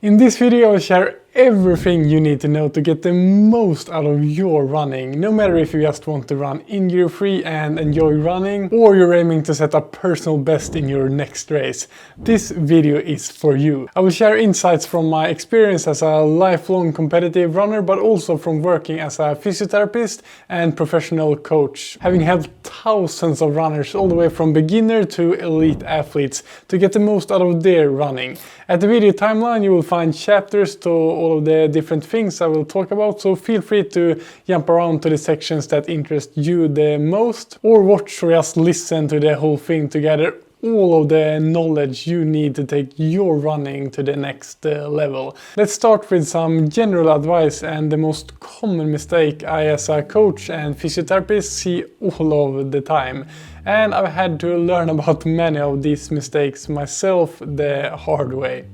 In this video I'll share everything you need to know to get the most out of your running. No matter if you just want to run injury-free and enjoy running, or you're aiming to set a personal best in your next race, this video is for you. I will share insights from my experience as a lifelong competitive runner, but also from working as a physiotherapist and professional coach, having helped thousands of runners all the way from beginner to elite athletes to get the most out of their running. At the video timeline you will find chapters to all of the different things I will talk about, so feel free to jump around to the sections that interest you the most, or watch or just listen to the whole thing to gather all of the knowledge you need to take your running to the next level. Let's start with some general advice and the most common mistake I as a coach and physiotherapist see all of the time. And I've had to learn about many of these mistakes myself the hard way.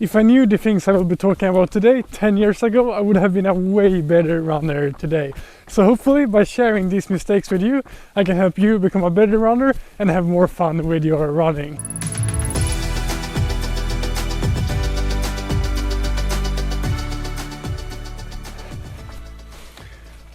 If I knew the things I will be talking about today 10 years ago, I would have been a way better runner today. So hopefully by sharing these mistakes with you, I can help you become a better runner and have more fun with your running.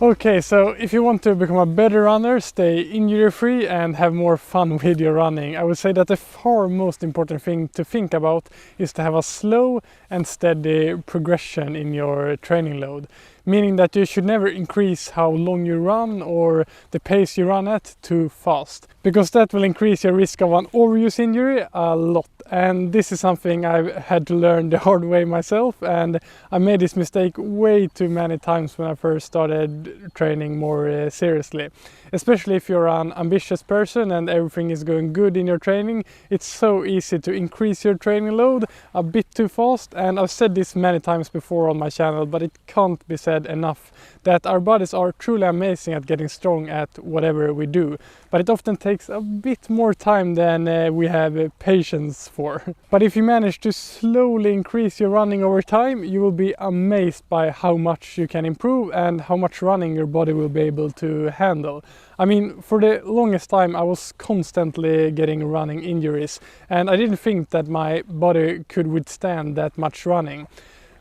Okay, so if you want to become a better runner, stay injury-free and have more fun with your running, I would say that the far most important thing to think about is to have a slow and steady progression in your training load. Meaning that you should never increase how long you run or the pace you run at too fast, because that will increase your risk of an overuse injury a lot. And this is something I've had to learn the hard way myself, and I made this mistake way too many times when I first started training more seriously. Especially if you're an ambitious person and everything is going good in your training, it's so easy to increase your training load a bit too fast. And I've said this many times before on my channel, but it can't be said enough that our bodies are truly amazing at getting strong at whatever we do, but it often takes a bit more time than we have patience for. But if you manage to slowly increase your running over time, you will be amazed by how much you can improve and how much running your body will be able to handle. I mean, for the longest time I was constantly getting running injuries, and I didn't think that my body could withstand that much running.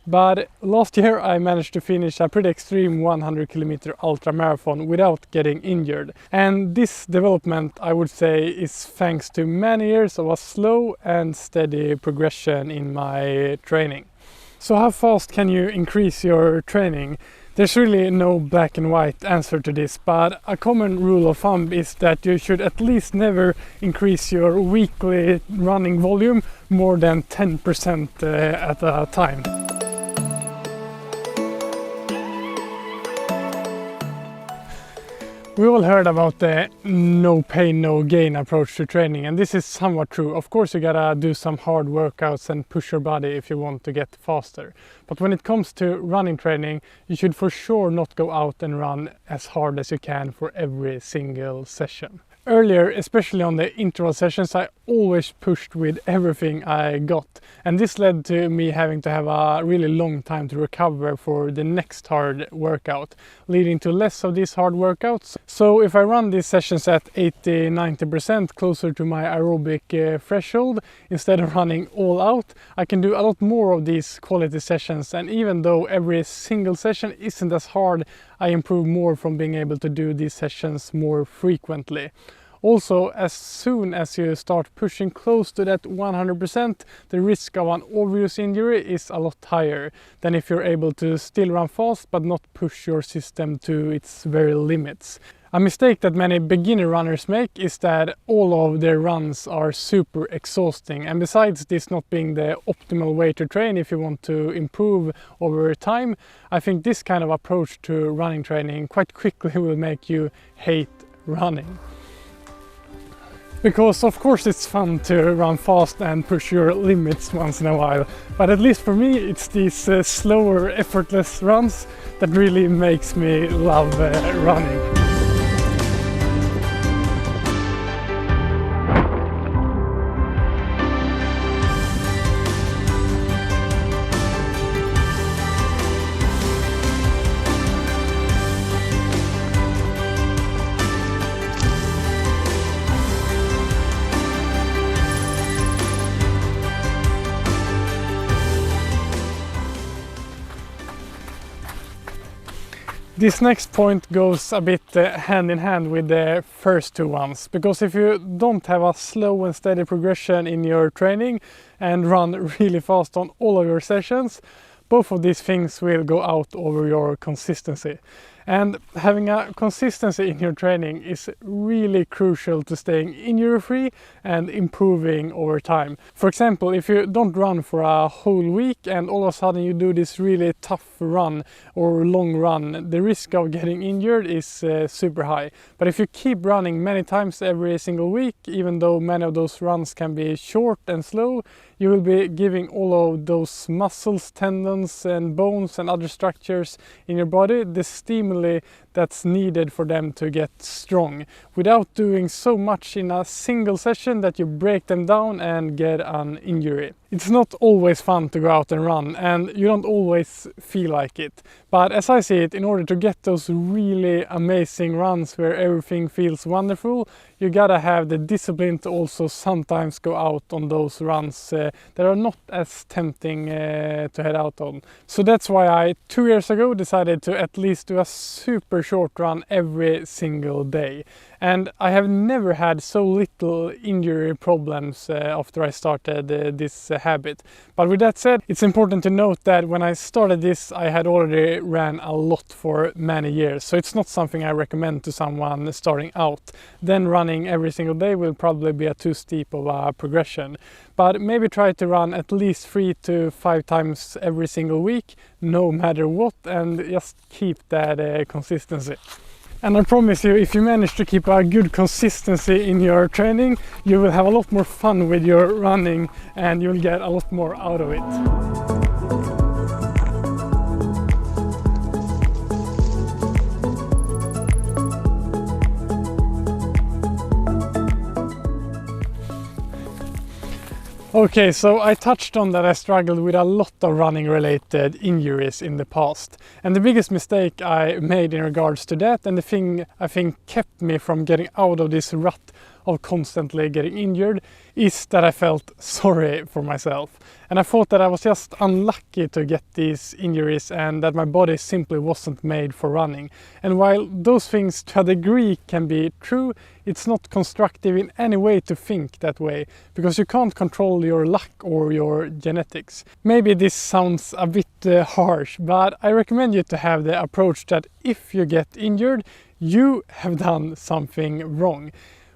But last year I managed to finish a pretty extreme 100-kilometer ultra marathon without getting injured. And this development, I would say, is thanks to many years of a slow and steady progression in my training. So how fast can you increase your training? There's really no black and white answer to this, but a common rule of thumb is that you should at least never increase your weekly running volume more than 10% at a time. We all heard about the no pain, no gain approach to training, and this is somewhat true. Of course you gotta do some hard workouts and push your body if you want to get faster. But when it comes to running training, you should for sure not go out and run as hard as you can for every single session. Earlier, especially on the interval sessions, I always pushed with everything I got, and this led to me having to have a really long time to recover for the next hard workout, leading to less of these hard workouts. So if I run these sessions at 80-90% closer to my aerobic threshold, instead of running all out, I can do a lot more of these quality sessions, and even though every single session isn't as hard, I improve more from being able to do these sessions more frequently. Also, as soon as you start pushing close to that 100%, the risk of an overuse injury is a lot higher than if you're able to still run fast but not push your system to its very limits. A mistake that many beginner runners make is that all of their runs are super exhausting, and besides this not being the optimal way to train if you want to improve over time, I think this kind of approach to running training quite quickly will make you hate running. Because of course it's fun to run fast and push your limits once in a while, but at least for me it's these slower, effortless runs that really makes me love running. This next point goes a bit hand in hand with the first two ones, because if you don't have a slow and steady progression in your training and run really fast on all of your sessions, both of these things will go out over your consistency. And having a consistency in your training is really crucial to staying injury-free and improving over time. For example, if you don't run for a whole week and all of a sudden you do this really tough run or long run, the risk of getting injured is super high. But if you keep running many times every single week, even though many of those runs can be short and slow, you will be giving all of those muscles, tendons and bones and other structures in your body the stimuli that's needed for them to get strong, without doing so much in a single session that you break them down and get an injury. It's not always fun to go out and run, and you don't always feel like it. But as I see it, in order to get those really amazing runs where everything feels wonderful, you gotta have the discipline to also sometimes go out on those runs that are not as tempting to head out on. So that's why I 2 years ago decided to at least do a super short run every single day. And I have never had so little injury problems after I started this habit. But with that said, it's important to note that when I started this, I had already ran a lot for many years. So it's not something I recommend to someone starting out. Then running every single day will probably be a too steep of a progression. But maybe try to run at least 3 to 5 times every single week, no matter what, and just keep that consistency. And I promise you, if you manage to keep a good consistency in your training, you will have a lot more fun with your running and you'll get a lot more out of it. Okay, so I touched on that I struggled with a lot of running related injuries in the past. And the biggest mistake I made in regards to that, and the thing I think kept me from getting out of this rut of constantly getting injured, is that I felt sorry for myself. And I thought that I was just unlucky to get these injuries and that my body simply wasn't made for running. And while those things to a degree can be true, it's not constructive in any way to think that way, because you can't control your luck or your genetics. Maybe this sounds a bit harsh, but I recommend you to have the approach that if you get injured, you have done something wrong.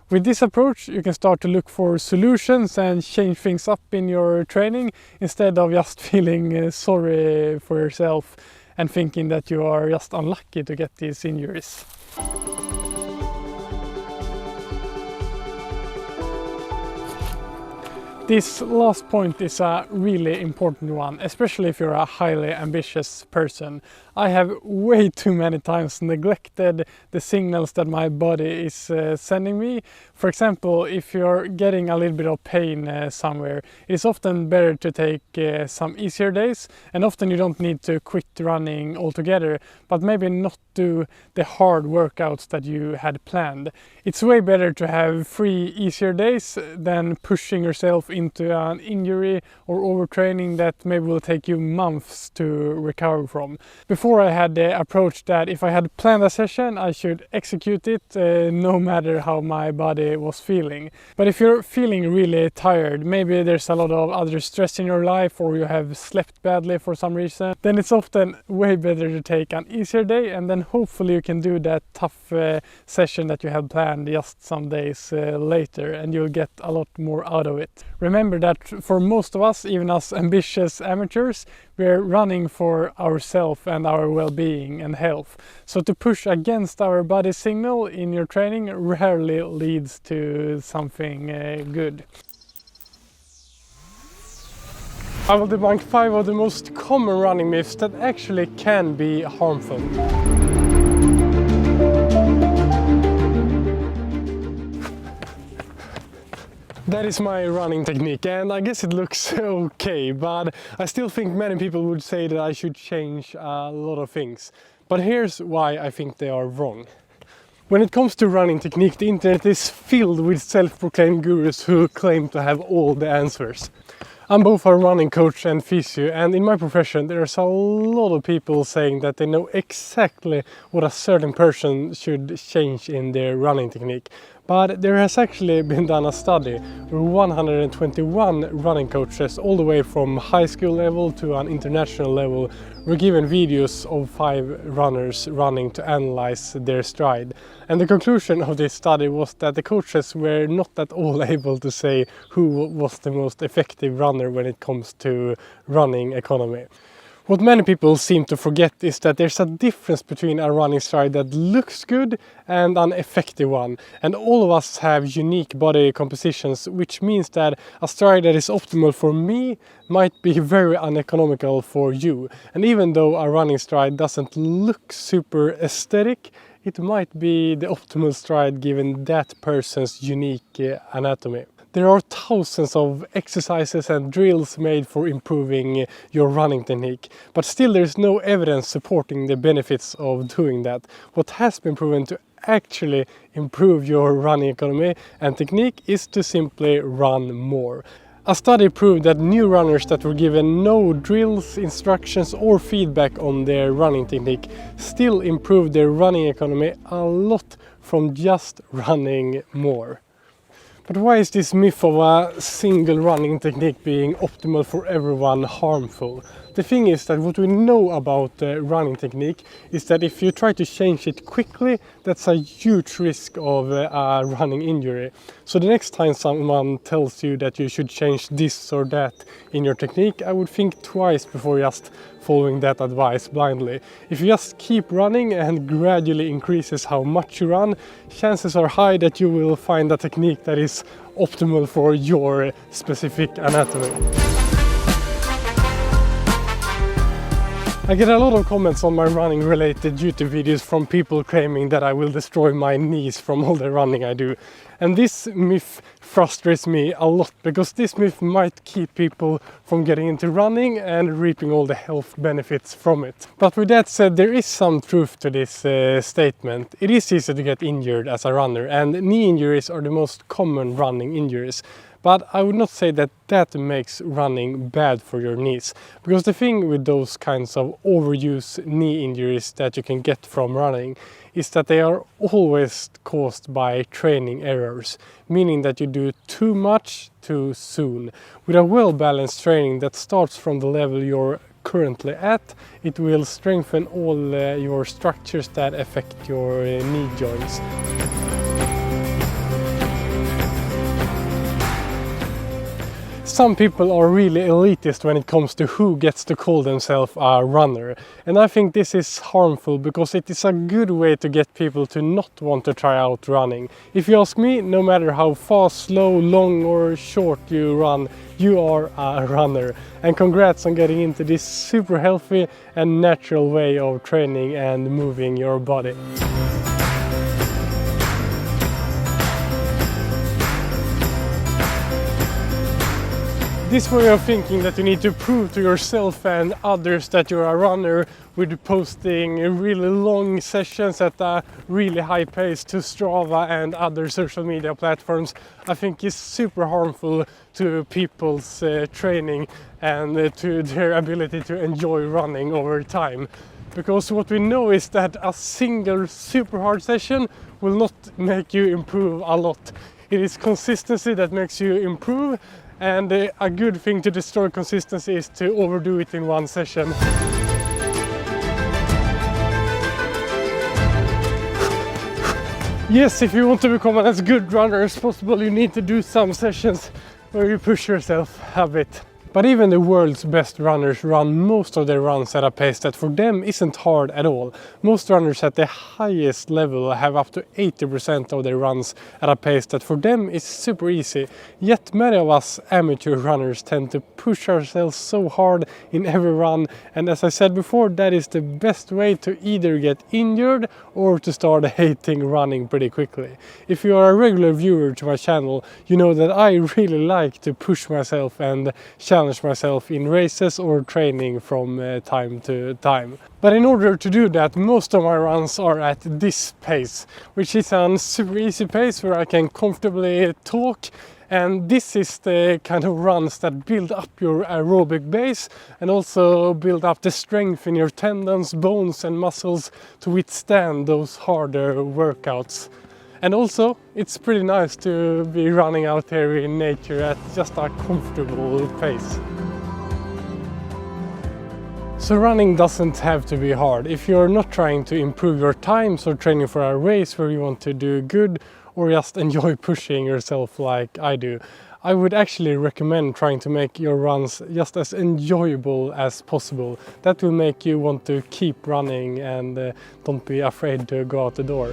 With this approach, you can start to look for solutions and change things up in your training instead of just feeling sorry for yourself and thinking that you are just unlucky to get these injuries. This last point is a really important one, especially if you're a highly ambitious person. I have way too many times neglected the signals that my body is sending me. For example, if you're getting a little bit of pain somewhere, it's often better to take some easier days, and often you don't need to quit running altogether, but maybe not do the hard workouts that you had planned. It's way better to have 3 easier days than pushing yourself into an injury or overtraining that maybe will take you months to recover from. Before I had the approach that if I had planned a session, I should execute it no matter how my body was feeling. But if you're feeling really tired, maybe there's a lot of other stress in your life or you have slept badly for some reason, then it's often way better to take an easier day, and then hopefully you can do that tough session that you had planned just some days later, and you'll get a lot more out of it. Remember that for most of us, even us ambitious amateurs, we're running for ourselves and our well-being and health. So to push against our body signal in your training rarely leads to something good. I will debunk 5 of the most common running myths that actually can be harmful. That is my running technique, and I guess it looks okay, but I still think many people would say that I should change a lot of things. But here's why I think they are wrong. When it comes to running technique, the internet is filled with self-proclaimed gurus who claim to have all the answers. I'm both a running coach and physio, and in my profession there's a lot of people saying that they know exactly what a certain person should change in their running technique. But there has actually been done a study where 121 running coaches all the way from high school level to an international level were given videos of 5 runners running to analyze their stride. And the conclusion of this study was that the coaches were not at all able to say who was the most effective runner when it comes to running economy. What many people seem to forget is that there's a difference between a running stride that looks good and an effective one. And all of us have unique body compositions, which means that a stride that is optimal for me might be very uneconomical for you. And even though a running stride doesn't look super aesthetic, it might be the optimal stride given that person's unique anatomy. There are thousands of exercises and drills made for improving your running technique, but still there's no evidence supporting the benefits of doing that. What has been proven to actually improve your running economy and technique is to simply run more. A study proved that new runners that were given no drills, instructions or feedback on their running technique still improved their running economy a lot from just running more. But why is this myth of a single running technique being optimal for everyone harmful? The thing is that what we know about running technique is that if you try to change it quickly, that's a huge risk of a running injury. So the next time someone tells you that you should change this or that in your technique, I would think twice before just following that advice blindly. If you just keep running and gradually increases how much you run, chances are high that you will find a technique that is optimal for your specific anatomy. I get a lot of comments on my running related YouTube videos from people claiming that I will destroy my knees from all the running I do. And this myth frustrates me a lot because this myth might keep people from getting into running and reaping all the health benefits from it. But with that said, there is some truth to this statement. It is easy to get injured as a runner, and knee injuries are the most common running injuries. But I would not say that that makes running bad for your knees. Because the thing with those kinds of overuse knee injuries that you can get from running is that they are always caused by training errors. Meaning that you do too much too soon. With a well-balanced training that starts from the level you're currently at, it will strengthen all your structures that affect your knee joints. Some people are really elitist when it comes to who gets to call themselves a runner. And I think this is harmful because it is a good way to get people to not want to try out running. If you ask me, no matter how fast, slow, long or short you run, you are a runner. And congrats on getting into this super healthy and natural way of training and moving your body. This way of thinking that you need to prove to yourself and others that you're a runner with posting really long sessions at a really high pace to Strava and other social media platforms, I think is super harmful to people's training and to their ability to enjoy running over time. Because what we know is that a single super hard session will not make you improve a lot. It is consistency that makes you improve. And a good thing to destroy consistency is to overdo it in one session. Yes, if you want to become as good runner as possible, you need to do some sessions where you push yourself a bit. But even the world's best runners run most of their runs at a pace that for them isn't hard at all. Most runners at the highest level have up to 80% of their runs at a pace that for them is super easy. Yet many of us amateur runners tend to push ourselves so hard in every run, and as I said before, that is the best way to either get injured or to start hating running pretty quickly. If you are a regular viewer to my channel, you know that I really like to push myself and challenge challenge myself in races or training from time to time. But in order to do that, most of my runs are at this pace, which is a super easy pace where I can comfortably talk. And this is the kind of runs that build up your aerobic base and also build up the strength in your tendons, bones and muscles to withstand those harder workouts. And also, it's pretty nice to be running out here in nature at just a comfortable pace. So running doesn't have to be hard. If you're not trying to improve your times or training for a race where you want to do good, or just enjoy pushing yourself like I do, I would actually recommend trying to make your runs just as enjoyable as possible. That will make you want to keep running and don't be afraid to go out the door.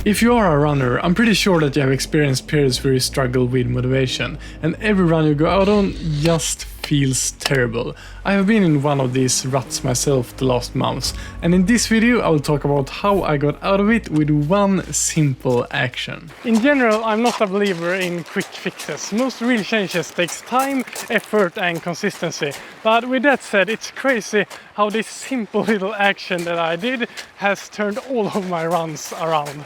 If you are a runner, I'm pretty sure that you have experienced periods where you struggle with motivation, and every run you go out on just feels terrible. I have been in one of these ruts myself the last months, and in this video I will talk about how I got out of it with one simple action. In general, I'm not a believer in quick fixes. Most real changes takes time, effort and consistency. But with that said, it's crazy how this simple little action that I did has turned all of my runs around.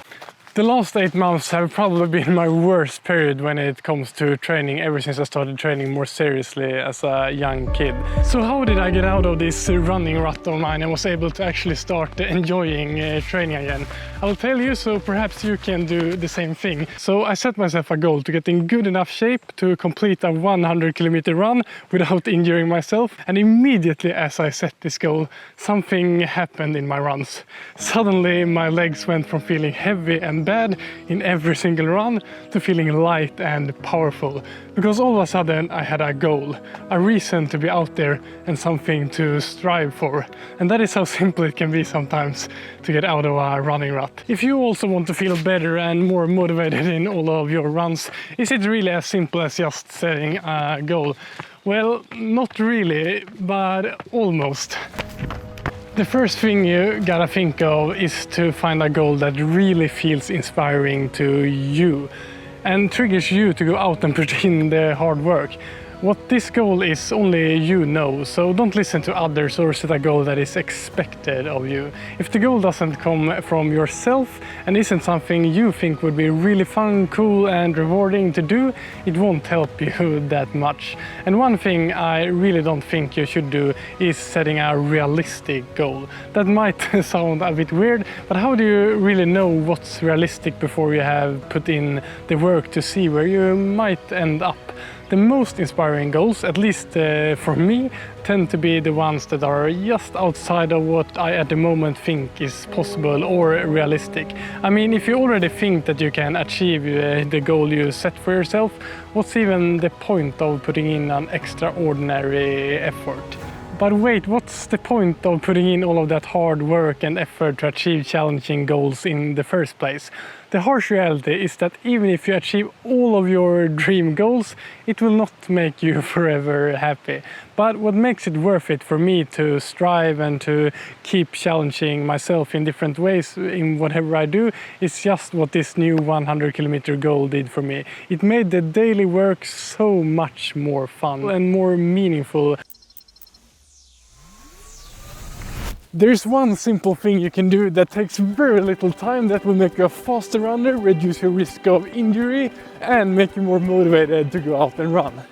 The last 8 months have probably been my worst period when it comes to training ever since I started training more seriously as a young kid. So how did I get out of this running rut of mine and was able to actually start enjoying training again? I will tell you, so perhaps you can do the same thing. So I set myself a goal to get in good enough shape to complete a 100-kilometer run without injuring myself. And immediately as I set this goal, something happened in my runs. Suddenly my legs went from feeling heavy and bad in every single run to feeling light and powerful, because all of a sudden I had a goal, a reason to be out there and something to strive for. And that is how simple it can be sometimes to get out of a running rut. If you also want to feel better and more motivated in all of your runs, is it really as simple as just setting a goal? Well, not really, but almost. The first thing you gotta think of is to find a goal that really feels inspiring to you and triggers you to go out and put in the hard work. What this goal is, only you know, so don't listen to others or set a goal that is expected of you. If the goal doesn't come from yourself and isn't something you think would be really fun, cool and rewarding to do, it won't help you that much. And one thing I really don't think you should do is setting a realistic goal. That might sound a bit weird, but how do you really know what's realistic before you have put in the work to see where you might end up? The most inspiring goals, at least for me, tend to be the ones that are just outside of what I at the moment think is possible or realistic. I mean, if you already think that you can achieve the goal you set for yourself, what's even the point of putting in an extraordinary effort? But wait, what's the point of putting in all of that hard work and effort to achieve challenging goals in the first place? The harsh reality is that even if you achieve all of your dream goals, it will not make you forever happy. But what makes it worth it for me to strive and to keep challenging myself in different ways in whatever I do is just what this new 100-kilometer goal did for me. It made the daily work so much more fun and more meaningful. There's one simple thing you can do that takes very little time that will make you a faster runner, reduce your risk of injury and make you more motivated to go out and run.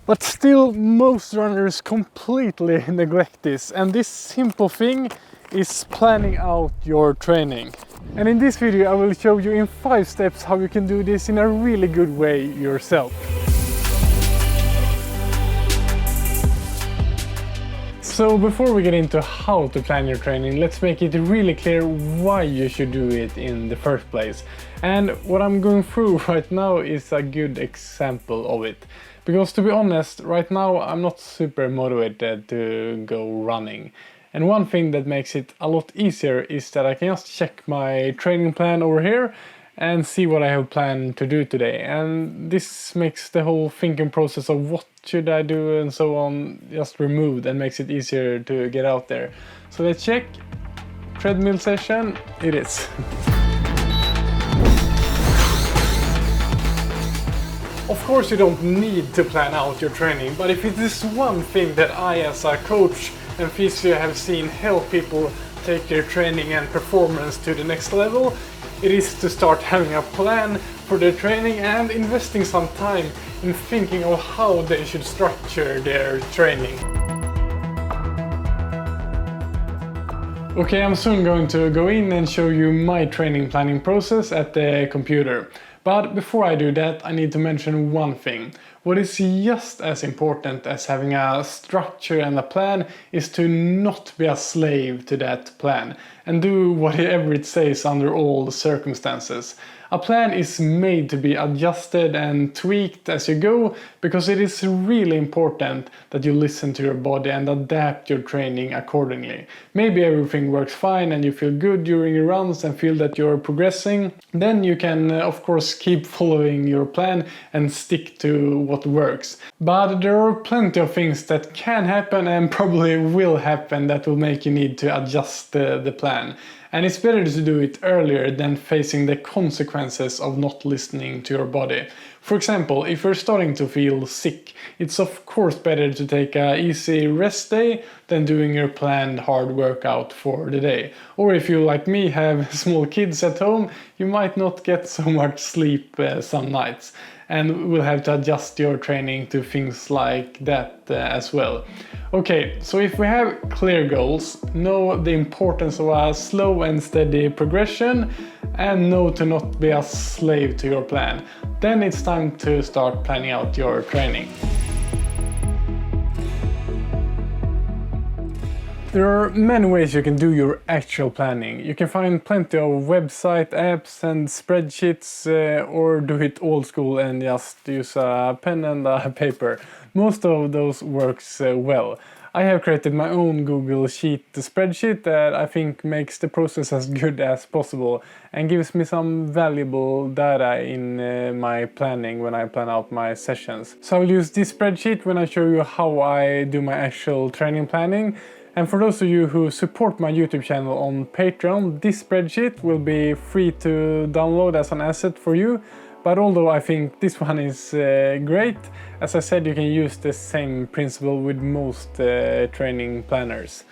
But still, most runners completely neglect this, and this simple thing is planning out your training. And in this video I will show you in 5 steps how you can do this in a really good way yourself. So before we get into how to plan your training, let's make it really clear why you should do it in the first place. And what I'm going through right now is a good example of it. Because to be honest, right now I'm not super motivated to go running. And one thing that makes it a lot easier is that I can just check my training plan over here and see what I have planned to do today. And this makes the whole thinking process of what should I do and so on just removed and makes it easier to get out there. So let's check. Treadmill session, it is. Of course you don't need to plan out your training, but if it is one thing that I as a coach and physio have seen help people take their training and performance to the next level, it is to start having a plan for their training and investing some time in thinking of how they should structure their training. Okay, I'm soon going to go in and show you my training planning process at the computer. But before I do that, I need to mention one thing. What is just as important as having a structure and a plan is to not be a slave to that plan and do whatever it says under all the circumstances. A plan is made to be adjusted and tweaked as you go, because it is really important that you listen to your body and adapt your training accordingly. Maybe everything works fine and you feel good during your runs and feel that you're progressing. Then you can of course keep following your plan and stick to what works. But there are plenty of things that can happen and probably will happen that will make you need to adjust the plan. And it's better to do it earlier than facing the consequences of not listening to your body. For example, if you're starting to feel sick, it's of course better to take an easy rest day than doing your planned hard workout for the day. Or if you, like me, have small kids at home, you might not get so much sleep some nights, and will have to adjust your training to things like that as well. Okay, so if we have clear goals, know the importance of a slow and steady progression, and know to not be a slave to your plan, then it's time to start planning out your training. There are many ways you can do your actual planning. You can find plenty of website apps and spreadsheets, or do it old school and just use a pen and a paper. Most of those works well. I have created my own Google Sheet spreadsheet that I think makes the process as good as possible and gives me some valuable data in my planning when I plan out my sessions. So I'll use this spreadsheet when I show you how I do my actual training planning. And for those of you who support my YouTube channel on Patreon, this spreadsheet will be free to download as an asset for you. But although I think this one is great, as I said, you can use the same principle with most training planners.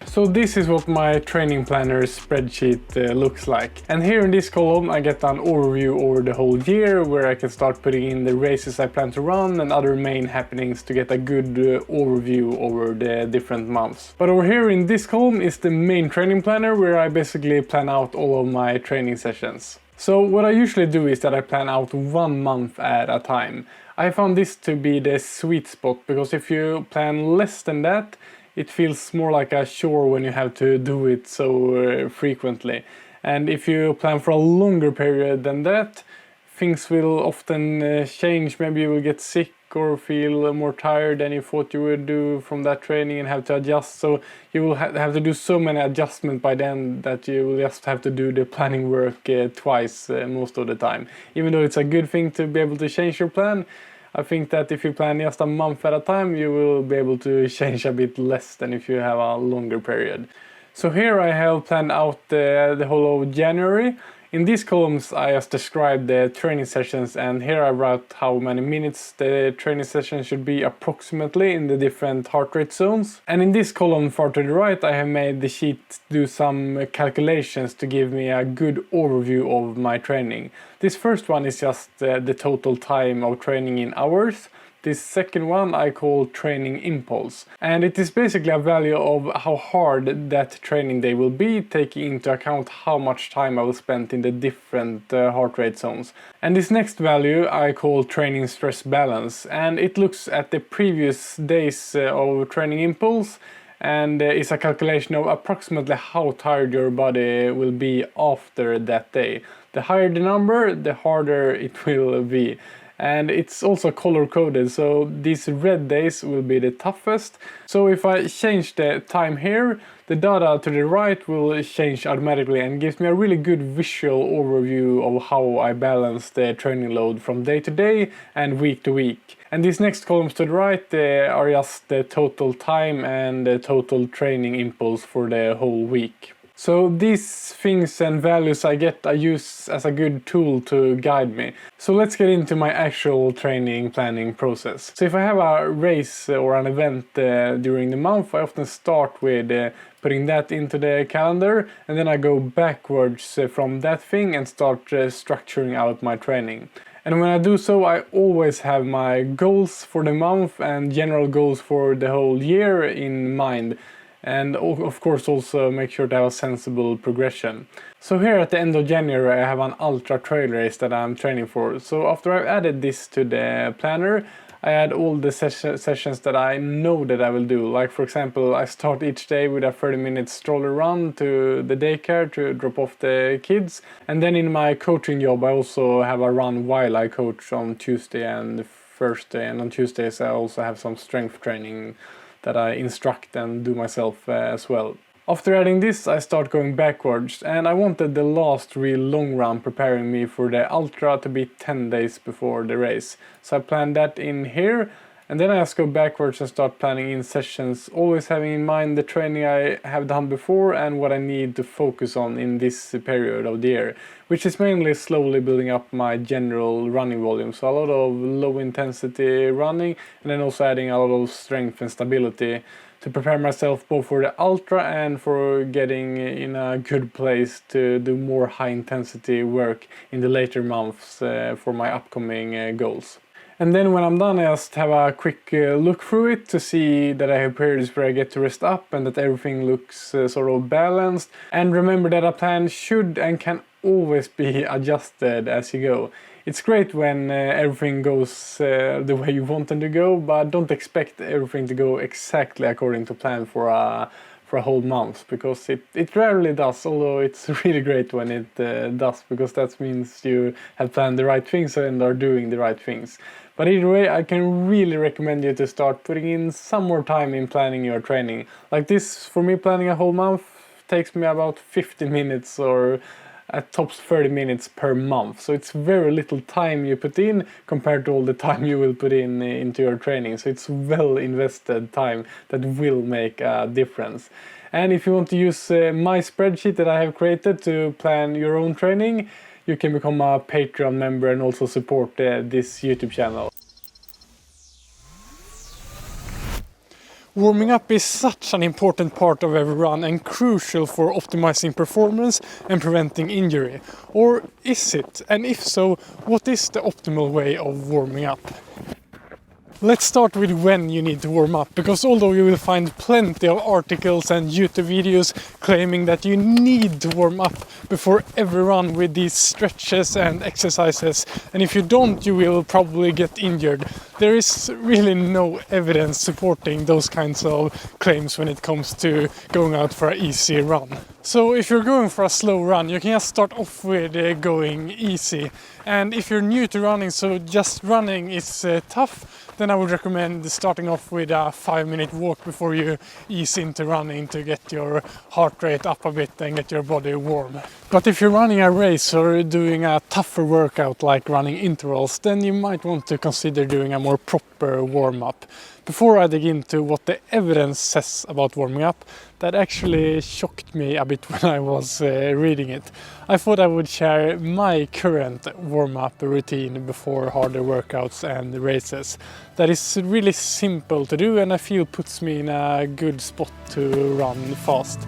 So this is what my training planner spreadsheet looks like. And here in this column I get an overview over the whole year, where I can start putting in the races I plan to run and other main happenings to get a good overview over the different months. But over here in this column is the main training planner, where I basically plan out all of my training sessions. So what I usually do is that I plan out 1 month at a time. I found this to be the sweet spot, because if you plan less than that, it feels more like a chore when you have to do it so frequently. And if you plan for a longer period than that, things will often change. Maybe you will get sick or feel more tired than you thought you would do from that training and have to adjust. So you will have to do so many adjustments by then that you will just have to do the planning work twice most of the time. Even though it's a good thing to be able to change your plan, I think that if you plan just a month at a time, you will be able to change a bit less than if you have a longer period. So here I have planned out the whole of January. In these columns I just described the training sessions, and here I wrote how many minutes the training session should be approximately in the different heart rate zones. And in this column far to the right I have made the sheet do some calculations to give me a good overview of my training. This first one is just the total time of training in hours. This second one I call training impulse, and it is basically a value of how hard that training day will be, taking into account how much time I will spend in the different heart rate zones. And this next value I call training stress balance, and it looks at the previous days of training impulse and is a calculation of approximately how tired your body will be after that day. The higher the number, the harder it will be. And it's also color coded, so these red days will be the toughest. So if I change the time here, the data to the right will change automatically and gives me a really good visual overview of how I balance the training load from day to day and week to week. And these next columns to the right are just the total time and the total training impulse for the whole week. So these things and values I get, I use as a good tool to guide me. So let's get into my actual training planning process. So if I have a race or an event during the month, I often start with putting that into the calendar, and then I go backwards from that thing and start structuring out my training. And when I do so, I always have my goals for the month and general goals for the whole year in mind. And of course also make sure to have a sensible progression. So here at the end of January I have an ultra trail race that I'm training for. So after I've added this to the planner, I add all the sessions that I know that I will do. Like for example, I start each day with a 30-minute stroller run to the daycare to drop off the kids. And then in my coaching job I also have a run while I coach on Tuesday and Thursday. And on Tuesdays I also have some strength training that I instruct and do myself as well. After adding this, I start going backwards, and I wanted the last real long run preparing me for the ultra to be 10 days before the race. So I planned that in here, and then I just go backwards and start planning in sessions, always having in mind the training I have done before and what I need to focus on in this period of the year, which is mainly slowly building up my general running volume. So a lot of low intensity running, and then also adding a lot of strength and stability to prepare myself both for the ultra and for getting in a good place to do more high intensity work in the later months for my upcoming goals. And then when I'm done, I just have a quick look through it to see that I have periods where I get to rest up and that everything looks sort of balanced. And remember that a plan should and can always be adjusted as you go. It's great when everything goes the way you want them to go, but don't expect everything to go exactly according to plan for a whole month, because it rarely does, although it's really great when it does, because that means you have planned the right things and are doing the right things. But either way, I can really recommend you to start putting in some more time in planning your training. Like this, for me, planning a whole month takes me about 50 minutes or at tops 30 minutes per month. So it's very little time you put in compared to all the time you will put in into your training. So it's well invested time that will make a difference. And if you want to use my spreadsheet that I have created to plan your own training, you can become a Patreon member and also support this YouTube channel. Warming up is such an important part of every run and crucial for optimizing performance and preventing injury. Or is it? And if so, what is the optimal way of warming up? Let's start with when you need to warm up, because although you will find plenty of articles and YouTube videos claiming that you need to warm up before every run with these stretches and exercises, and if you don't you will probably get injured, there is really no evidence supporting those kinds of claims when it comes to going out for an easy run. So if you're going for a slow run, you can just start off with going easy. And if you're new to running, so just running is tough, then I would recommend starting off with a 5-minute walk before you ease into running to get your heart rate up a bit and get your body warm. But if you're running a race or doing a tougher workout like running intervals, then you might want to consider doing a more proper warm-up. Before I dig into what the evidence says about warming up, that actually shocked me a bit when I was reading it. I thought I would share my current warm-up routine before harder workouts and races. That is really simple to do and I feel puts me in a good spot to run fast.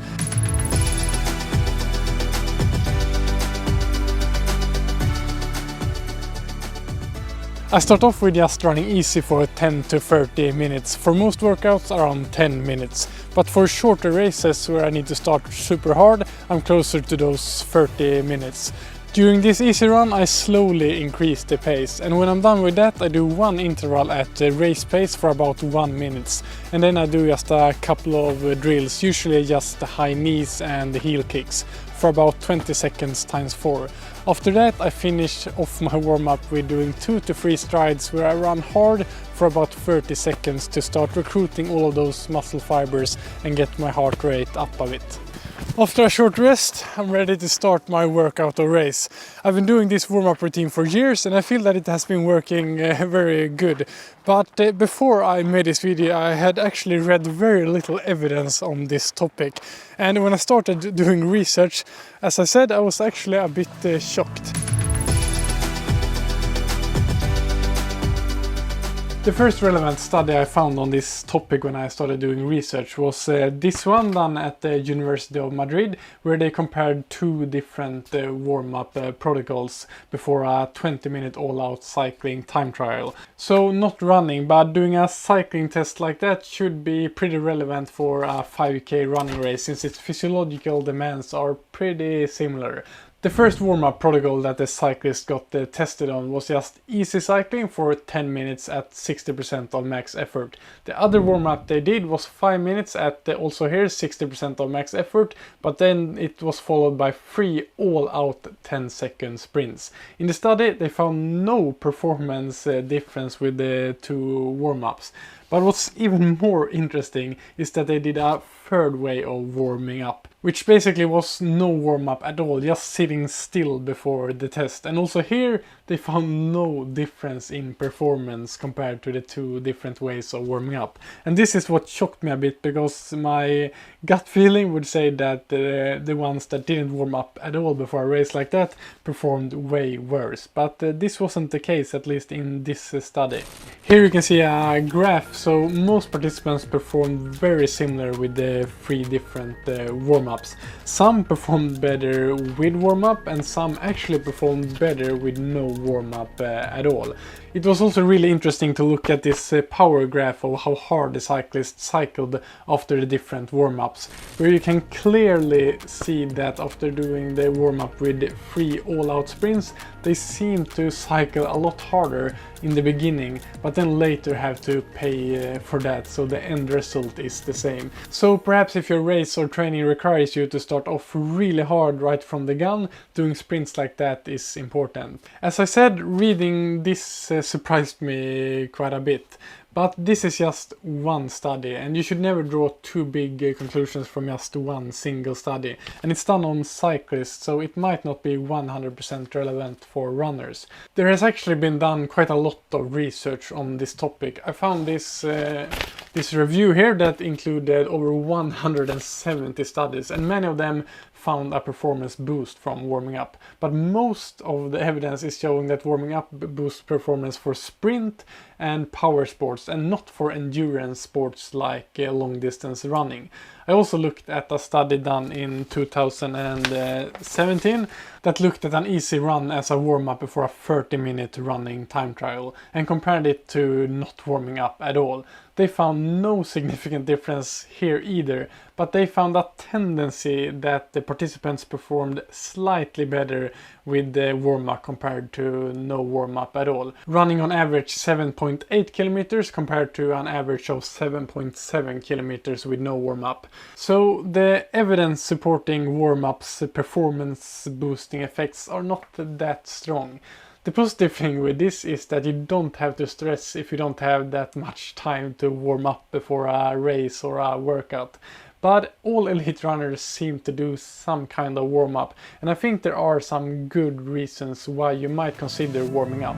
I start off with just running easy for 10 to 30 minutes, for most workouts around 10 minutes, but for shorter races where I need to start super hard, I'm closer to those 30 minutes. During this easy run I slowly increase the pace, and when I'm done with that I do one interval at race pace for about 1 minute, and then I do just a couple of drills, usually just the high knees and the heel kicks, for about 20 seconds times 4. After that I finish off my warm-up with doing 2 to 3 strides where I run hard for about 30 seconds to start recruiting all of those muscle fibers and get my heart rate up a bit. After a short rest, I'm ready to start my workout or race. I've been doing this warm-up routine for years and I feel that it has been working very good. But before I made this video, I had actually read very little evidence on this topic. And when I started doing research, as I said, I was actually a bit shocked. The first relevant study I found on this topic when I started doing research was this one done at the University of Madrid, where they compared two different warm-up protocols before a 20-minute all-out cycling time trial. So not running, but doing a cycling test like that should be pretty relevant for a 5k running race, since its physiological demands are pretty similar. The first warm-up protocol that the cyclist got tested on was just easy cycling for 10 minutes at 60% of max effort. The other warm-up they did was 5 minutes at also here 60% of max effort, but then it was followed by 3 all-out 10-second sprints. In the study they found no performance difference with the two warm-ups. But what's even more interesting is that they did a third way of warming up, which basically was no warm-up at all, just sitting still before the test. And also here they found no difference in performance compared to the two different ways of warming up. And this is what shocked me a bit, because my gut feeling would say that the ones that didn't warm up at all before a race like that performed way worse. But this wasn't the case, at least in this study. Here you can see a graph. So most participants performed very similar with the three different warm-ups. Some performed better with warm-up and some actually performed better with no warm-up at all. It was also really interesting to look at this power graph of how hard the cyclists cycled after the different warm-ups, where you can clearly see that after doing the warm-up with 3 all-out sprints, they seem to cycle a lot harder in the beginning, but then later have to pay for that, so the end result is the same. So perhaps if your race or training requires you to start off really hard right from the gun, doing sprints like that is important. As I said, reading this surprised me quite a bit. But this is just one study, and you should never draw too big conclusions from just one single study. And it's done on cyclists, so it might not be 100% relevant for runners. There has actually been done quite a lot of research on this topic. I found this review here that included over 170 studies, and many of them found a performance boost from warming up. But most of the evidence is showing that warming up boosts performance for sprint and power sports, and not for endurance sports like long distance running. I also looked at a study done in 2017 that looked at an easy run as a warm-up before a 30-minute running time trial and compared it to not warming up at all. They found no significant difference here either, but they found a tendency that the participants performed slightly better with the warm-up compared to no warm-up at all, running on average 7.8 kilometers compared to an average of 7.7 kilometers with no warm-up. So the evidence supporting warm-ups performance boosting effects are not that strong. The positive thing with this is that you don't have to stress if you don't have that much time to warm up before a race or a workout. But all elite runners seem to do some kind of warm-up, and I think there are some good reasons why you might consider warming up.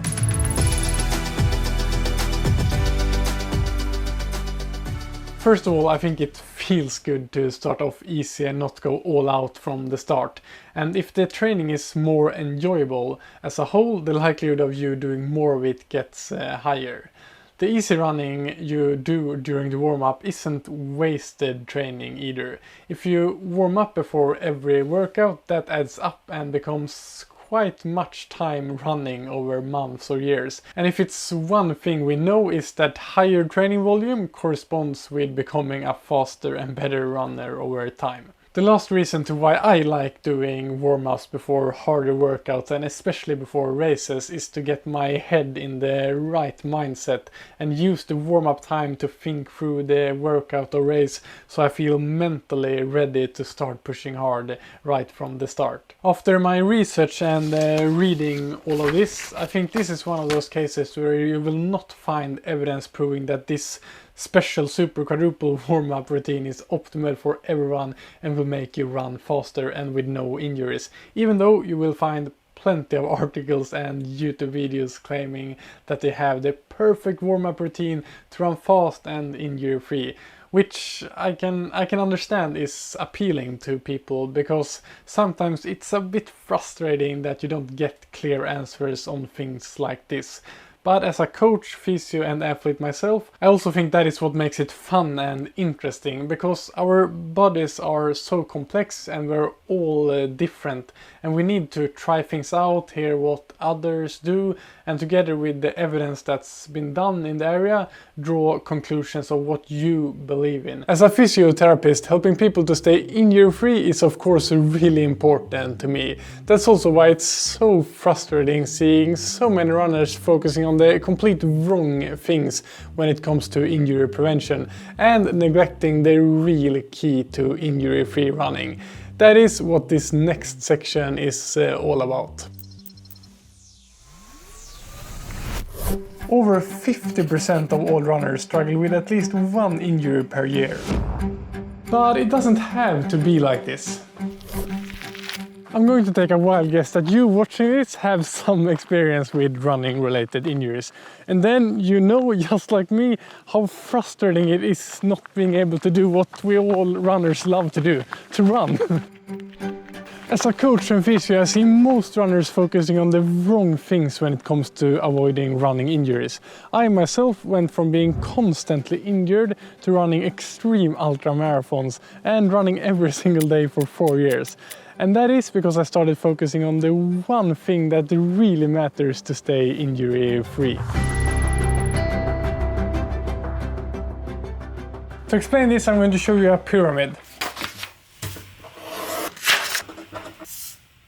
First of all, I think it feels good to start off easy and not go all out from the start. And if the training is more enjoyable as a whole, the likelihood of you doing more of it gets higher. The easy running you do during the warm-up isn't wasted training either. If you warm up before every workout, that adds up and becomes quite much time running over months or years. And if it's one thing we know is that higher training volume corresponds with becoming a faster and better runner over time. The last reason to why I like doing warm-ups before harder workouts, and especially before races, is to get my head in the right mindset and use the warm-up time to think through the workout or race, so I feel mentally ready to start pushing hard right from the start. After my research and reading all of this, I think this is one of those cases where you will not find evidence proving that this special super quadruple warm-up routine is optimal for everyone and will make you run faster and with no injuries, even though you will find plenty of articles and YouTube videos claiming that they have the perfect warm-up routine to run fast and injury-free, which I can understand is appealing to people, because sometimes it's a bit frustrating that you don't get clear answers on things like this. But as a coach, physio and athlete myself, I also think that is what makes it fun and interesting, because our bodies are so complex and we're all different, and we need to try things out, hear what others do, and together with the evidence that's been done in the area, draw conclusions of what you believe in. As a physiotherapist, helping people to stay injury-free is of course really important to me. That's also why it's so frustrating seeing so many runners focusing on the complete wrong things when it comes to injury prevention and neglecting the real key to injury-free running. That is what this next section is all about. Over 50% of all runners struggle with at least one injury per year. But it doesn't have to be like this. I'm going to take a wild guess that you watching this have some experience with running related injuries. And then you know, just like me, how frustrating it is not being able to do what we all runners love to do, to run. As a coach and physio, I see most runners focusing on the wrong things when it comes to avoiding running injuries. I myself went from being constantly injured to running extreme ultra marathons and running every single day for 4 years. And that is because I started focusing on the one thing that really matters to stay injury-free. To explain this, I'm going to show you a pyramid.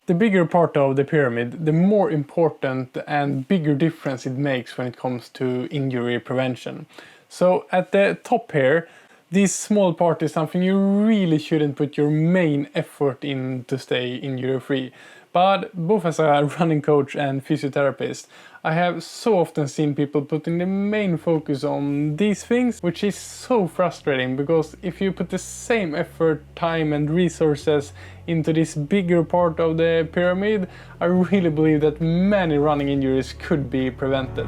The bigger part of the pyramid, the more important and bigger difference it makes when it comes to injury prevention. So at the top here, this small part is something you really shouldn't put your main effort in to stay injury-free. But both as a running coach and physiotherapist, I have so often seen people putting the main focus on these things, which is so frustrating, because if you put the same effort, time and resources into this bigger part of the pyramid, I really believe that many running injuries could be prevented.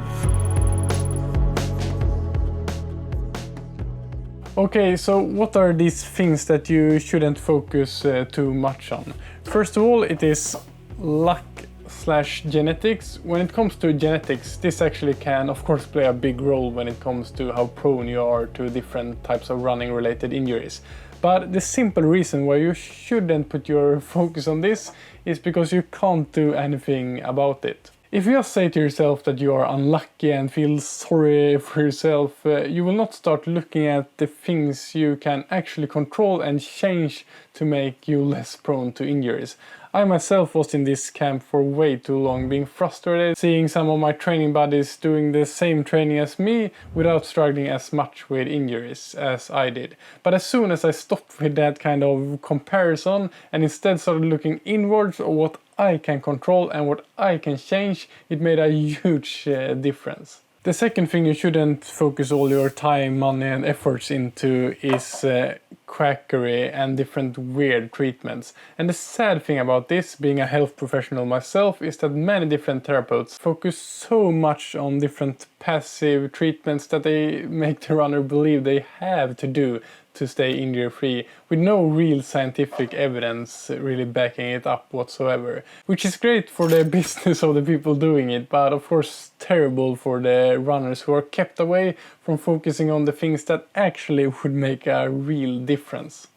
Okay, so what are these things that you shouldn't focus too much on? First of all, it is luck/genetics. When it comes to genetics, this actually can of course play a big role when it comes to how prone you are to different types of running related injuries. But the simple reason why you shouldn't put your focus on this is because you can't do anything about it. If you just say to yourself that you are unlucky and feel sorry for yourself, you will not start looking at the things you can actually control and change to make you less prone to injuries. I myself was in this camp for way too long, being frustrated, seeing some of my training buddies doing the same training as me without struggling as much with injuries as I did. But as soon as I stopped with that kind of comparison and instead started looking inwards at what I can control and what I can change, it made a huge difference. The second thing you shouldn't focus all your time, money and efforts into is quackery and different weird treatments. And the sad thing about this, being a health professional myself, is that many different therapists focus so much on different passive treatments that they make the runner believe they have to do to stay injury-free, with no real scientific evidence really backing it up whatsoever. Which is great for the business of the people doing it, but of course terrible for the runners who are kept away from focusing on the things that actually would make a real difference.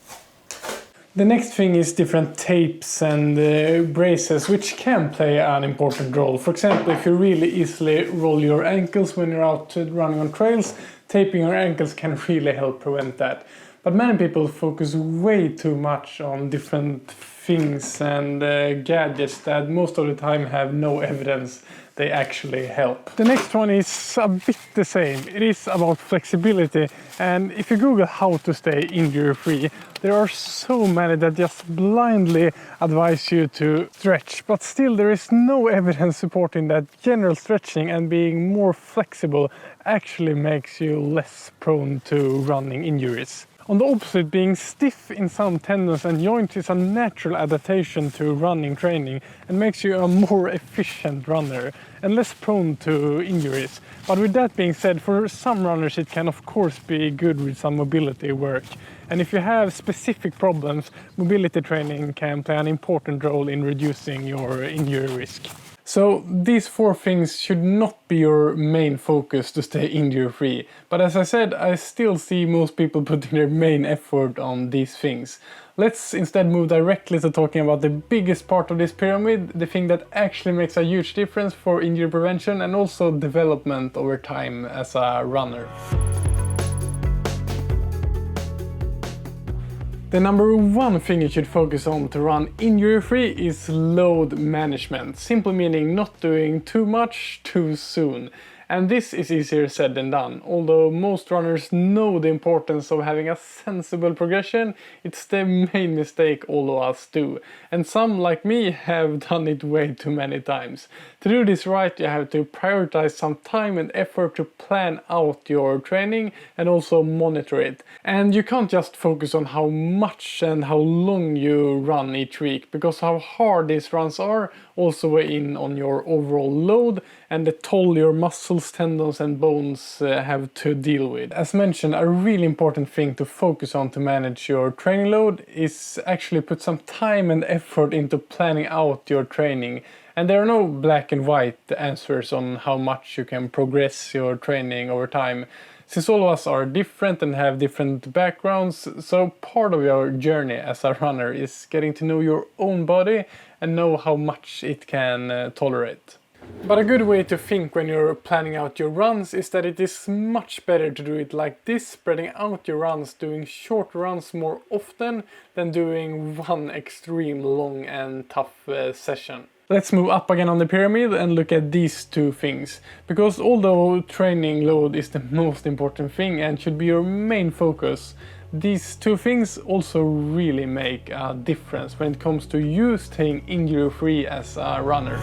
The next thing is different tapes and braces, which can play an important role. For example, if you really easily roll your ankles when you're out running on trails, taping your ankles can really help prevent that. But many people focus way too much on different things and gadgets that most of the time have no evidence they actually help. The next one is a bit the same. It is about flexibility, and if you Google how to stay injury free, there are so many that just blindly advise you to stretch, but still there is no evidence supporting that general stretching and being more flexible actually makes you less prone to running injuries. On the opposite, being stiff in some tendons and joints is a natural adaptation to running training and makes you a more efficient runner and less prone to injuries. But with that being said, for some runners it can of course be good with some mobility work. And if you have specific problems, mobility training can play an important role in reducing your injury risk. So these 4 things should not be your main focus to stay injury free. But as I said, I still see most people putting their main effort on these things. Let's instead move directly to talking about the biggest part of this pyramid, the thing that actually makes a huge difference for injury prevention and also development over time as a runner. The number 1 thing you should focus on to run injury-free is load management, simply meaning not doing too much too soon. And this is easier said than done. Although most runners know the importance of having a sensible progression, it's the main mistake all of us do. And some, like me, have done it way too many times. To do this right, you have to prioritize some time and effort to plan out your training and also monitor it. And you can't just focus on how much and how long you run each week, because how hard these runs are also weigh in on your overall load and the toll your muscles, tendons and bones have to deal with. As mentioned, a really important thing to focus on to manage your training load is actually put some time and effort into planning out your training. And there are no black and white answers on how much you can progress your training over time, since all of us are different and have different backgrounds. So part of your journey as a runner is getting to know your own body and know how much it can tolerate. But a good way to think when you're planning out your runs is that it is much better to do it like this, spreading out your runs, doing short runs more often than doing one extreme long and tough session. Let's move up again on the pyramid and look at these 2 things. Because although training load is the most important thing and should be your main focus, these 2 things also really make a difference when it comes to you staying injury free as a runner.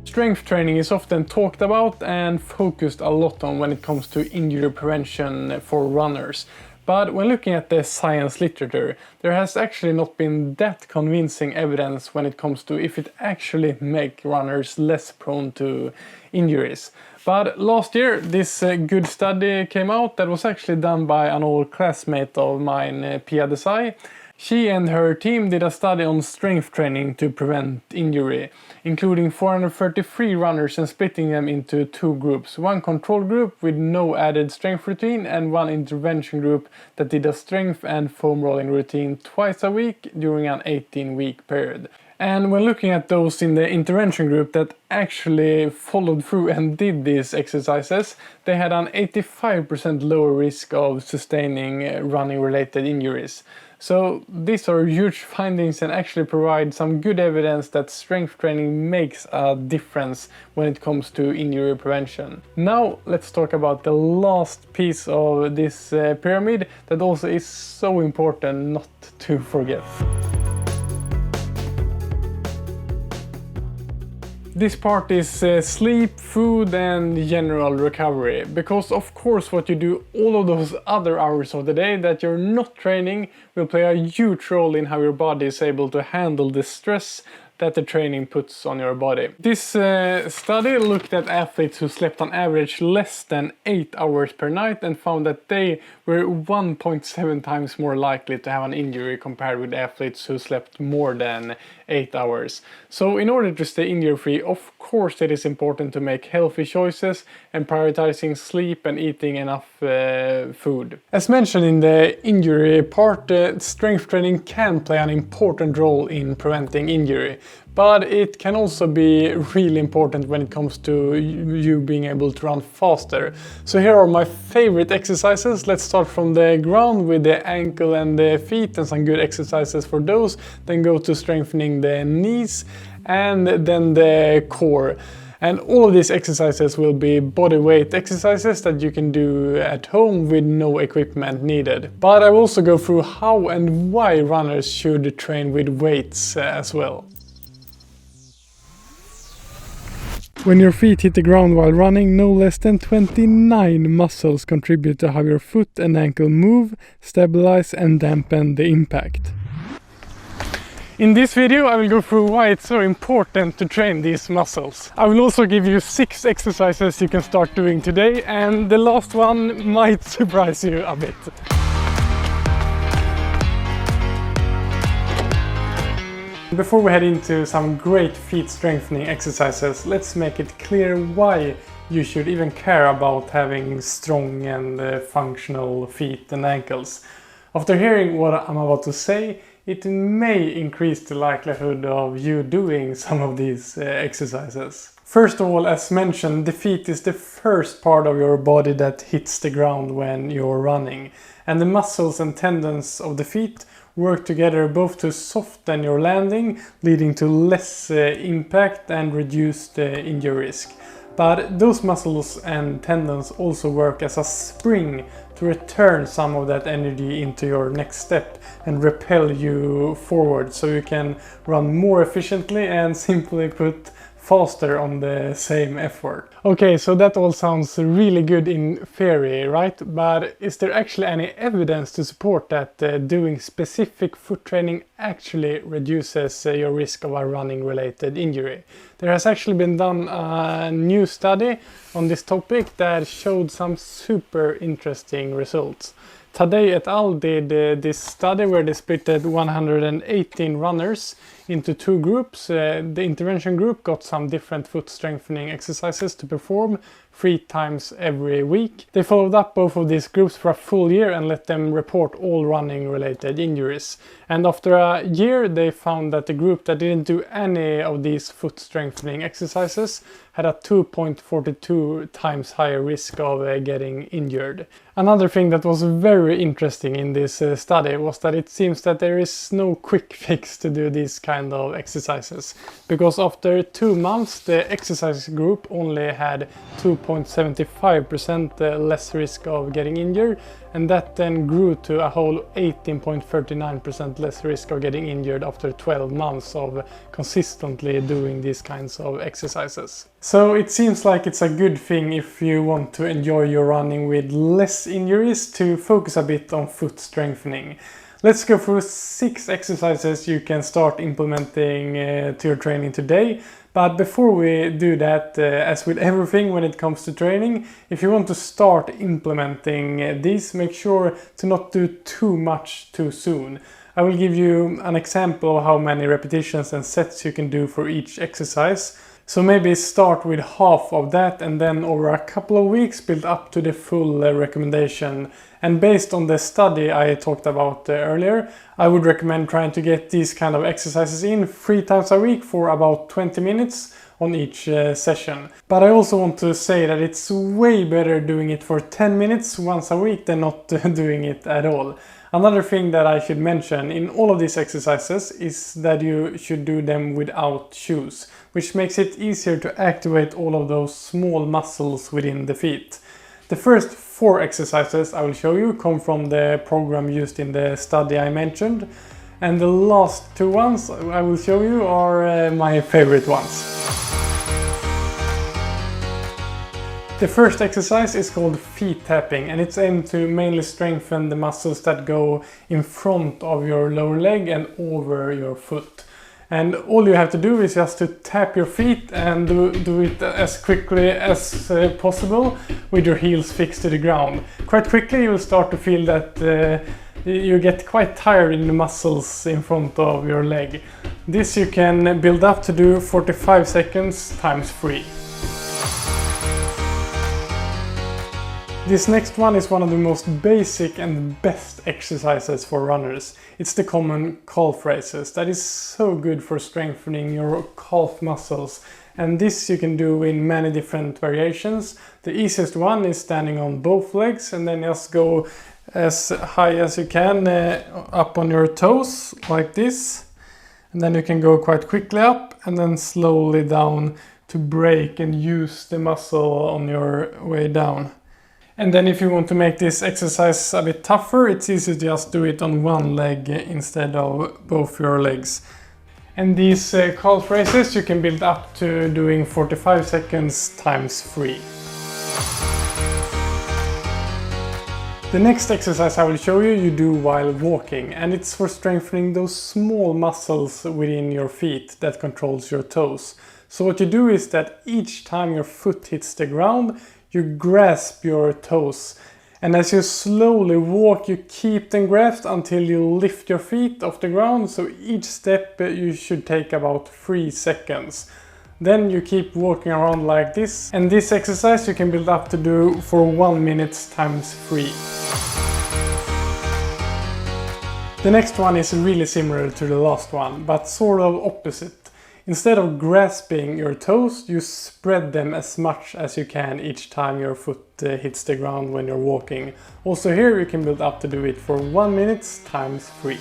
Strength training is often talked about and focused a lot on when it comes to injury prevention for runners. But when looking at the science literature, there has actually not been that convincing evidence when it comes to if it actually makes runners less prone to injuries. But last year this good study came out that was actually done by an old classmate of mine, Pia Desai. She and her team did a study on strength training to prevent injury, including 433 runners and splitting them into 2 groups. One control group with no added strength routine and one intervention group that did a strength and foam rolling routine twice a week during an 18-week period. And when looking at those in the intervention group that actually followed through and did these exercises, they had an 85% lower risk of sustaining running-related injuries. So these are huge findings and actually provide some good evidence that strength training makes a difference when it comes to injury prevention. Now let's talk about the last piece of this pyramid that also is so important not to forget. This part is sleep, food and general recovery, because of course what you do all of those other hours of the day that you're not training will play a huge role in how your body is able to handle the stress that the training puts on your body. This study looked at athletes who slept on average less than 8 hours per night and found that they were 1.7 times more likely to have an injury compared with athletes who slept more than 8 hours. So in order to stay injury free, of course it is important to make healthy choices and prioritizing sleep and eating enough food. As mentioned in the injury part, strength training can play an important role in preventing injury, but it can also be really important when it comes to you being able to run faster. So here are my favorite exercises. Let's start from the ground with the ankle and the feet and some good exercises for those. Then go to strengthening the knees and then the core. And all of these exercises will be body weight exercises that you can do at home with no equipment needed. But I will also go through how and why runners should train with weights as well. When your feet hit the ground while running, no less than 29 muscles contribute to how your foot and ankle move, stabilize and dampen the impact. In this video I will go through why it's so important to train these muscles. I will also give you 6 exercises you can start doing today, and the last one might surprise you a bit. Before we head into some great feet strengthening exercises, let's make it clear why you should even care about having strong and functional feet and ankles. After hearing what I'm about to say, it may increase the likelihood of you doing some of these exercises. First of all, as mentioned, the feet is the first part of your body that hits the ground when you're running. And the muscles and tendons of the feet work together both to soften your landing, leading to less impact and reduced injury risk. But those muscles and tendons also work as a spring to return some of that energy into your next step and repel you forward, so you can run more efficiently and, simply put, faster on the same effort. Okay, so that all sounds really good in theory, right? But is there actually any evidence to support that doing specific foot training actually reduces your risk of a running related injury? There has actually been done a new study on this topic that showed some super interesting results. Tadej et al. Did this study where they split 118 runners into 2 groups. The intervention group got some different foot strengthening exercises to perform 3 times every week. They followed up both of these groups for a full year and let them report all running related injuries. And after a year they found that the group that didn't do any of these foot strengthening exercises had a 2.42 times higher risk of getting injured. Another thing that was very interesting in this study was that it seems that there is no quick fix to do these kind of exercises, because after 2 months the exercise group only had 2.75% less risk of getting injured, and that then grew to a whole 18.39% less risk of getting injured after 12 months of consistently doing these kinds of exercises. So it seems like it's a good thing, if you want to enjoy your running with less injuries, to focus a bit on foot strengthening. Let's go through 6 exercises you can start implementing to your training today. But before we do that, as with everything when it comes to training, if you want to start implementing these, make sure to not do too much too soon. I will give you an example of how many repetitions and sets you can do for each exercise. So maybe start with half of that, and then over a couple of weeks build up to the full recommendation. And based on the study I talked about earlier, I would recommend trying to get these kind of exercises in 3 times a week for about 20 minutes on each session. But I also want to say that it's way better doing it for 10 minutes once a week than not doing it at all. Another thing that I should mention in all of these exercises is that you should do them without shoes, which makes it easier to activate all of those small muscles within the feet. The first 4 exercises I will show you come from the program used in the study I mentioned, and the last 2 ones I will show you are my favorite ones. The first exercise is called feet tapping, and it's aimed to mainly strengthen the muscles that go in front of your lower leg and over your foot. And all you have to do is just to tap your feet and do it as quickly as possible with your heels fixed to the ground. Quite quickly you'll start to feel that you get quite tired in the muscles in front of your leg. This you can build up to do 45 seconds times 3. This next one is one of the most basic and best exercises for runners. It's the common calf raises. That is so good for strengthening your calf muscles. And this you can do in many different variations. The easiest one is standing on both legs and then just go as high as you can up on your toes like this. And then you can go quite quickly up and then slowly down to break and use the muscle on your way down. And then if you want to make this exercise a bit tougher, it's easy to just do it on one leg instead of both your legs. And these calf raises you can build up to doing 45 seconds times 3. The next exercise I will show you, you do while walking, and it's for strengthening those small muscles within your feet that controls your toes. So what you do is that each time your foot hits the ground, you grasp your toes, and as you slowly walk you keep them grasped until you lift your feet off the ground. So each step you should take about 3 seconds. Then you keep walking around like this, and this exercise you can build up to do for 1 minute times 3. The next one is really similar to the last one, but sort of opposite. Instead of grasping your toes, you spread them as much as you can each time your foot hits the ground when you're walking. Also here you can build up to do it for 1 minute times 3.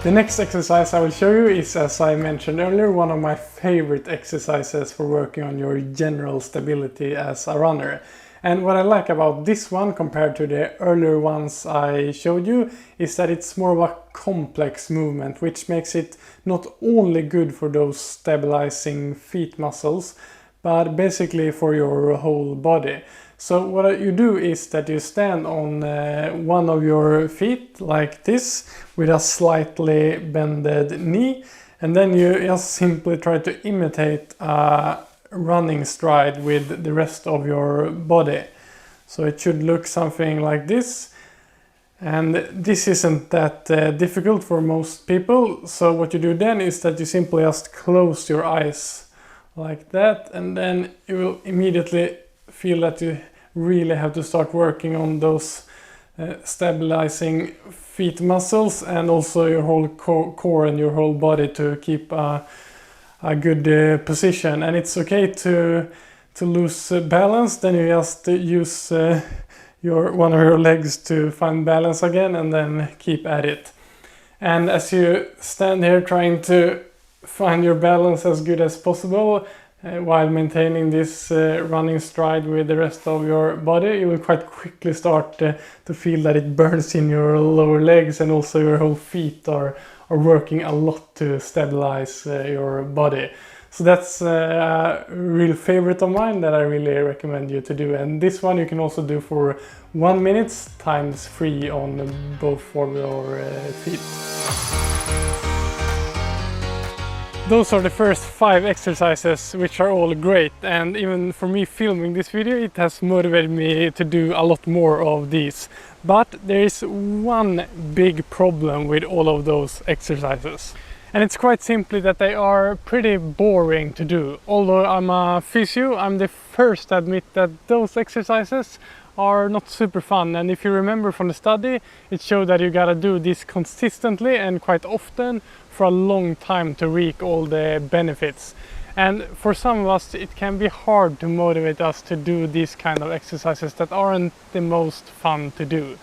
The next exercise I will show you is, as I mentioned earlier, one of my favorite exercises for working on your general stability as a runner. And what I like about this one compared to the earlier ones I showed you is that it's more of a complex movement, which makes it not only good for those stabilizing feet muscles, but basically for your whole body. So what you do is that you stand on one of your feet like this with a slightly bended knee, and then you just simply try to imitate a running stride with the rest of your body. So it should look something like this, and this isn't that difficult for most people. So what you do then is that you simply just close your eyes like that, and then you will immediately feel that you really have to start working on those stabilizing feet muscles and also your whole core and your whole body to keep a good position. And it's okay to lose balance, then you just use one of your legs to find balance again and then keep at it. And as you stand here trying to find your balance as good as possible while maintaining this running stride with the rest of your body, you will quite quickly start to feel that it burns in your lower legs, and also your whole feet are working a lot to stabilize your body. So that's a real favorite of mine that I really recommend you to do. And this one you can also do for 1 minute times 3 on both of your feet. Those are the first 5 exercises, which are all great, and even for me filming this video it has motivated me to do a lot more of these. But there is one big problem with all of those exercises, and it's quite simply that they are pretty boring to do. Although I'm a physio, I'm the first to admit that those exercises are not super fun. And if you remember from the study, it showed that you gotta do this consistently and quite often for a long time to reap all the benefits. And for some of us it can be hard to motivate us to do these kind of exercises that aren't the most fun to do.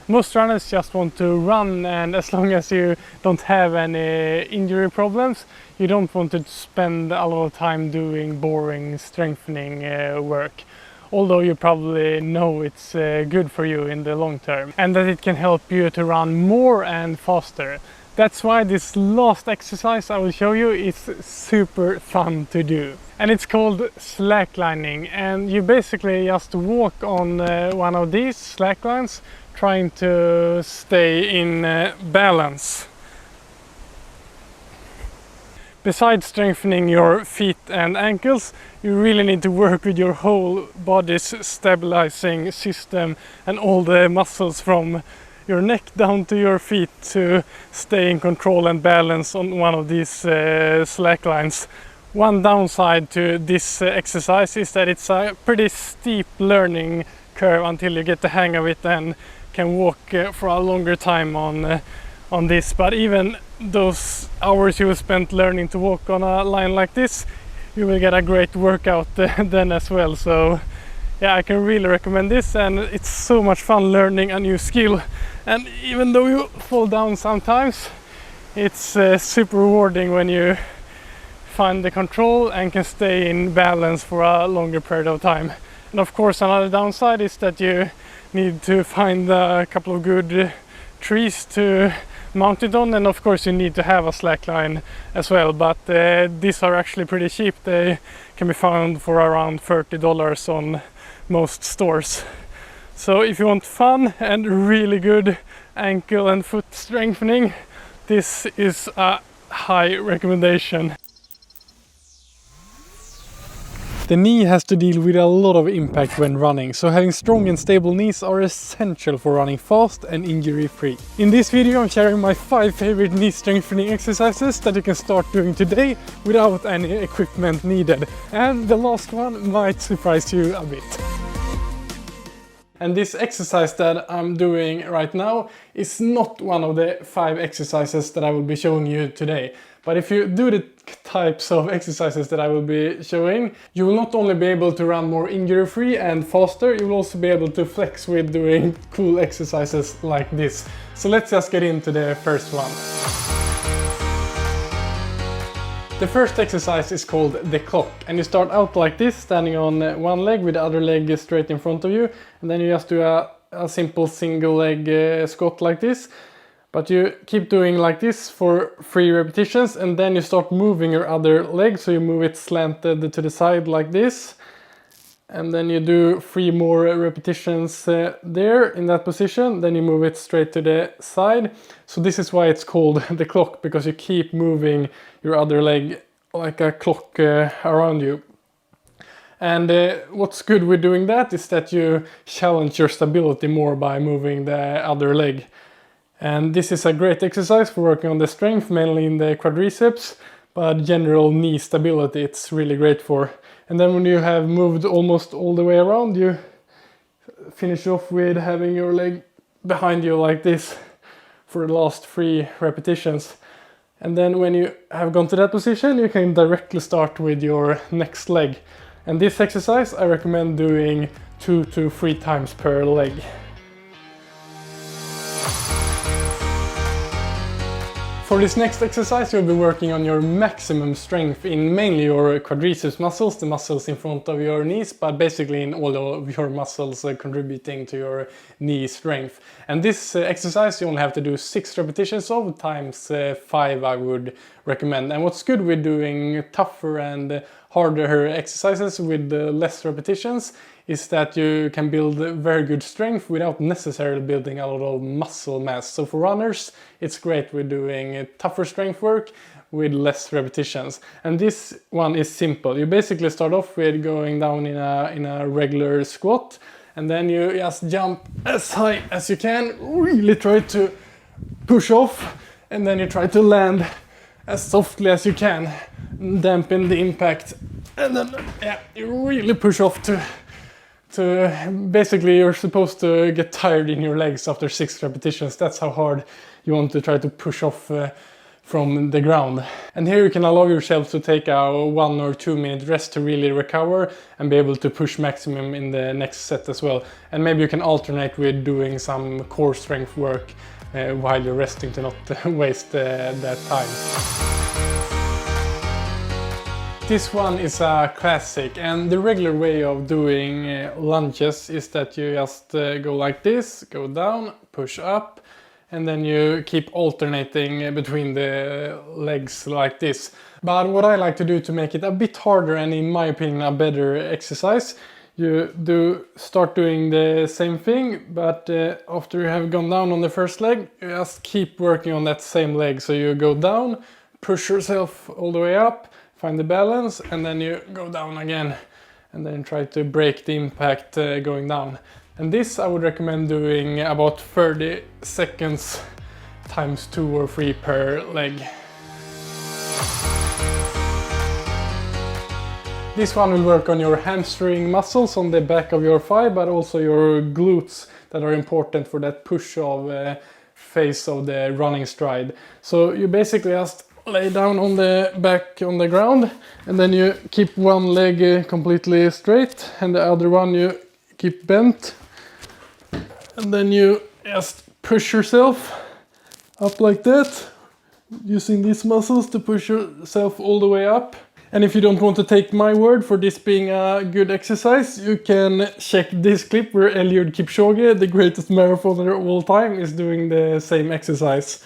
Most runners just want to run, and as long as you don't have any injury problems, you don't want to spend a lot of time doing boring strengthening work. Although you probably know it's good for you in the long term, and that it can help you to run more and faster. That's why this last exercise I will show you is super fun to do. And it's called slacklining, and you basically just walk on one of these slacklines trying to stay in balance. Besides strengthening your feet and ankles, you really need to work with your whole body's stabilizing system and all the muscles from your neck down to your feet to stay in control and balance on one of these slack lines. One downside to this exercise is that it's a pretty steep learning curve until you get the hang of it and can walk for a longer time on this. But even those hours you will spend learning to walk on a line like this, you will get a great workout then as well. So yeah, I can really recommend this, and it's so much fun learning a new skill. And even though you fall down sometimes, it's super rewarding when you find the control and can stay in balance for a longer period of time. And of course, another downside is that you need to find a couple of good trees to mount it on, and of course you need to have a slack line as well, but these are actually pretty cheap. They can be found for around $30 on most stores. So if you want fun and really good ankle and foot strengthening, this is a high recommendation. The knee has to deal with a lot of impact when running, so having strong and stable knees are essential for running fast and injury-free. In this video I'm sharing my 5 favorite knee strengthening exercises that you can start doing today without any equipment needed. And the last one might surprise you a bit. And this exercise that I'm doing right now is not one of the 5 exercises that I will be showing you today. But if you do the types of exercises that I will be showing, you will not only be able to run more injury-free and faster, you will also be able to flex with doing cool exercises like this. So let's just get into the first one. The first exercise is called the clock, and you start out like this, standing on one leg with the other leg straight in front of you, and then you just do a simple single leg squat like this. But you keep doing like this for 3 repetitions, and then you start moving your other leg, so you move it slanted to the side like this. And then you do 3 more repetitions there in that position, then you move it straight to the side. So this is why it's called the clock, because you keep moving your other leg like a clock around you. And what's good with doing that is that you challenge your stability more by moving the other leg. And this is a great exercise for working on the strength, mainly in the quadriceps, but general knee stability it's really great for. And then when you have moved almost all the way around, you finish off with having your leg behind you like this for the last 3 repetitions. And then when you have gone to that position, you can directly start with your next leg. And this exercise I recommend doing 2 to 3 times per leg. For this next exercise you'll be working on your maximum strength in mainly your quadriceps muscles, the muscles in front of your knees, but basically in all of your muscles contributing to your knee strength. And this exercise you only have to do 6 repetitions of times 5 I would recommend. And what's good with doing tougher and harder exercises with less repetitions is that you can build very good strength without necessarily building a lot of muscle mass. So for runners, it's great with doing tougher strength work with less repetitions. And this one is simple. You basically start off with going down in a regular squat, and then you just jump as high as you can, really try to push off, and then you try to land as softly as you can, dampen the impact, and then you really push off to basically you're supposed to get tired in your legs after 6 repetitions. That's how hard you want to try to push off from the ground. And here you can allow yourself to take a 1 or 2 minute rest to really recover and be able to push maximum in the next set as well. And maybe you can alternate with doing some core strength work while you're resting to not waste that time. This one is a classic, and the regular way of doing lunges is that you just go like this, go down, push up, and then you keep alternating between the legs like this. But what I like to do to make it a bit harder and in my opinion a better exercise, you start doing the same thing, but after you have gone down on the first leg, you just keep working on that same leg. So you go down, push yourself all the way up, find the balance, and then you go down again and then try to break the impact going down. And this I would recommend doing about 30 seconds times 2 or 3 per leg. This one will work on your hamstring muscles on the back of your thigh, but also your glutes that are important for that push of phase of the running stride. So you basically just lay down on the back on the ground, and then you keep one leg completely straight and the other one you keep bent, and then you just push yourself up like that, using these muscles to push yourself all the way up. And if you don't want to take my word for this being a good exercise, you can check this clip where Eliud Kipchoge, the greatest marathoner of all time, is doing the same exercise.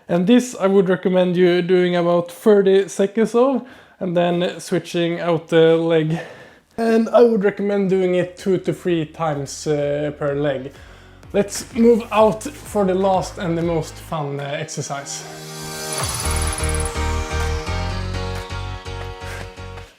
And this I would recommend you doing about 30 seconds of, and then switching out the leg. And I would recommend doing it 2 to 3 times per leg. Let's move out for the last and the most fun exercise.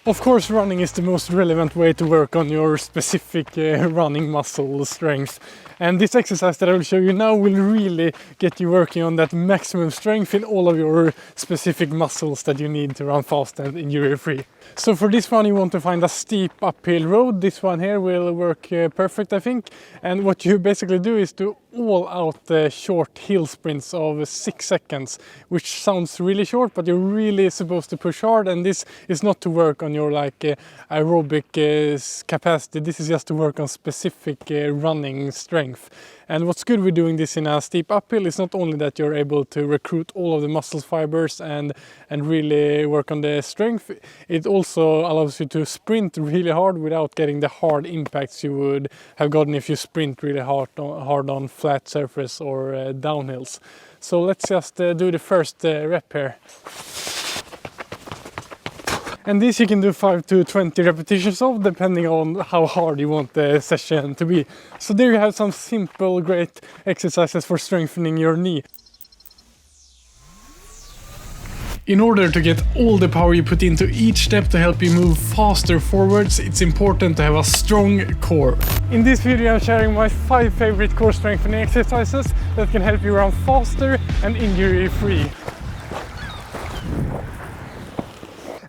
Of course, running is the most relevant way to work on your specific running muscle strength. And this exercise that I will show you now will really get you working on that maximum strength in all of your specific muscles that you need to run fast and injury-free. So for this one you want to find a steep uphill road. This one here will work perfect, I think. And what you basically do is to all-out short hill sprints of 6 seconds, which sounds really short, but you're really supposed to push hard. And this is not to work on your aerobic capacity. This is just to work on specific running strength. And what's good with doing this in a steep uphill is not only that you're able to recruit all of the muscle fibers and really work on the strength, it also allows you to sprint really hard without getting the hard impacts you would have gotten if you sprint really hard on flat surface or downhills. So let's just do the first rep here. And this you can do 5 to 20 repetitions of, depending on how hard you want the session to be. So there you have some simple, great exercises for strengthening your knee. In order to get all the power you put into each step to help you move faster forwards, it's important to have a strong core. In this video I'm sharing my 5 favorite core strengthening exercises that can help you run faster and injury-free.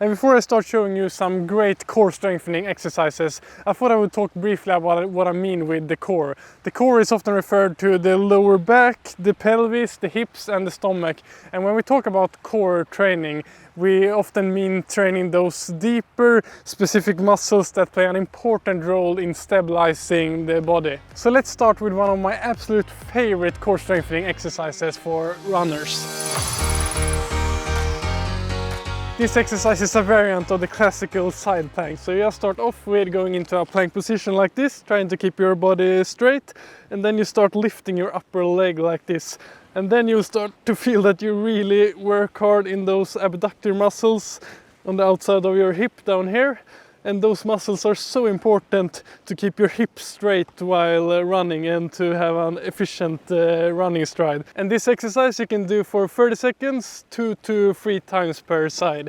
And before I start showing you some great core strengthening exercises, I thought I would talk briefly about what I mean with the core. The core is often referred to the lower back, the pelvis, the hips and the stomach. And when we talk about core training, we often mean training those deeper, specific muscles that play an important role in stabilizing the body. So let's start with one of my absolute favorite core strengthening exercises for runners. This exercise is a variant of the classical side plank. So you just start off with going into a plank position like this, trying to keep your body straight, and then you start lifting your upper leg like this. And then you start to feel that you really work hard in those abductor muscles on the outside of your hip down here. And those muscles are so important to keep your hips straight while running and to have an efficient running stride. And this exercise you can do for 30 seconds, 2 to 3 times per side.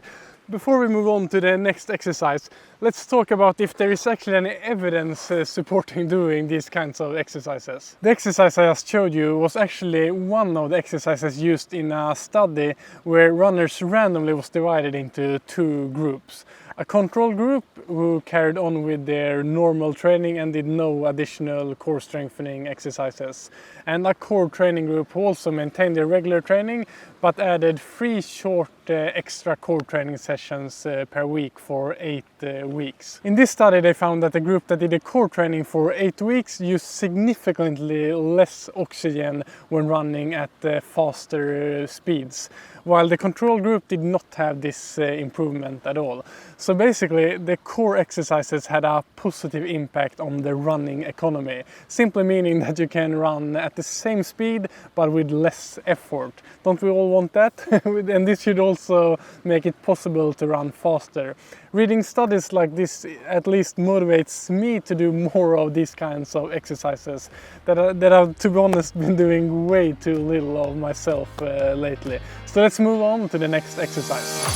Before we move on to the next exercise, let's talk about if there is actually any evidence supporting doing these kinds of exercises. The exercise I just showed you was actually one of the exercises used in a study where runners randomly was divided into 2 groups. A control group who carried on with their normal training and did no additional core strengthening exercises. And a core training group who also maintained their regular training but added 3 short extra core training sessions per week for 8 weeks. In this study they found that the group that did the core training for 8 weeks used significantly less oxygen when running at faster speeds, while the control group did not have this improvement at all. So basically the core exercises had a positive impact on the running economy, simply meaning that you can run at the same speed but with less effort. Don't we all want that? And this should also make it possible to run faster. Reading studies like this at least motivates me to do more of these kinds of exercises that I've, to be honest, been doing way too little of myself lately. So let's move on to the next exercise.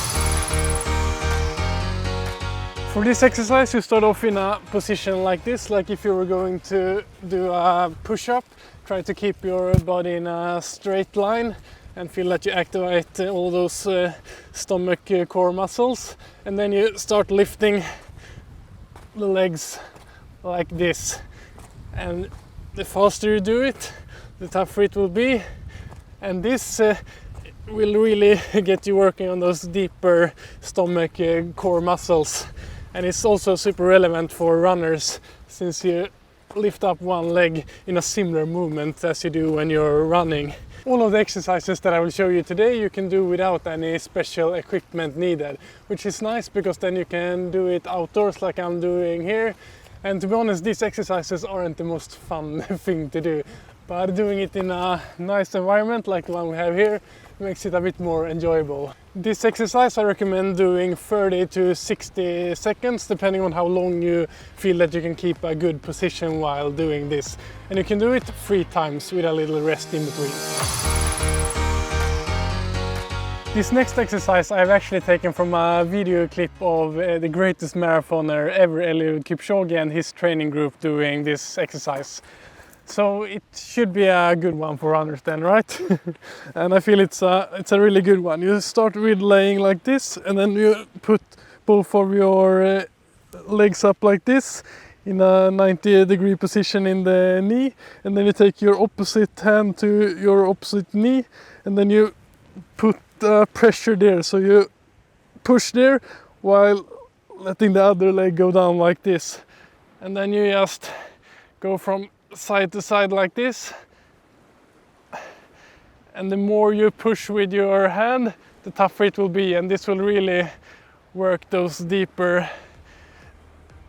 For this exercise, you start off in a position like this, like if you were going to do a push-up. Try to keep your body in a straight line and feel that you activate all those stomach core muscles. And then you start lifting the legs like this. And the faster you do it, the tougher it will be. And this will really get you working on those deeper stomach core muscles. And it's also super relevant for runners, since you lift up one leg in a similar movement as you do when you're running. All of the exercises that I will show you today you can do without any special equipment needed, which is nice because then you can do it outdoors like I'm doing here. And to be honest, these exercises aren't the most fun thing to do, but doing it in a nice environment like the one we have here makes it a bit more enjoyable. This exercise I recommend doing 30 to 60 seconds, depending on how long you feel that you can keep a good position while doing this. And you can do it 3 times with a little rest in between. This next exercise I've actually taken from a video clip of the greatest marathoner ever, Eliud Kipchoge, and his training group doing this exercise. So it should be a good one for runners then, right? And I feel it's a really good one. You start with laying like this, and then you put both of your legs up like this in a 90-degree position in the knee, and then you take your opposite hand to your opposite knee, and then you put pressure there. So you push there while letting the other leg go down like this. And then you just go from side to side like this, and the more you push with your hand, the tougher it will be, and this will really work those deeper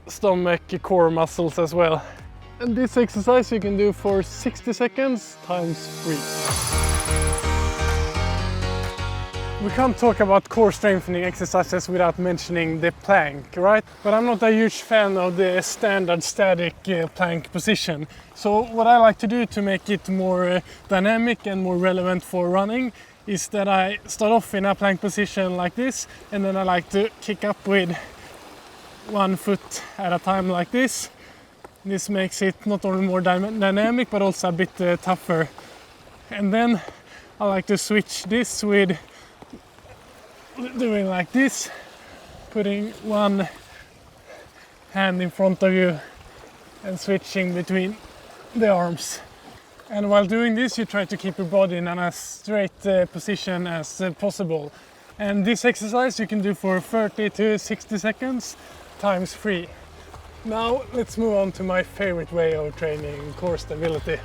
stomach core muscles as well. And this exercise you can do for 60 seconds times 3. We can't talk about core strengthening exercises without mentioning the plank, right? But I'm not a huge fan of the standard static plank position. So what I like to do to make it more dynamic and more relevant for running is that I start off in a plank position like this, and then I like to kick up with 1 foot at a time like this. This makes it not only more dynamic but also a bit tougher. And then I like to switch this with doing like this, putting one hand in front of you and switching between the arms. And while doing this, you try to keep your body in as straight position as possible. And this exercise you can do for 30 to 60 seconds times 3. Now let's move on to my favorite way of training core stability.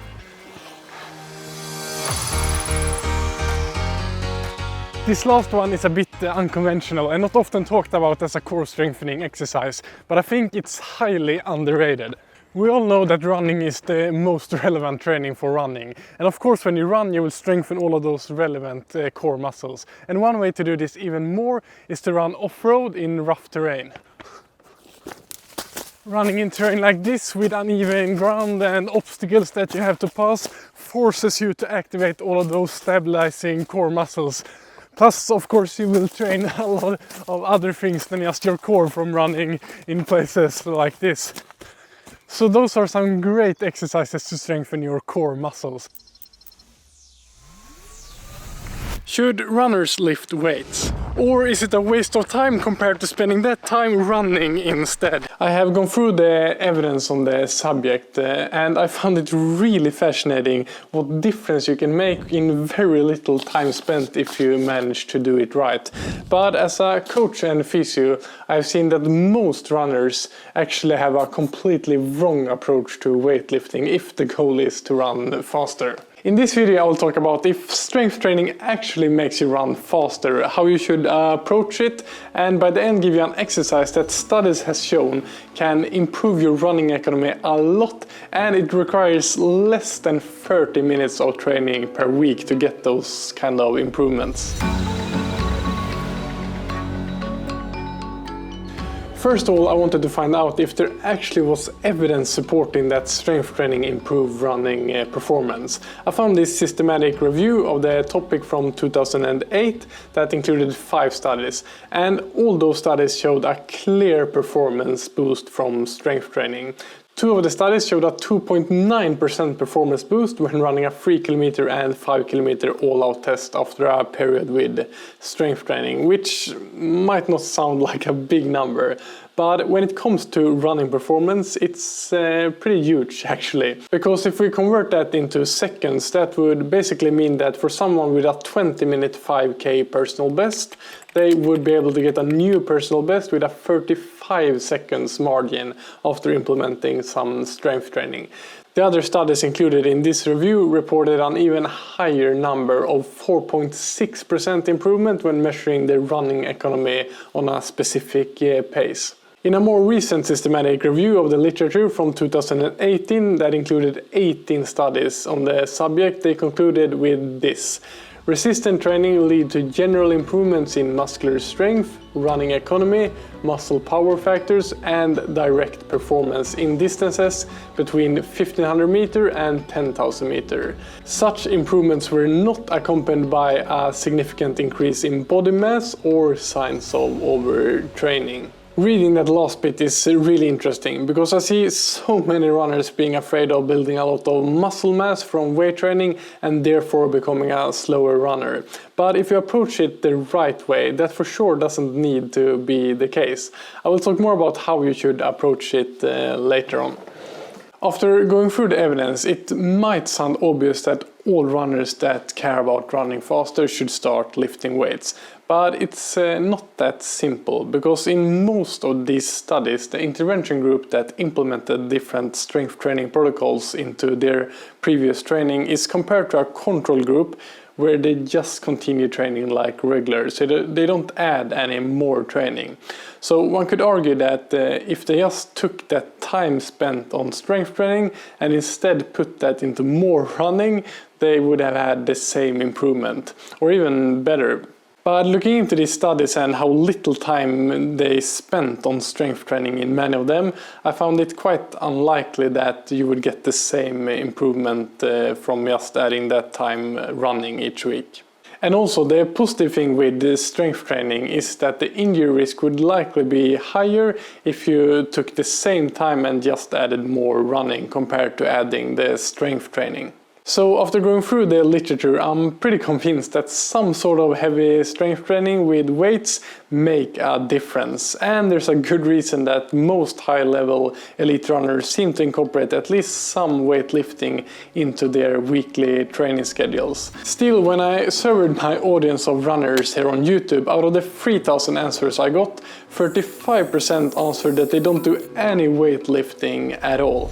This last one is a bit unconventional and not often talked about as a core strengthening exercise, but I think it's highly underrated. We all know that running is the most relevant training for running. And of course, when you run, you will strengthen all of those relevant core muscles. And one way to do this even more is to run off-road in rough terrain. Running in terrain like this with uneven ground and obstacles that you have to pass forces you to activate all of those stabilizing core muscles. Plus, of course, you will train a lot of other things than just your core from running in places like this. So those are some great exercises to strengthen your core muscles. Should runners lift weights? Or is it a waste of time compared to spending that time running instead? I have gone through the evidence on the subject and I found it really fascinating what difference you can make in very little time spent if you manage to do it right. But as a coach and physio, I've seen that most runners actually have a completely wrong approach to weightlifting if the goal is to run faster. In this video I will talk about if strength training actually makes you run faster, how you should approach it, and by the end give you an exercise that studies has shown can improve your running economy a lot, and it requires less than 30 minutes of training per week to get those kind of improvements. First of all, I wanted to find out if there actually was evidence supporting that strength training improved running performance. I found this systematic review of the topic from 2008 that included 5 studies, and all those studies showed a clear performance boost from strength training. 2 of the studies showed a 2.9% performance boost when running a 3 km and 5 km all-out test after a period with strength training, which might not sound like a big number, but when it comes to running performance, it's pretty huge actually. Because if we convert that into seconds, that would basically mean that for someone with a 20-minute 5K personal best, they would be able to get a new personal best with a 35 seconds margin after implementing some strength training. The other studies included in this review reported an even higher number of 4.6% improvement when measuring the running economy on a specific pace. In a more recent systematic review of the literature from 2018 that included 18 studies on the subject, they concluded with this. Resistant training lead to general improvements in muscular strength, running economy, muscle power factors, and direct performance in distances between 1500 meter and 10,000 meter. Such improvements were not accompanied by a significant increase in body mass or signs of overtraining. Reading that last bit is really interesting because I see so many runners being afraid of building a lot of muscle mass from weight training and therefore becoming a slower runner. But if you approach it the right way, that for sure doesn't need to be the case. I will talk more about how you should approach it later on. After going through the evidence, it might sound obvious that all runners that care about running faster should start lifting weights. But it's not that simple, because in most of these studies, the intervention group that implemented different strength training protocols into their previous training is compared to a control group where they just continue training like regular, so they don't add any more training. So one could argue that if they just took that time spent on strength training and instead put that into more running, they would have had the same improvement, or even better. But looking into these studies and how little time they spent on strength training in many of them, I found it quite unlikely that you would get the same improvement from just adding that time running each week. And also the positive thing with the strength training is that the injury risk would likely be higher if you took the same time and just added more running compared to adding the strength training. So after going through the literature, I'm pretty convinced that some sort of heavy strength training with weights make a difference. And there's a good reason that most high-level elite runners seem to incorporate at least some weightlifting into their weekly training schedules. Still, when I surveyed my audience of runners here on YouTube, out of the 3,000 answers I got, 35% answered that they don't do any weightlifting at all.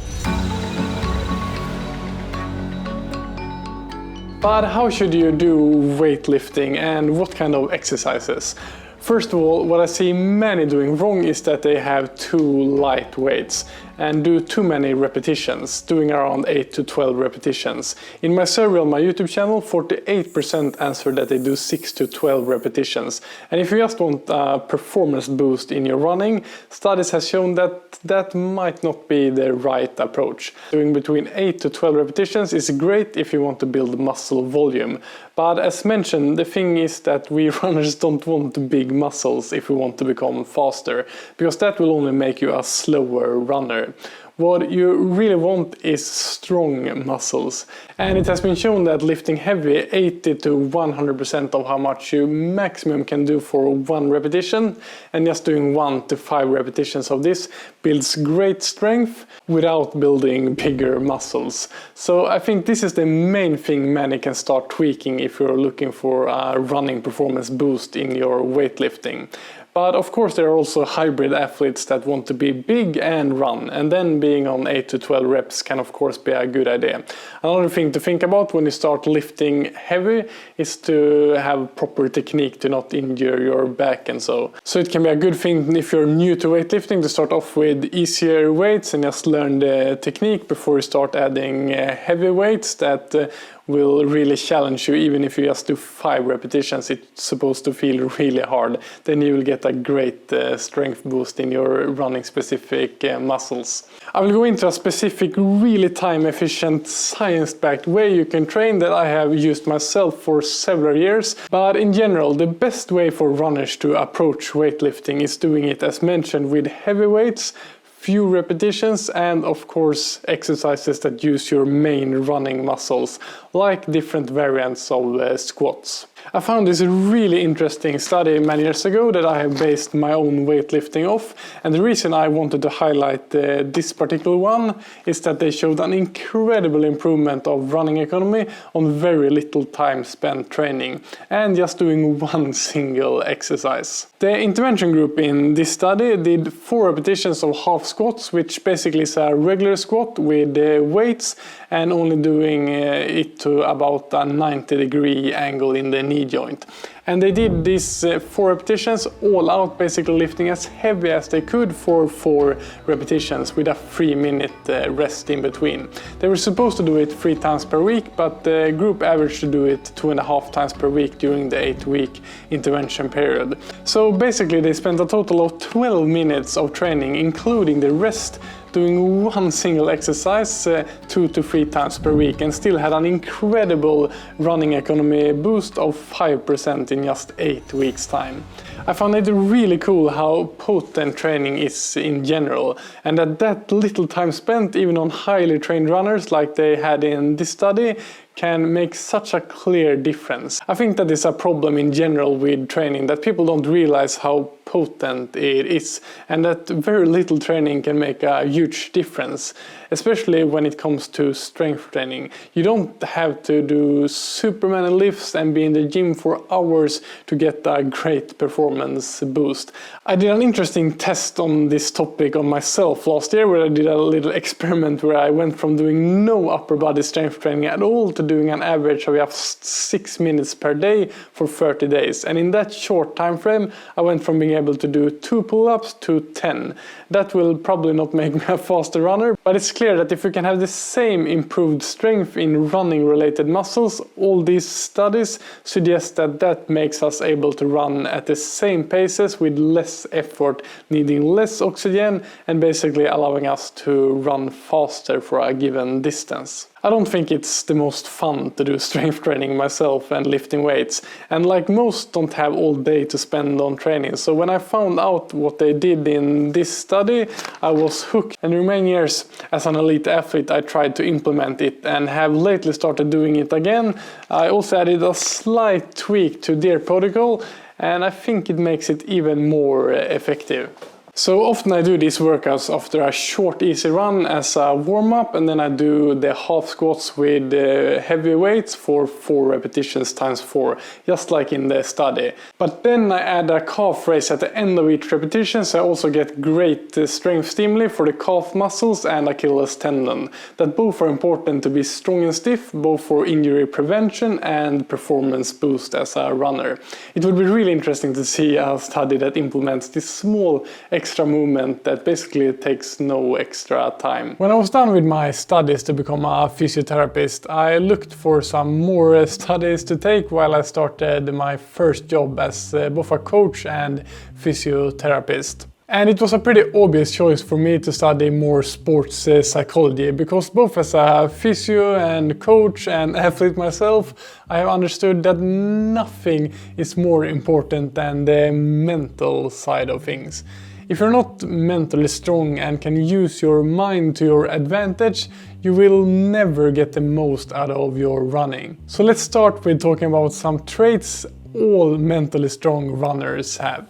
But how should you do weightlifting and what kind of exercises? First of all, what I see many doing wrong is that they have too light weights and do too many repetitions, doing around 8 to 12 repetitions. In my survey on my YouTube channel, 48% answered that they do 6 to 12 repetitions. And if you just want a performance boost in your running, studies have shown that that might not be the right approach. Doing between 8 to 12 repetitions is great if you want to build muscle volume. But as mentioned, the thing is that we runners don't want big muscles if we want to become faster, because that will only make you a slower runner. What you really want is strong muscles. And it has been shown that lifting heavy 80 to 100% of how much you maximum can do for one repetition, and just doing 1 to 5 repetitions of this builds great strength without building bigger muscles. So I think this is the main thing many can start tweaking if you're looking for a running performance boost in your weightlifting. But of course there are also hybrid athletes that want to be big and run, and then being on 8 to 12 reps can of course be a good idea. Another thing to think about when you start lifting heavy is to have proper technique to not injure your back and so. So it can be a good thing if you're new to weightlifting to start off with easier weights and just learn the technique before you start adding heavy weights that will really challenge you. Even if you just do 5 repetitions, it's supposed to feel really hard. Then you will get get a great strength boost in your running specific muscles. I will go into a specific really time efficient science-backed way you can train that I have used myself for several years, but in general the best way for runners to approach weightlifting is doing it as mentioned with heavy weights, few repetitions, and of course exercises that use your main running muscles, like different variants of squats. I found this really interesting study many years ago that I have based my own weightlifting off, and the reason I wanted to highlight this particular one is that they showed an incredible improvement of running economy on very little time spent training and just doing one single exercise. The intervention group in this study did 4 repetitions of half squats, which basically is a regular squat with weights and only doing it to about a 90-degree angle in the knee joint. And they did these 4 repetitions all out, basically lifting as heavy as they could for 4 repetitions with a 3-minute rest in between. They were supposed to do it 3 times per week, but the group averaged to do it 2.5 times per week during the 8-week intervention period. So basically they spent a total of 12 minutes of training, including the rest, doing one single exercise 2 to 3 times per week, and still had an incredible running economy boost of 5% in just 8 weeks time. I found it really cool how potent training is in general, and that little time spent even on highly trained runners like they had in this study can make such a clear difference. I think that is a problem in general with training, that people don't realize how potent it is, and that very little training can make a huge difference, especially when it comes to strength training. You don't have to do super many lifts and be in the gym for hours to get a great performance boost. I did an interesting test on this topic on myself last year, where I did a little experiment where I went from doing no upper body strength training at all to doing an average of just 6 minutes per day for 30 days. And in that short time frame, I went from being able to do 2 pull-ups to 10. That will probably not make me a faster runner, but it's clear that if you can have the same improved strength in running related muscles, all these studies suggest that makes us able to run at the same paces with less effort, needing less oxygen, and basically allowing us to run faster for a given distance. I don't think it's the most fun to do strength training myself and lifting weights, and like most don't have all day to spend on training, so when I found out what they did in this study, I was hooked, and in the remaining years as an elite athlete I tried to implement it and have lately started doing it again. I also added a slight tweak to their protocol, and I think it makes it even more effective. So often I do these workouts after a short easy run as a warm-up, and then I do the half squats with heavy weights for 4 repetitions times 4, just like in the study. But then I add a calf raise at the end of each repetition, so I also get great strength stimuli for the calf muscles and Achilles tendon, that both are important to be strong and stiff, both for injury prevention and performance boost as a runner. It would be really interesting to see a study that implements this small extra movement that basically takes no extra time. When I was done with my studies to become a physiotherapist, I looked for some more studies to take while I started my first job as both a coach and physiotherapist. And it was a pretty obvious choice for me to study more sports psychology, because both as a physio and coach and athlete myself, I have understood that nothing is more important than the mental side of things. If you're not mentally strong and can use your mind to your advantage, you will never get the most out of your running. So let's start with talking about some traits all mentally strong runners have.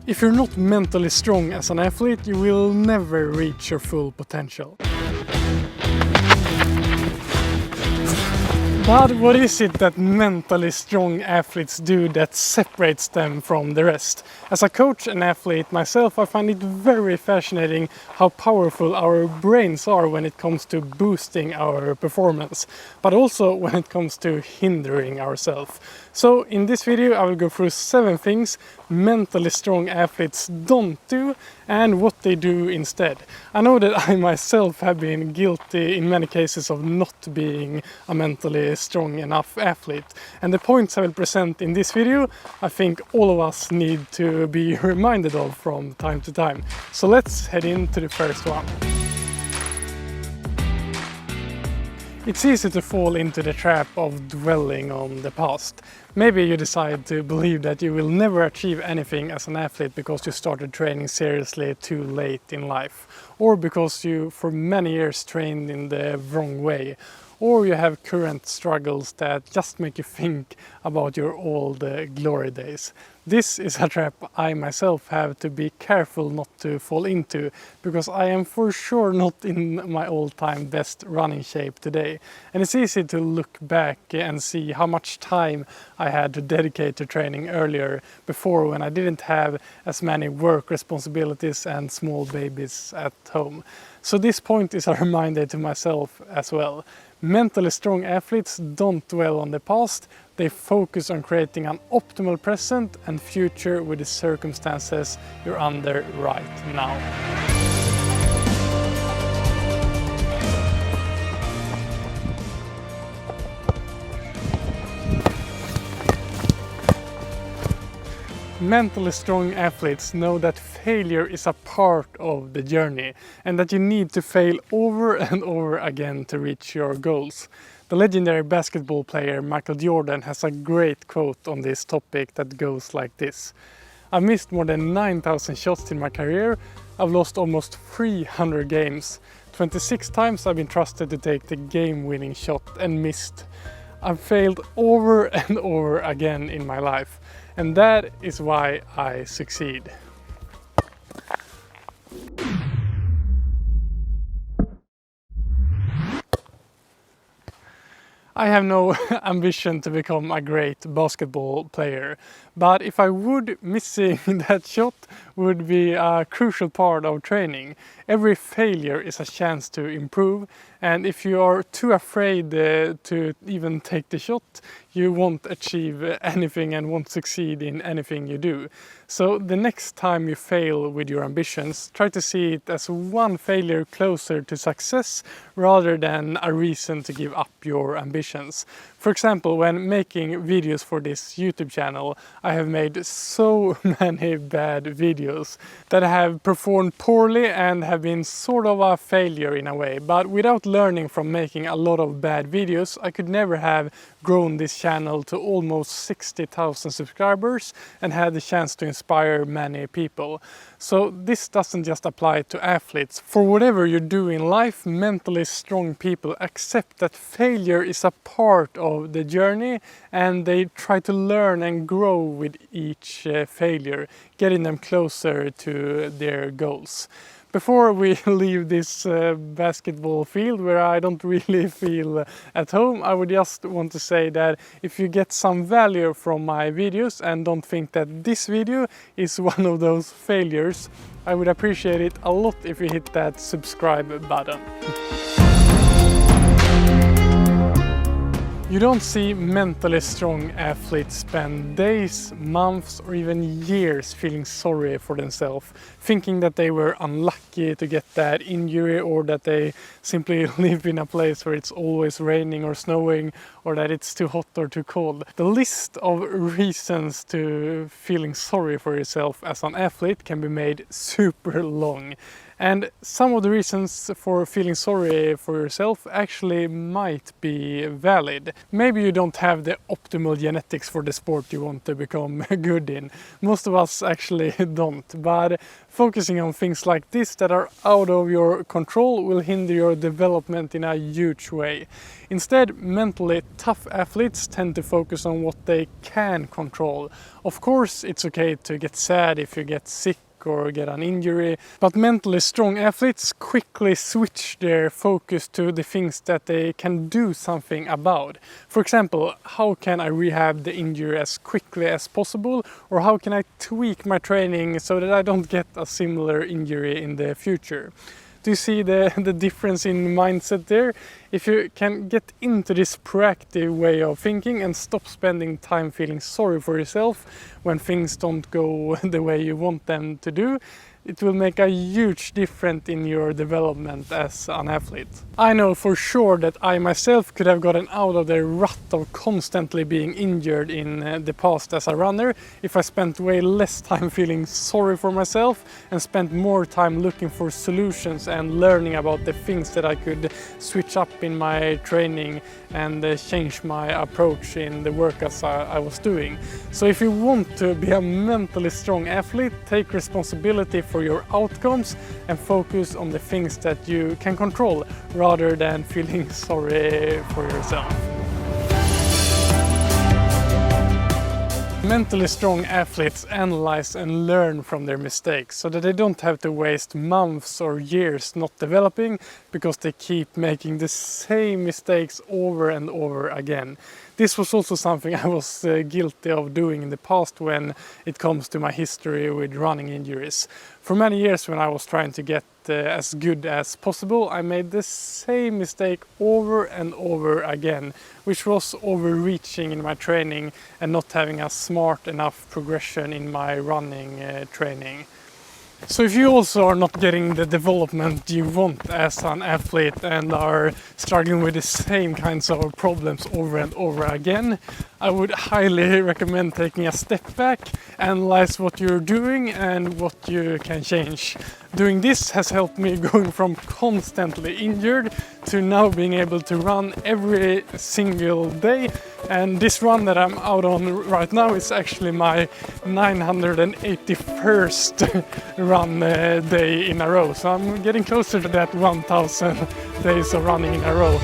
If you're not mentally strong as an athlete, you will never reach your full potential. But what is it that mentally strong athletes do that separates them from the rest? As a coach and athlete myself, I find it very fascinating how powerful our brains are when it comes to boosting our performance, but also when it comes to hindering ourselves. So in this video I will go through 7 things mentally strong athletes don't do and what they do instead. I know that I myself have been guilty in many cases of not being a mentally strong enough athlete, and the points I will present in this video I think all of us need to be reminded of from time to time. So let's head into the first one. It's easy to fall into the trap of dwelling on the past. Maybe you decide to believe that you will never achieve anything as an athlete because you started training seriously too late in life, or because you for many years trained in the wrong way, or you have current struggles that just make you think about your old glory days. This is a trap I myself have to be careful not to fall into, because I am for sure not in my all-time best running shape today. And it's easy to look back and see how much time I had to dedicate to training earlier, before, when I didn't have as many work responsibilities and small babies at home. So this point is a reminder to myself as well. Mentally strong athletes don't dwell on the past, they focus on creating an optimal present and future with the circumstances you're under right now. Mentally strong athletes know that failure is a part of the journey and that you need to fail over and over again to reach your goals. The legendary basketball player Michael Jordan has a great quote on this topic that goes like this: "I've missed more than 9,000 shots in my career, I've lost almost 300 games. 26 times I've been trusted to take the game-winning shot and missed. I've failed over and over again in my life. And that is why I succeed." I have no ambition to become a great basketball player, but if I would, missing that shot would be a crucial part of training. Every failure is a chance to improve, and if you are too afraid to even take the shot, you won't achieve anything and won't succeed in anything you do. So the next time you fail with your ambitions, try to see it as one failure closer to success rather than a reason to give up your ambitions. For example, when making videos for this YouTube channel, I have made so many bad videos that have performed poorly and have been sort of a failure in a way. But without learning from making a lot of bad videos, I could never have grown this channel to almost 60,000 subscribers and had the chance to inspire many people. So this doesn't just apply to athletes. For whatever you do in life, mentally strong people accept that failure is a part of the journey, and they try to learn and grow with each failure, getting them closer to their goals. Before we leave this basketball field where I don't really feel at home, I would just want to say that if you get some value from my videos and don't think that this video is one of those failures, I would appreciate it a lot if you hit that subscribe button. You don't see mentally strong athletes spend days, months, or even years feeling sorry for themselves, thinking that they were unlucky to get that injury, or that they simply live in a place where it's always raining or snowing, or that it's too hot or too cold. The list of reasons to feeling sorry for yourself as an athlete can be made super long. And some of the reasons for feeling sorry for yourself actually might be valid. Maybe you don't have the optimal genetics for the sport you want to become good in. Most of us actually don't, but focusing on things like this that are out of your control will hinder your development in a huge way. Instead, mentally tough athletes tend to focus on what they can control. Of course, it's okay to get sad if you get sick or get an injury, but mentally strong athletes quickly switch their focus to the things that they can do something about. For example, how can I rehab the injury as quickly as possible, or how can I tweak my training so that I don't get a similar injury in the future? Do you see the difference in mindset there? If you can get into this proactive way of thinking and stop spending time feeling sorry for yourself when things don't go the way you want them to do, it will make a huge difference in your development as an athlete. I know for sure that I myself could have gotten out of the rut of constantly being injured in the past as a runner if I spent way less time feeling sorry for myself and spent more time looking for solutions and learning about the things that I could switch up in my training and change my approach in the workouts I was doing. So if you want to be a mentally strong athlete, take responsibility for your outcomes and focus on the things that you can control rather than feeling sorry for yourself. Mentally strong athletes analyze and learn from their mistakes so that they don't have to waste months or years not developing because they keep making the same mistakes over and over again. This was also something I was guilty of doing in the past when it comes to my history with running injuries. For many years when I was trying to get as good as possible, I made the same mistake over and over again, which was overreaching in my training and not having a smart enough progression in my running training. So if you also are not getting the development you want as an athlete and are struggling with the same kinds of problems over and over again, I would highly recommend taking a step back, analyze what you're doing and what you can change. Doing this has helped me going from constantly injured to now being able to run every single day. And this run that I'm out on right now is actually my 981st run day in a row. So I'm getting closer to that 1000 days of running in a row.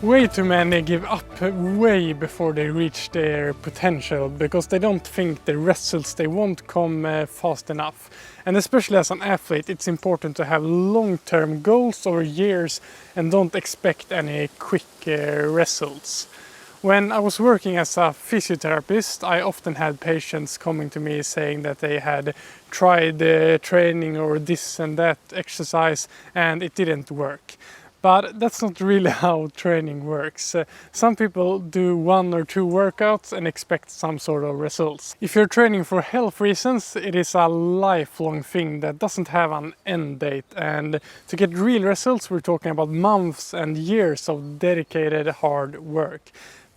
Way too many give up way before they reach their potential because they don't think the results they want come fast enough. And especially as an athlete, it's important to have long-term goals over years and don't expect any quick results. When I was working as a physiotherapist, I often had patients coming to me saying that they had tried training or this and that exercise and it didn't work. But that's not really how training works. Some people do 1 or 2 workouts and expect some sort of results. If you're training for health reasons, it is a lifelong thing that doesn't have an end date. And to get real results, we're talking about months and years of dedicated hard work.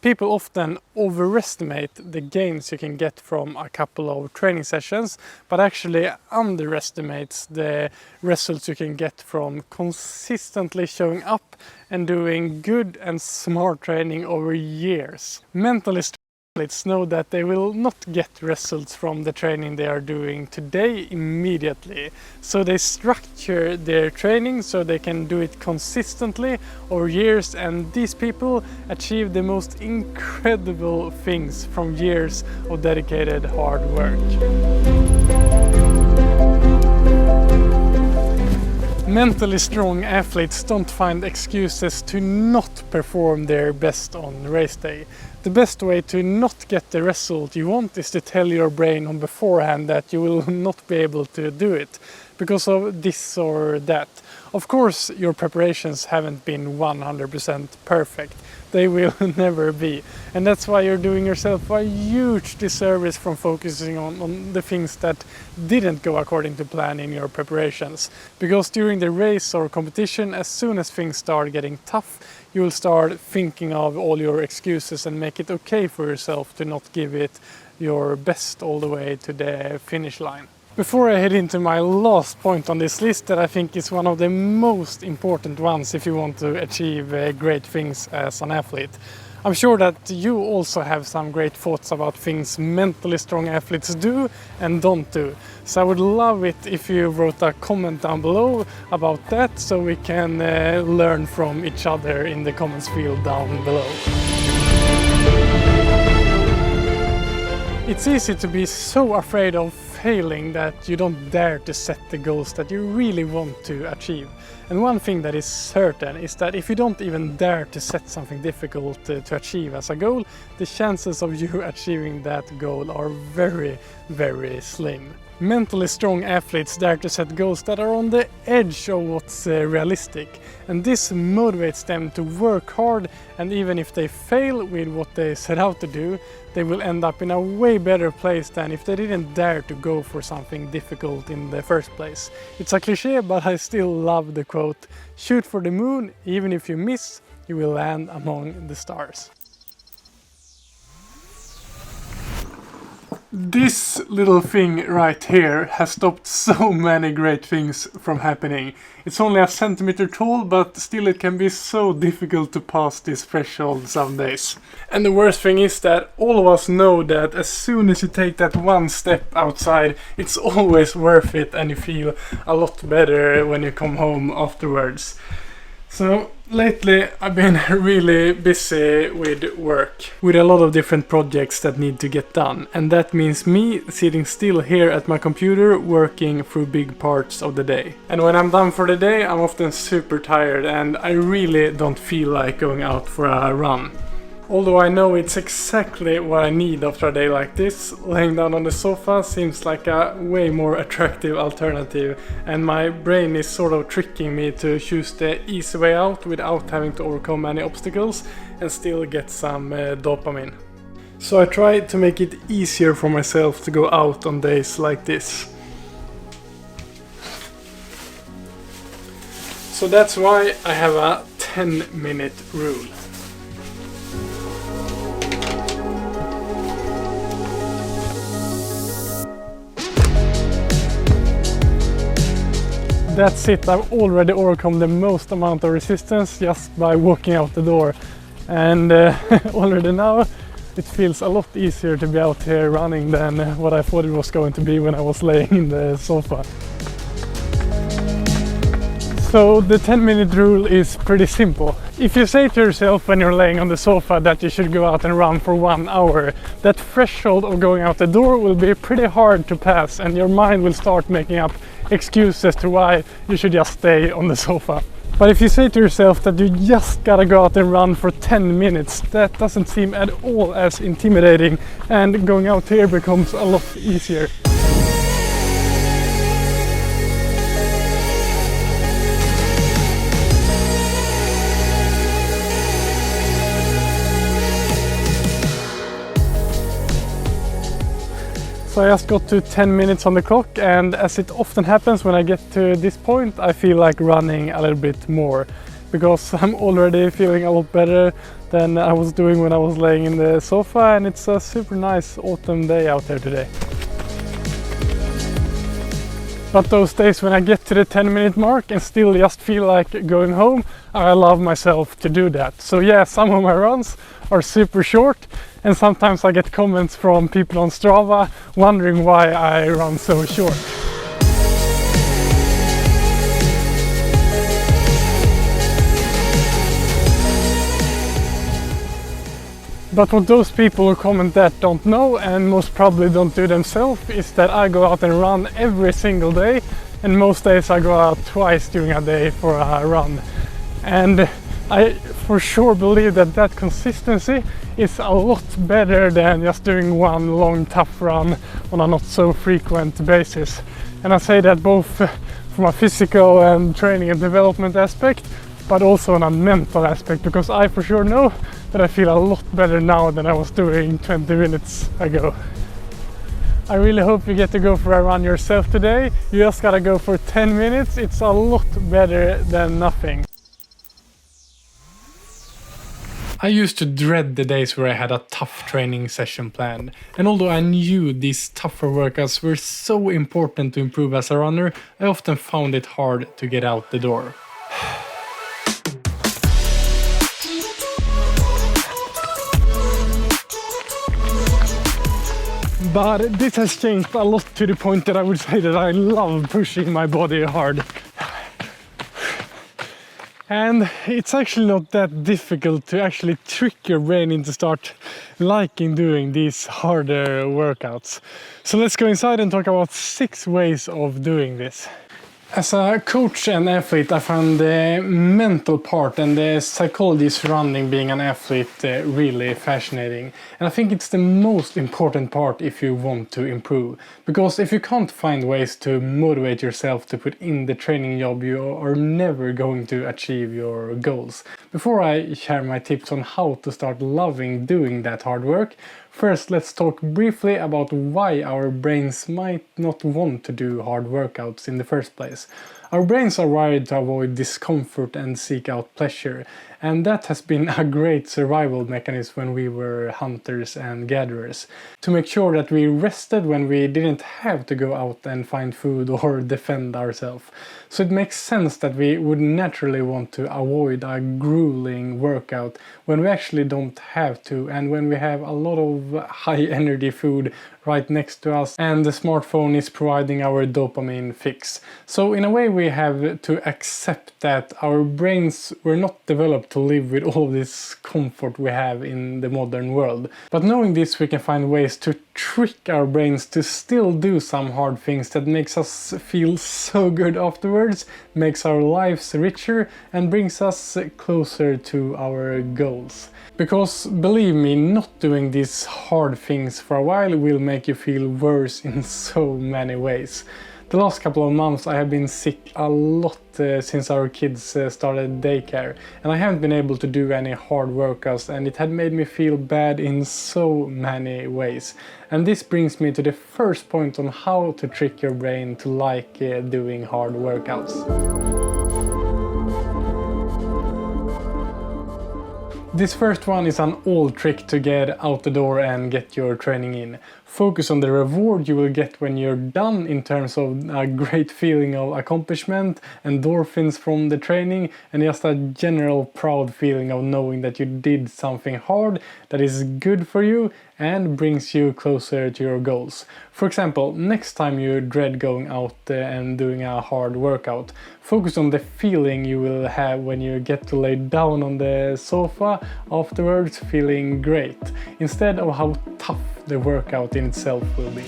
People often overestimate the gains you can get from a couple of training sessions, but actually underestimates the results you can get from consistently showing up and doing good and smart training over years. Mentally strong athletes know that they will not get results from the training they are doing today immediately. So they structure their training so they can do it consistently over years, and these people achieve the most incredible things from years of dedicated hard work. Mentally strong athletes don't find excuses to not perform their best on race day. The best way to not get the result you want is to tell your brain on beforehand that you will not be able to do it because of this or that. Of course, your preparations haven't been 100% perfect. They will never be. And that's why you're doing yourself a huge disservice from focusing on the things that didn't go according to plan in your preparations. Because during the race or competition, as soon as things start getting tough, you will start thinking of all your excuses and make it okay for yourself to not give it your best all the way to the finish line. Before I head into my last point on this list that I think is one of the most important ones if you want to achieve great things as an athlete, I'm sure that you also have some great thoughts about things mentally strong athletes do and don't do. So I would love it if you wrote a comment down below about that so we can learn from each other in the comments field down below. It's easy to be so afraid of failing that you don't dare to set the goals that you really want to achieve. And one thing that is certain is that if you don't even dare to set something difficult to achieve as a goal, the chances of you achieving that goal are very, very slim. Mentally strong athletes dare to set goals that are on the edge of what's realistic, and this motivates them to work hard, and even if they fail with what they set out to do, they will end up in a way better place than if they didn't dare to go for something difficult in the first place. It's a cliché, but I still love the quote, "Shoot for the moon, even if you miss, you will land among the stars." This little thing right here has stopped so many great things from happening. It's only a centimeter tall, but still it can be so difficult to pass this threshold some days. And the worst thing is that all of us know that as soon as you take that one step outside, it's always worth it and you feel a lot better when you come home afterwards. So lately I've been really busy with work, with a lot of different projects that need to get done, and that means me sitting still here at my computer working through big parts of the day. And when I'm done for the day, I'm often super tired and I really don't feel like going out for a run. Although I know it's exactly what I need after a day like this, laying down on the sofa seems like a way more attractive alternative, and my brain is sort of tricking me to choose the easy way out without having to overcome any obstacles and still get some dopamine. So I try to make it easier for myself to go out on days like this. So that's why I have a 10-minute rule. That's it, I've already overcome the most amount of resistance just by walking out the door. And already now it feels a lot easier to be out here running than what I thought it was going to be when I was laying in the sofa. So the 10-minute rule is pretty simple. If you say to yourself when you're laying on the sofa that you should go out and run for 1 hour, that threshold of going out the door will be pretty hard to pass, and your mind will start making up excuses to why you should just stay on the sofa. But if you say to yourself that you just gotta go out and run for 10 minutes, that doesn't seem at all as intimidating, and going out here becomes a lot easier. So I just got to 10 minutes on the clock, and as it often happens when I get to this point, I feel like running a little bit more, because I'm already feeling a lot better than I was doing when I was laying in the sofa, and it's a super nice autumn day out there today. But those days when I get to the 10-minute mark and still just feel like going home, I allow myself to do that. So yeah, some of my runs are super short, and sometimes I get comments from people on Strava wondering why I run so short. But what those people who comment that don't know, and most probably don't do themselves, is that I go out and run every single day, and most days I go out twice during a day for a run. And I for sure believe that that consistency is a lot better than just doing one long tough run on a not so frequent basis. And I say that both from a physical and training and development aspect, but also on a mental aspect, because I for sure know that I feel a lot better now than I was doing 20 minutes ago. I really hope you get to go for a run yourself today. You just gotta go for 10 minutes. It's a lot better than nothing. I used to dread the days where I had a tough training session planned, and although I knew these tougher workouts were so important to improve as a runner, I often found it hard to get out the door. But this has changed a lot to the point that I would say that I love pushing my body hard. And it's actually not that difficult to actually trick your brain into start liking doing these harder workouts. So let's go inside and talk about 6 ways of doing this. As a coach and athlete, I found the mental part and the psychology surrounding being an athlete really fascinating. And I think it's the most important part if you want to improve. Because if you can't find ways to motivate yourself to put in the training job, you are never going to achieve your goals. Before I share my tips on how to start loving doing that hard work, first, let's talk briefly about why our brains might not want to do hard workouts in the first place. Our brains are wired to avoid discomfort and seek out pleasure, and that has been a great survival mechanism when we were hunters and gatherers, to make sure that we rested when we didn't have to go out and find food or defend ourselves. So it makes sense that we would naturally want to avoid a grueling workout when we actually don't have to, and when we have a lot of high energy food right next to us and the smartphone is providing our dopamine fix. So in a way we have to accept that our brains were not developed to live with all this comfort we have in the modern world. But knowing this, we can find ways to trick our brains to still do some hard things that makes us feel so good afterwards, makes our lives richer and brings us closer to our goals. Because believe me, not doing these hard things for a while will make you feel worse in so many ways. The last couple of months I have been sick a lot since our kids started daycare, and I haven't been able to do any hard workouts, and it had made me feel bad in so many ways. And this brings me to the first point on how to trick your brain to like doing hard workouts. This first one is an old trick to get out the door and get your training in. Focus on the reward you will get when you're done in terms of a great feeling of accomplishment, endorphins from the training, and just a general proud feeling of knowing that you did something hard that is good for you and brings you closer to your goals. For example, next time you dread going out and doing a hard workout, focus on the feeling you will have when you get to lay down on the sofa afterwards feeling great, instead of how tough the workout in itself will be.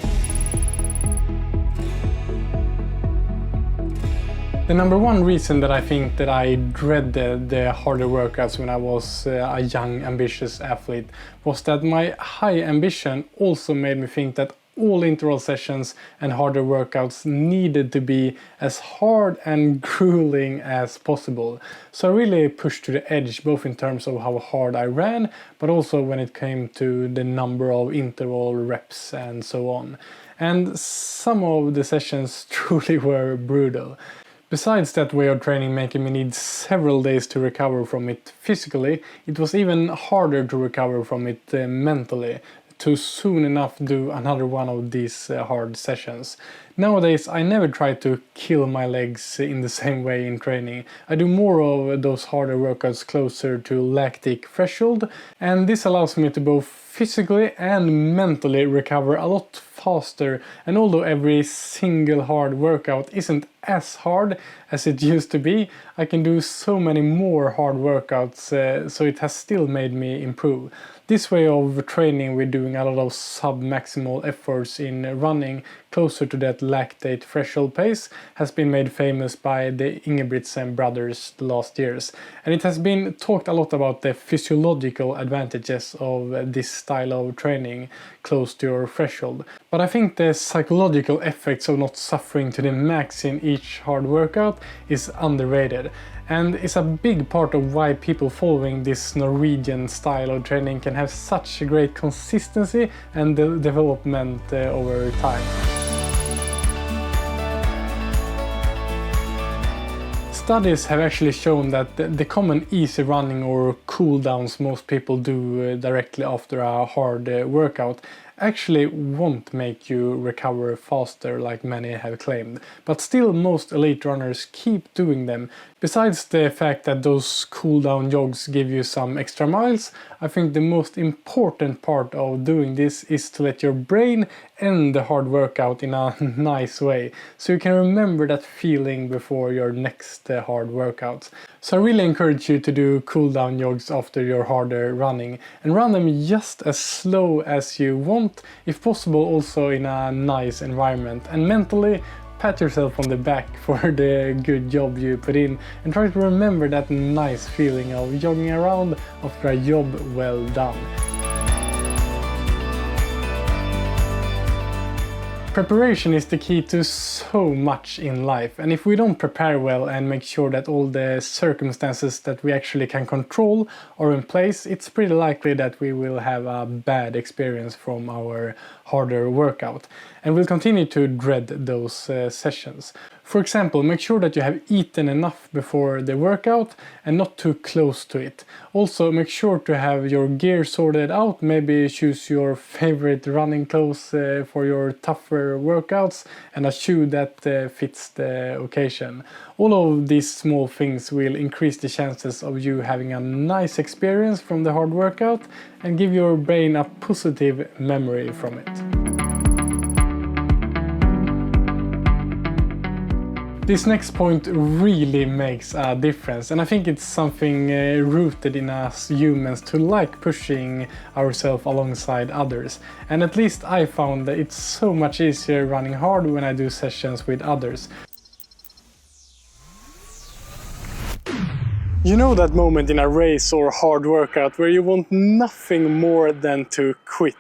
The number one reason that I think that I dreaded the harder workouts when I was a young, ambitious athlete was that my high ambition also made me think that all interval sessions and harder workouts needed to be as hard and grueling as possible. So I really pushed to the edge, both in terms of how hard I ran, but also when it came to the number of interval reps and so on. And some of the sessions truly were brutal. Besides that way of training making me need several days to recover from it physically, it was even harder to recover from it mentally, to soon enough do another one of these hard sessions. Nowadays I never try to kill my legs in the same way in training. I do more of those harder workouts closer to lactic threshold, and this allows me to both physically and mentally recover a lot faster. And although every single hard workout isn't as hard as it used to be, I can do so many more hard workouts, so it has still made me improve. This way of training, we're doing a lot of sub-maximal efforts in running closer to that lactate threshold pace, has been made famous by the Ingebrigtsen brothers the last years. And it has been talked a lot about the physiological advantages of this style of training close to your threshold. But I think the psychological effects of not suffering to the max in each hard workout is underrated. And it's a big part of why people following this Norwegian style of training can have such a great consistency and development over time. Studies have actually shown that the common easy running or cool downs most people do directly after a hard workout actually won't make you recover faster like many have claimed, but still most elite runners keep doing them. Besides the fact that those cool down jogs give you some extra miles, I think the most important part of doing this is to let your brain end the hard workout in a nice way, so you can remember that feeling before your next hard workout. So I really encourage you to do cool down jogs after your harder running, and run them just as slow as you want, if possible also in a nice environment, and mentally pat yourself on the back for the good job you put in, and try to remember that nice feeling of jogging around after a job well done. Preparation is the key to so much in life, and if we don't prepare well and make sure that all the circumstances that we actually can control are in place, it's pretty likely that we will have a bad experience from our harder workout, and we'll continue to dread those sessions. For example, make sure that you have eaten enough before the workout and not too close to it. Also, make sure to have your gear sorted out, maybe choose your favorite running clothes for your tougher workouts and a shoe that fits the occasion. All of these small things will increase the chances of you having a nice experience from the hard workout and give your brain a positive memory from it. This next point really makes a difference, and I think it's something rooted in us humans to like pushing ourselves alongside others. And at least I found that it's so much easier running hard when I do sessions with others. You know that moment in a race or hard workout where you want nothing more than to quit?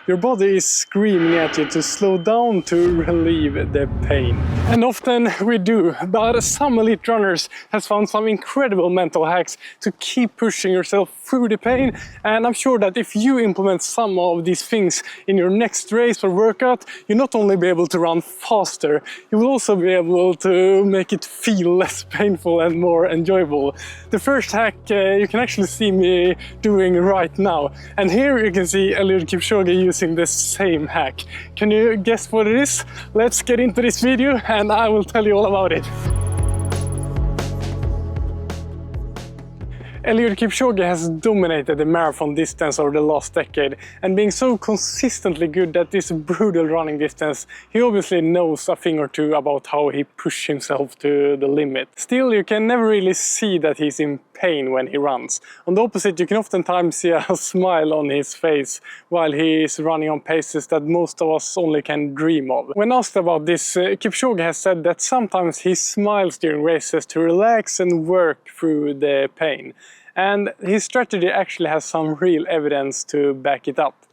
Your body is screaming at you to slow down to relieve the pain. And often we do, but some elite runners has found some incredible mental hacks to keep pushing yourself through the pain, and I'm sure that if you implement some of these things in your next race or workout, you'll not only be able to run faster, you will also be able to make it feel less painful and more enjoyable. The first hack you can actually see me doing right now, and here you can see Eliud Kipchoge using the same hack. Can you guess what it is? Let's get into this video and I will tell you all about it. Eliud Kipchoge has dominated the marathon distance over the last decade, and being so consistently good at this brutal running distance, he obviously knows a thing or two about how he pushes himself to the limit. Still, you can never really see that he's in pain when he runs. On the opposite, you can oftentimes see a smile on his face while he is running on paces that most of us only can dream of. When asked about this, Kipchoge has said that sometimes he smiles during races to relax and work through the pain. And his strategy actually has some real evidence to back it up.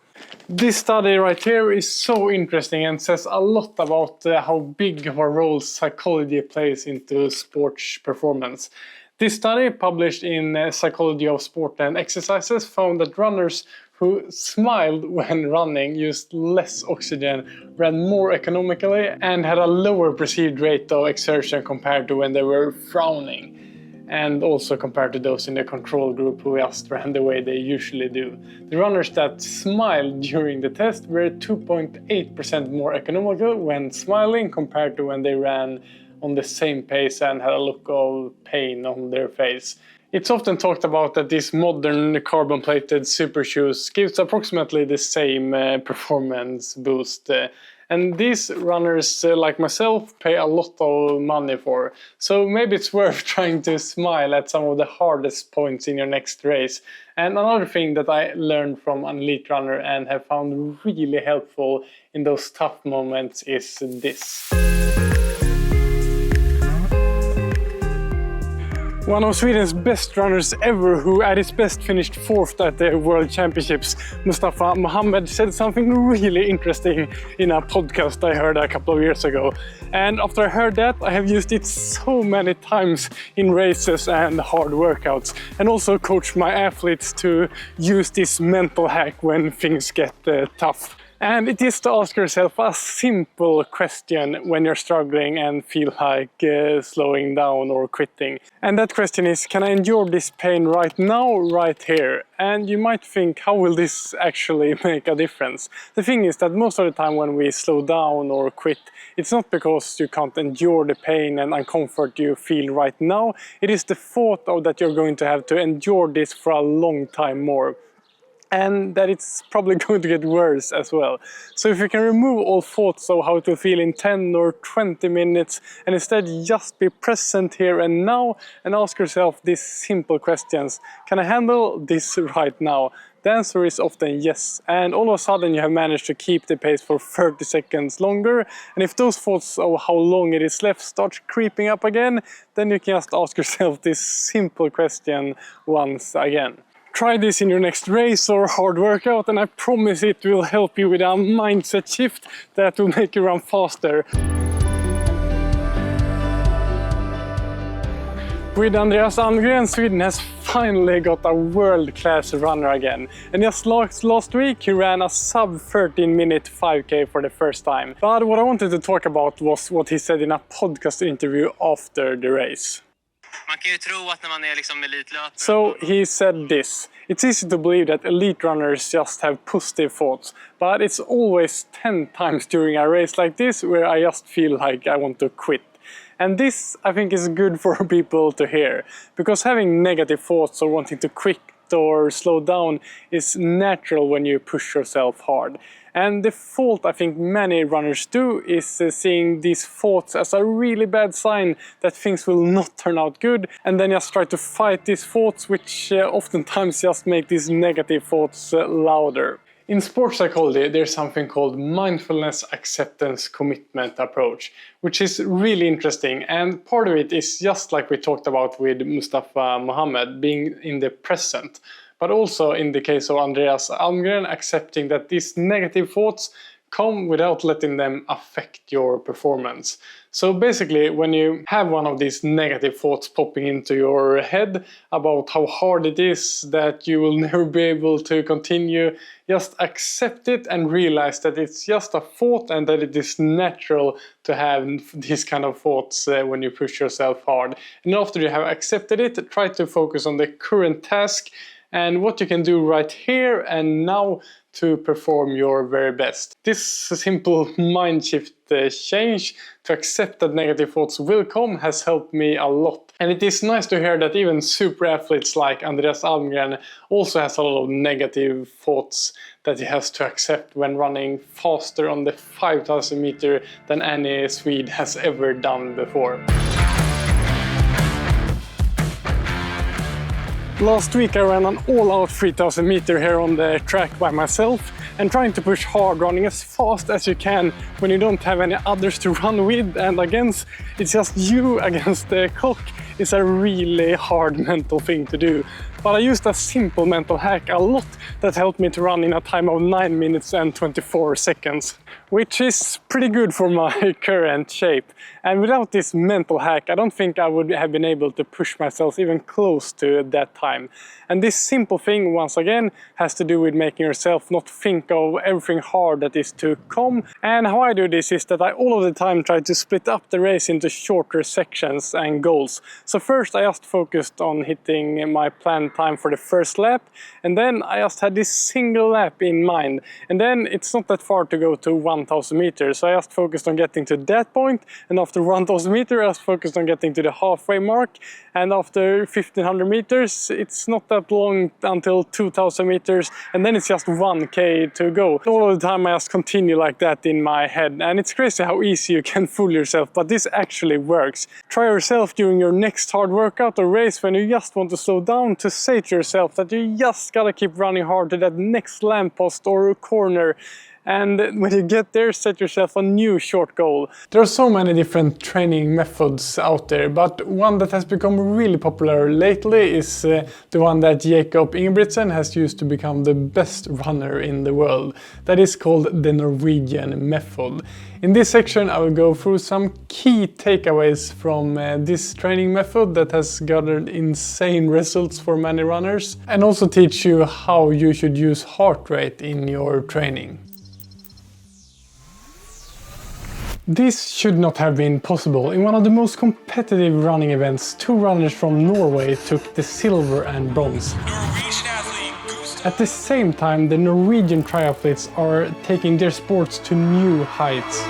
This study right here is so interesting and says a lot about how big of a role psychology plays into sports performance. This study, published in Psychology of Sport and Exercises, found that runners who smiled when running used less oxygen, ran more economically, and had a lower perceived rate of exertion compared to when they were frowning, and also compared to those in the control group who just ran the way they usually do. The runners that smiled during the test were 2.8% more economical when smiling compared to when they ran on the same pace and had a look of pain on their face. It's often talked about that these modern carbon-plated super shoes gives approximately the same performance boost. And these runners, like myself, pay a lot of money for. So maybe it's worth trying to smile at some of the hardest points in your next race. And another thing that I learned from an elite runner and have found really helpful in those tough moments is this. One of Sweden's best runners ever, who at his best finished 4th at the World Championships, Mustafa Mohammed, said something really interesting in a podcast I heard a couple of years ago. And after I heard that, I have used it so many times in races and hard workouts, and also coached my athletes to use this mental hack when things get tough. And it is to ask yourself a simple question when you're struggling and feel like slowing down or quitting. And that question is, can I endure this pain right now, right here? And you might think, how will this actually make a difference? The thing is that most of the time when we slow down or quit, it's not because you can't endure the pain and uncomfort you feel right now. It is the thought of that you're going to have to endure this for a long time more. And that it's probably going to get worse as well. So if you can remove all thoughts of how to feel in 10 or 20 minutes and instead just be present here and now and ask yourself these simple questions. Can I handle this right now? The answer is often yes, and all of a sudden you have managed to keep the pace for 30 seconds longer, and if those thoughts of how long it is left start creeping up again, then you can just ask yourself this simple question once again. Try this in your next race or hard workout, and I promise it will help you with a mindset shift that will make you run faster. With Andreas Almgren, Sweden has finally got a world-class runner again. And just last week he ran a sub 13-minute 5K for the first time. But what I wanted to talk about was what he said in a podcast interview after the race. So he said this: it's easy to believe that elite runners just have positive thoughts, but it's always 10 times during a race like this where I just feel like I want to quit. And this, I think, is good for people to hear, because having negative thoughts or wanting to quit or slow down is natural when you push yourself hard. And the fault I think many runners do is seeing these thoughts as a really bad sign that things will not turn out good, and then just try to fight these thoughts, which oftentimes just make these negative thoughts louder. In sports psychology, there's something called mindfulness acceptance commitment approach, which is really interesting, and part of it is just like we talked about with Mustafa Mohammed, being in the present. But also in the case of Andreas Almgren, accepting that these negative thoughts come without letting them affect your performance. So basically, when you have one of these negative thoughts popping into your head about how hard it is, that you will never be able to continue, just accept it and realize that it's just a thought and that it is natural to have these kind of thoughts when you push yourself hard. And after you have accepted it, try to focus on the current task and what you can do right here and now to perform your very best. This simple mind shift change to accept that negative thoughts will come has helped me a lot. And it is nice to hear that even super athletes like Andreas Almgren also has a lot of negative thoughts that he has to accept when running faster on the 5,000 meter than any Swede has ever done before. Last week I ran an all-out 3000 meter here on the track by myself, and trying to push hard, running as fast as you can when you don't have any others to run with and against, it's just you against the clock, is a really hard mental thing to do. But I used a simple mental hack a lot that helped me to run in a time of 9 minutes and 24 seconds, which is pretty good for my current shape. And without this mental hack, I don't think I would have been able to push myself even close to that time. And this simple thing, once again, has to do with making yourself not think of everything hard that is to come. And how I do this is that I all of the time try to split up the race into shorter sections and goals. So first I just focused on hitting my planned time for the first lap, and then I just had this single lap in mind, and then it's not that far to go to 1000 meters, so I just focused on getting to that point, and after 1000 meters I just focused on getting to the halfway mark, and after 1500 meters it's not that long until 2000 meters, and then it's just 1k to go. All of the time I just continue like that in my head, and it's crazy how easy you can fool yourself, but this actually works. Try yourself during your next hard workout or race when you just want to slow down, to say to yourself that you just gotta keep running hard to that next lamppost or corner. And when you get there, set yourself a new short goal. There are so many different training methods out there, but one that has become really popular lately is the one that Jakob Ingebrigtsen has used to become the best runner in the world. That is called the Norwegian method. In this section I will go through some key takeaways from this training method that has gathered insane results for many runners, and also teach you how you should use heart rate in your training. This should not have been possible. In one of the most competitive running events, 2 runners from Norway took the silver and bronze. At the same time, the Norwegian triathletes are taking their sports to new heights.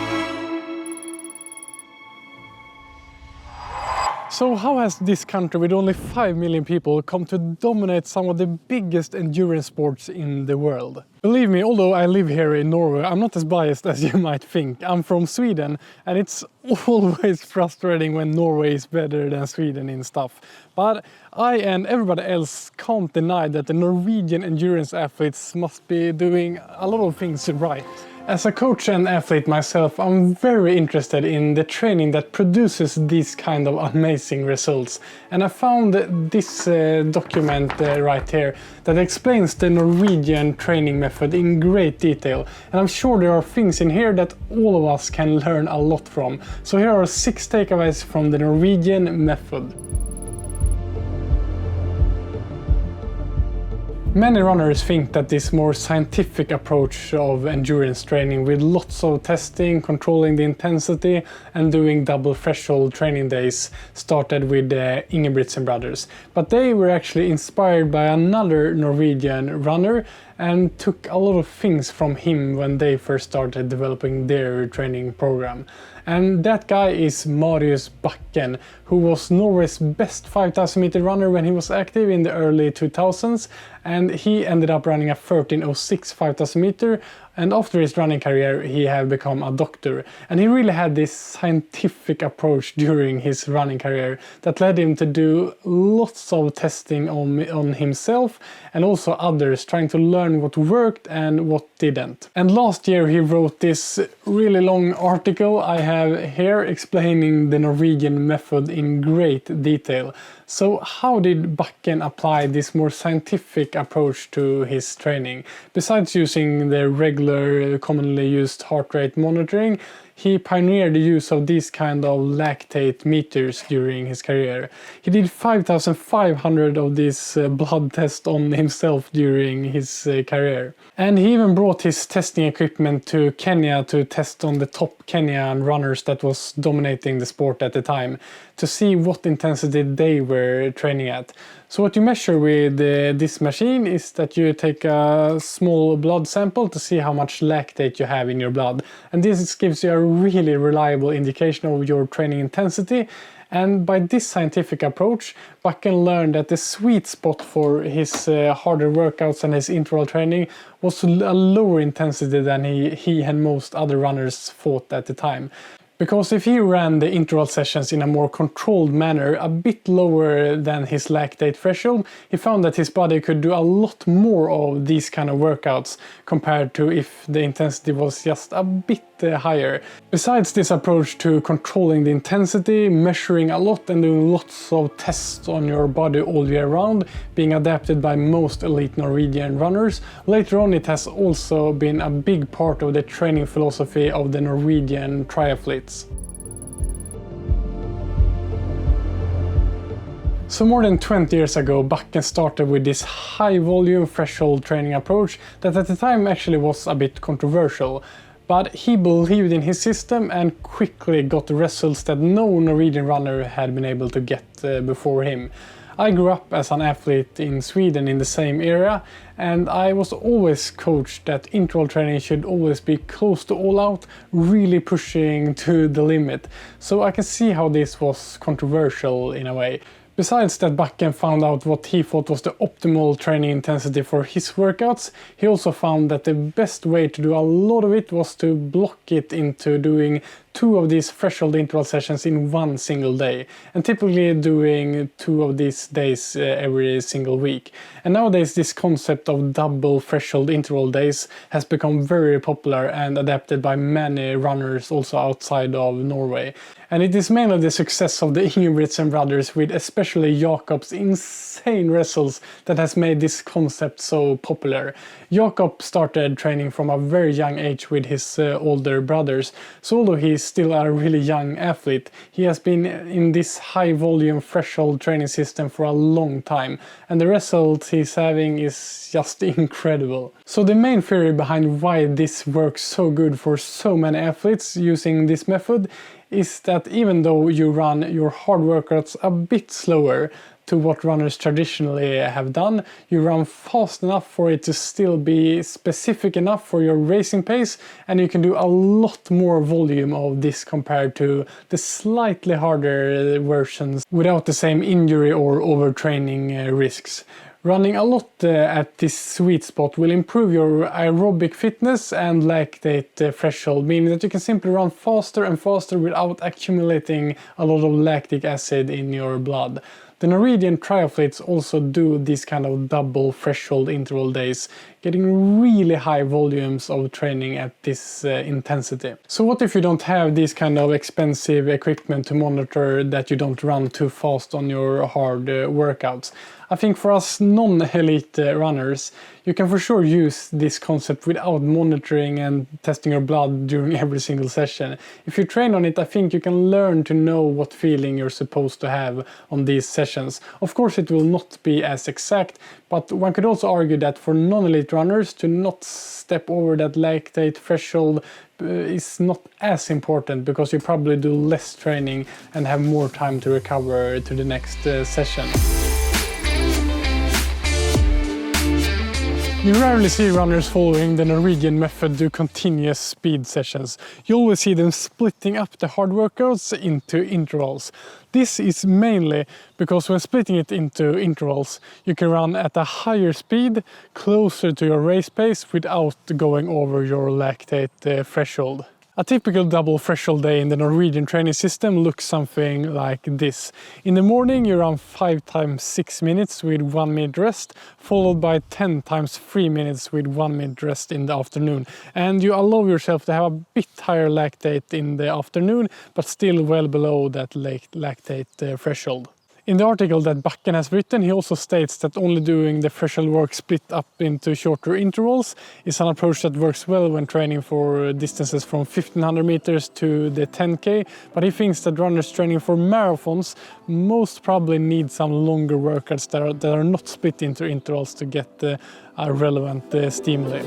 So how has this country with only 5 million people come to dominate some of the biggest endurance sports in the world? Believe me, although I live here in Norway, I'm not as biased as you might think. I'm from Sweden, and it's always frustrating when Norway is better than Sweden in stuff. But I and everybody else can't deny that the Norwegian endurance athletes must be doing a lot of things right. As a coach and athlete myself, I'm very interested in the training that produces these kind of amazing results. And I found this document right here that explains the Norwegian training method in great detail. And I'm sure there are things in here that all of us can learn a lot from. So here are 6 takeaways from the Norwegian method. Many runners think that this more scientific approach of endurance training with lots of testing, controlling the intensity and doing double threshold training days started with the Ingebrigtsen brothers. But they were actually inspired by another Norwegian runner and took a lot of things from him when they first started developing their training program. And that guy is Marius Bakken, who was Norway's best 5,000 meter runner when he was active in the early 2000s, and he ended up running a 13:06 5,000 meter, and after his running career he had become a doctor. And he really had this scientific approach during his running career that led him to do lots of testing on himself and also others, trying to learn what worked and what didn't. And last year he wrote this really long article I have here explaining the Norwegian method in great detail. So how did Bakken apply this more scientific approach to his training? Besides using the regular commonly used heart rate monitoring, he pioneered the use of these kind of lactate meters during his career. He did 5,500 of these blood tests on himself during his career. And he even brought his testing equipment to Kenya to test on the top Kenyan runners that was dominating the sport at the time, to see what intensity they were training at. So what you measure with this machine is that you take a small blood sample to see how much lactate you have in your blood. And this gives you a really reliable indication of your training intensity. And by this scientific approach, Bakken learned that the sweet spot for his harder workouts and his interval training was a lower intensity than he and most other runners thought at the time. Because if he ran the interval sessions in a more controlled manner, a bit lower than his lactate threshold, he found that his body could do a lot more of these kind of workouts compared to if the intensity was just a bit higher. Besides this approach to controlling the intensity, measuring a lot and doing lots of tests on your body all year round, being adapted by most elite Norwegian runners, later on it has also been a big part of the training philosophy of the Norwegian triathletes. So more than 20 years ago, Bakken started with this high volume threshold training approach that at the time actually was a bit controversial. But he believed in his system and quickly got the results that no Norwegian runner had been able to get before him. I grew up as an athlete in Sweden in the same area, and I was always coached that interval training should always be close to all out, really pushing to the limit. So I can see how this was controversial in a way. Besides that, Bakken found out what he thought was the optimal training intensity for his workouts, he also found that the best way to do a lot of it was to block it into doing 2 of these threshold interval sessions in one single day, and typically doing 2 of these days every single week. And nowadays this concept of double threshold interval days has become very popular and adapted by many runners also outside of Norway. And it is mainly the success of the Ingebrigtsen brothers, with especially Jakob's insane results, that has made this concept so popular. Jakob started training from a very young age with his older brothers, so although he is still a really young athlete. He has been in this high volume threshold training system for a long time, and the results he's having is just incredible. So the main theory behind why this works so good for so many athletes using this method is that even though you run your hard workouts a bit slower to what runners traditionally have done, you run fast enough for it to still be specific enough for your racing pace, and you can do a lot more volume of this compared to the slightly harder versions without the same injury or overtraining risks. Running a lot at this sweet spot will improve your aerobic fitness and lactate threshold, meaning that you can simply run faster and faster without accumulating a lot of lactic acid in your blood. The Norwegian triathletes also do these kind of double threshold interval days, getting really high volumes of training at this intensity. So what if you don't have this kind of expensive equipment to monitor that you don't run too fast on your hard workouts? I think for us non-elite runners, you can for sure use this concept without monitoring and testing your blood during every single session. If you train on it, I think you can learn to know what feeling you're supposed to have on these sessions. Of course, it will not be as exact, but one could also argue that for non-elite runners to not step over that lactate threshold is not as important, because you probably do less training and have more time to recover to the next session. You rarely see runners following the Norwegian method do continuous speed sessions. You always see them splitting up the hard workouts into intervals. This is mainly because when splitting it into intervals, you can run at a higher speed, closer to your race pace, without going over your lactate threshold. A typical double threshold day in the Norwegian training system looks something like this. In the morning you run 5 times 6 minutes with 1 minute rest, followed by 10 times 3 minutes with 1 minute rest in the afternoon. And you allow yourself to have a bit higher lactate in the afternoon, but still well below that lactate threshold. In the article that Bakken has written, he also states that only doing the threshold work split up into shorter intervals is an approach that works well when training for distances from 1500 meters to the 10K, but he thinks that runners training for marathons most probably need some longer workouts that are not split into intervals to get a relevant stimuli.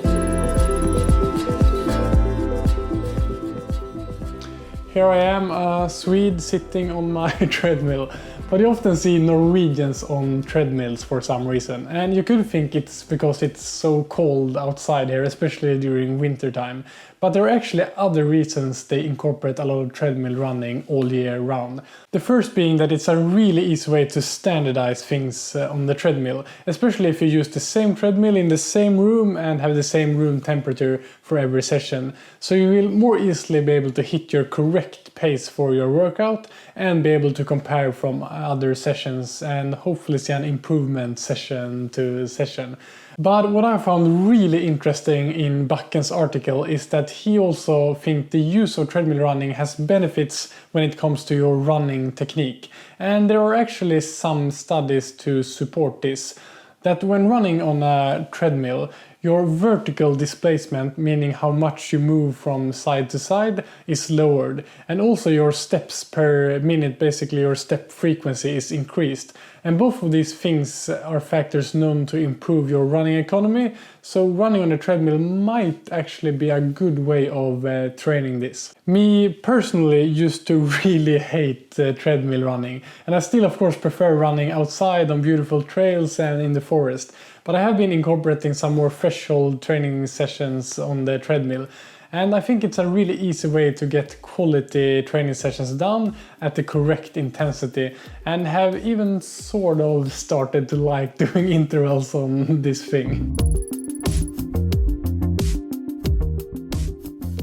Here I am, a Swede sitting on my treadmill. But you often see Norwegians on treadmills for some reason, and you could think it's because it's so cold outside here, especially during winter time. But there are actually other reasons they incorporate a lot of treadmill running all year round. The first being that it's a really easy way to standardize things on the treadmill, especially if you use the same treadmill in the same room and have the same room temperature for every session. So you will more easily be able to hit your correct pace for your workout and be able to compare from other sessions and hopefully see an improvement session to session. But what I found really interesting in Bakken's article is that he also thinks the use of treadmill running has benefits when it comes to your running technique. And there are actually some studies to support this. That when running on a treadmill, your vertical displacement, meaning how much you move from side to side, is lowered. And also your steps per minute, basically your step frequency, is increased. And both of these things are factors known to improve your running economy. So running on a treadmill might actually be a good way of training this. Me personally used to really hate treadmill running. And I still of course prefer running outside on beautiful trails and in the forest. But I have been incorporating some more threshold training sessions on the treadmill. And I think it's a really easy way to get quality training sessions done at the correct intensity, and have even sort of started to like doing intervals on this thing.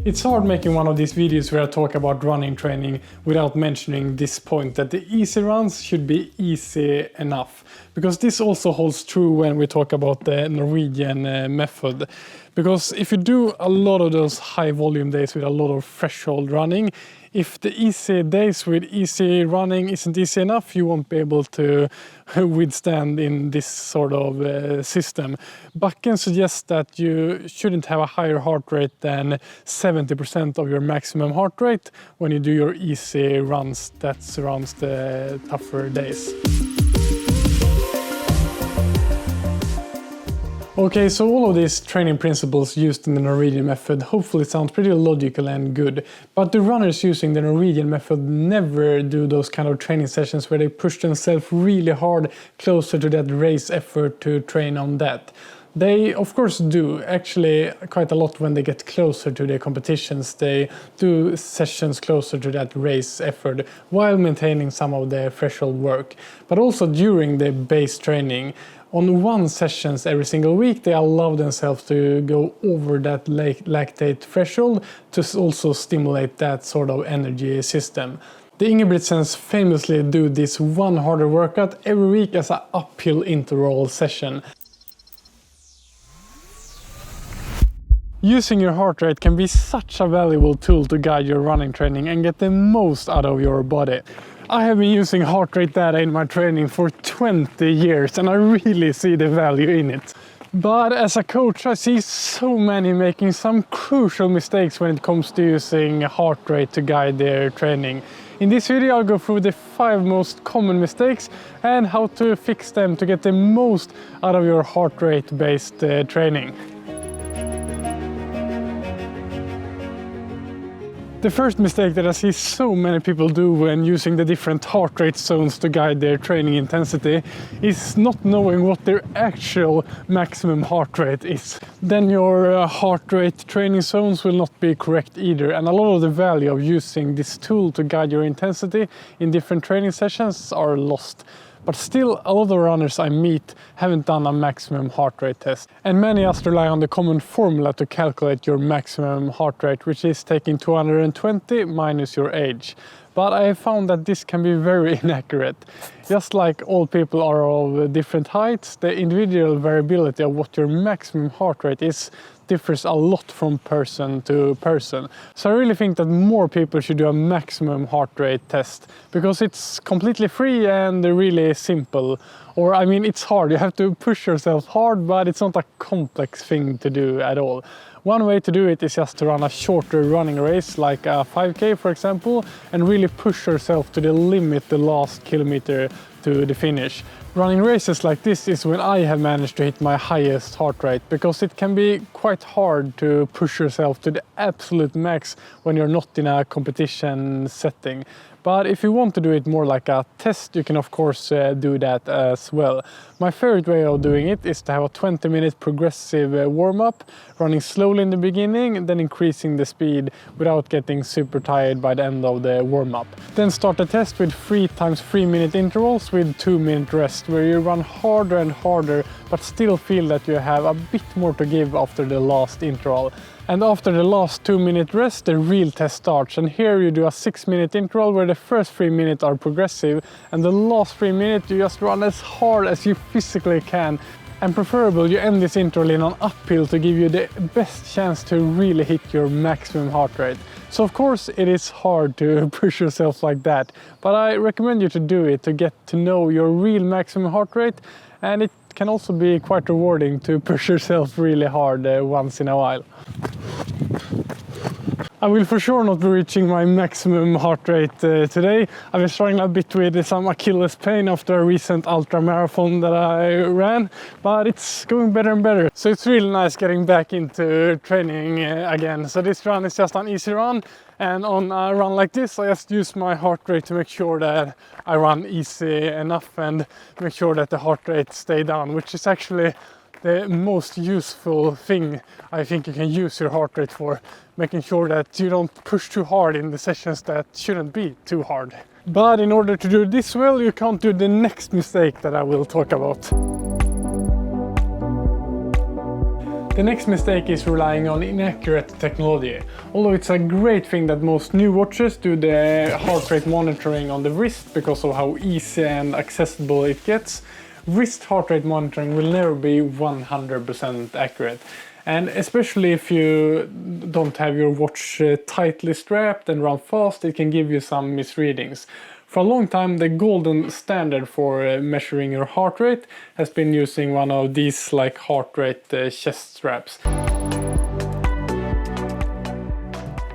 It's hard making one of these videos where I talk about running training without mentioning this point, that the easy runs should be easy enough. Because this also holds true when we talk about the Norwegian method. Because if you do a lot of those high volume days with a lot of threshold running, if the easy days with easy running isn't easy enough, you won't be able to withstand in this sort of system. Bakken suggests that you shouldn't have a higher heart rate than 70% of your maximum heart rate when you do your easy runs that surrounds the tougher days. Okay, so all of these training principles used in the Norwegian method hopefully sound pretty logical and good, but the runners using the Norwegian method never do those kind of training sessions where they push themselves really hard closer to that race effort to train on that. They of course do, actually quite a lot when they get closer to their competitions. They do sessions closer to that race effort while maintaining some of their threshold work. But also during the base training, on one sessions every single week, they allow themselves to go over that lactate threshold to also stimulate that sort of energy system. The Ingebrigtsens famously do this one harder workout every week as an uphill interval session. Using your heart rate can be such a valuable tool to guide your running training and get the most out of your body. I have been using heart rate data in my training for 20 years and I really see the value in it. But as a coach, I see so many making some crucial mistakes when it comes to using heart rate to guide their training. In this video, I'll go through the 5 most common mistakes and how to fix them to get the most out of your heart rate based training. The first mistake that I see so many people do when using the different heart rate zones to guide their training intensity is not knowing what their actual maximum heart rate is. Then your heart rate training zones will not be correct either, and a lot of the value of using this tool to guide your intensity in different training sessions are lost. But still, a lot of runners I meet haven't done a maximum heart rate test. And many just rely on the common formula to calculate your maximum heart rate, which is taking 220 minus your age. But I have found that this can be very inaccurate. Just like all people are of different heights, the individual variability of what your maximum heart rate is differs a lot from person to person. So I really think that more people should do a maximum heart rate test because it's completely free and really simple. Or I mean, it's hard, you have to push yourself hard, but it's not a complex thing to do at all. One way to do it is just to run a shorter running race, like a 5K for example, and really push yourself to the limit the last kilometer to the finish. Running races like this is when I have managed to hit my highest heart rate, because it can be quite hard to push yourself to the absolute max when you're not in a competition setting. But if you want to do it more like a test, you can of course do that as well. My favorite way of doing it is to have a 20-minute progressive warm-up, running slowly in the beginning and then increasing the speed without getting super tired by the end of the warm-up. Then start the test with 3 times 3-minute intervals with 2-minute rest, where you run harder and harder but still feel that you have a bit more to give after the last interval. And after the last 2-minute rest, the real test starts. And here you do a 6-minute interval where the first 3 minutes are progressive and the last 3 minutes you just run as hard as you physically can. And preferably you end this interval in an uphill to give you the best chance to really hit your maximum heart rate. So of course it is hard to push yourself like that, but I recommend you to do it to get to know your real maximum heart rate, and it can also be quite rewarding to push yourself really hard once in a while. I will for sure not be reaching my maximum heart rate today. I've been struggling a bit with some Achilles pain after a recent ultra marathon that I ran, but it's going better and better. So it's really nice getting back into training again. So this run is just an easy run, and on a run like this I just use my heart rate to make sure that I run easy enough and make sure that the heart rate stays down, which is actually the most useful thing I think you can use your heart rate for, making sure that you don't push too hard in the sessions that shouldn't be too hard. But in order to do this well, you can't do the next mistake that I will talk about. The next mistake is relying on inaccurate technology. Although it's a great thing that most new watches do the heart rate monitoring on the wrist because of how easy and accessible it gets, wrist heart rate monitoring will never be 100% accurate. And especially if you don't have your watch tightly strapped and run fast, it can give you some misreadings. For a long time, the golden standard for measuring your heart rate has been using one of these like heart rate chest straps.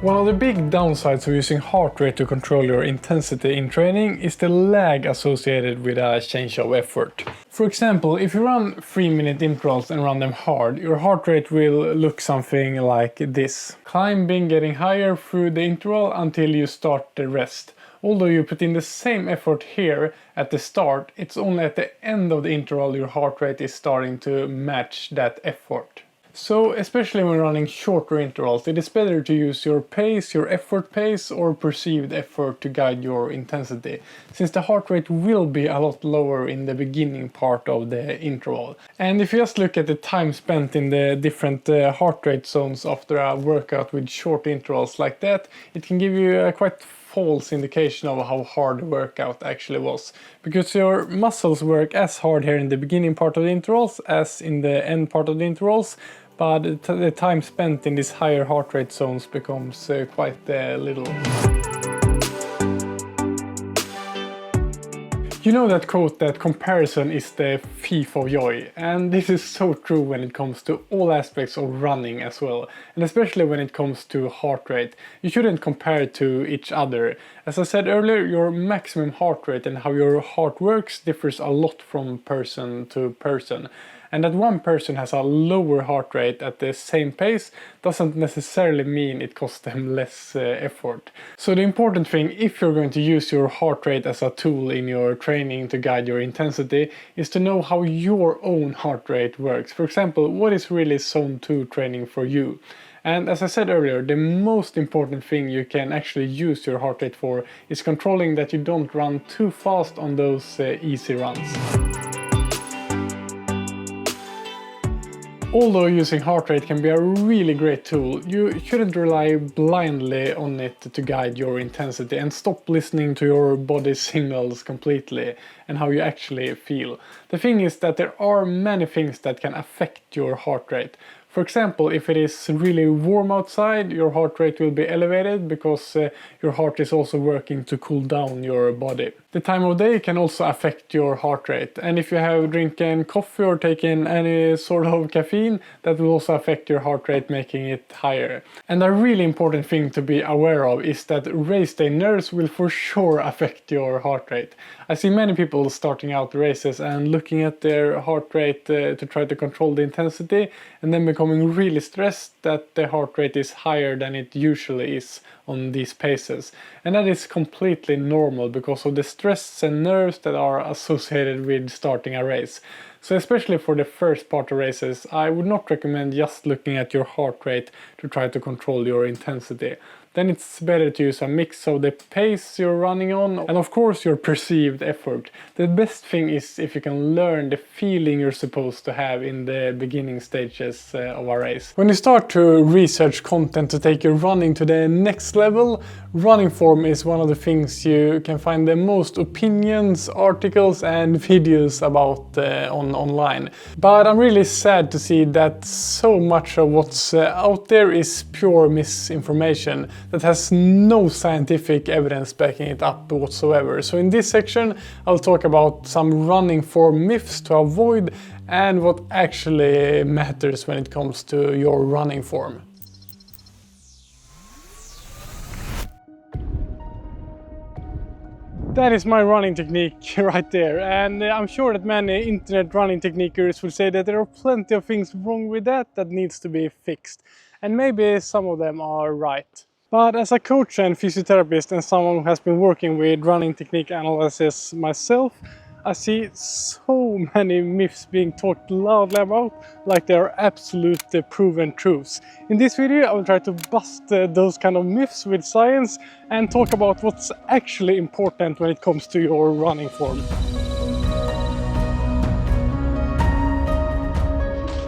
One of the big downsides of using heart rate to control your intensity in training is the lag associated with a change of effort. For example, if you run 3-minute intervals and run them hard, your heart rate will look something like this. Climbing, getting higher through the interval until you start the rest. Although you put in the same effort here at the start, it's only at the end of the interval your heart rate is starting to match that effort. So, especially when running shorter intervals, it is better to use your pace, your effort pace, or perceived effort to guide your intensity, since the heart rate will be a lot lower in the beginning part of the interval. And if you just look at the time spent in the different heart rate zones after a workout with short intervals like that, it can give you a quite false indication of how hard the workout actually was, because your muscles work as hard here in the beginning part of the intervals as in the end part of the intervals, but the time spent in these higher heart rate zones becomes quite little. You know that quote that comparison is the thief of joy, and this is so true when it comes to all aspects of running as well, and especially when it comes to heart rate. You shouldn't compare to each other. As I said earlier, your maximum heart rate and how your heart works differs a lot from person to person. And that one person has a lower heart rate at the same pace doesn't necessarily mean it costs them less effort. So the important thing, if you're going to use your heart rate as a tool in your training to guide your intensity, is to know how your own heart rate works. For example, what is really zone 2 training for you? And as I said earlier, the most important thing you can actually use your heart rate for is controlling that you don't run too fast on those easy runs. Although using heart rate can be a really great tool, you shouldn't rely blindly on it to guide your intensity and stop listening to your body's signals completely and how you actually feel. The thing is that there are many things that can affect your heart rate. For example, if it is really warm outside, your heart rate will be elevated because your heart is also working to cool down your body. The time of day can also affect your heart rate, and if you have drinking coffee or taken any sort of caffeine, that will also affect your heart rate, making it higher. And a really important thing to be aware of is that race day nerves will for sure affect your heart rate. I see many people starting out races and looking at their heart rate to try to control the intensity, and then becoming really stressed that the heart rate is higher than it usually is on these paces. And that is completely normal because of the stress and nerves that are associated with starting a race. So especially for the first part of races, I would not recommend just looking at your heart rate to try to control your intensity. Then it's better to use a mix of the pace you're running on and of course your perceived effort. The best thing is if you can learn the feeling you're supposed to have in the beginning stages of a race. When you start to research content to take your running to the next level, running form is one of the things you can find the most opinions, articles and videos about online. But I'm really sad to see that so much of what's out there is pure misinformation that has no scientific evidence backing it up whatsoever. So in this section I'll talk about some running form myths to avoid and what actually matters when it comes to your running form. That is my running technique right there, and I'm sure that many internet running techniquers will say that there are plenty of things wrong with that needs to be fixed, and maybe some of them are right. But as a coach and physiotherapist and someone who has been working with running technique analysis myself, I see so many myths being talked loudly about like they are absolute proven truths. In this video I will try to bust those kind of myths with science and talk about what's actually important when it comes to your running form.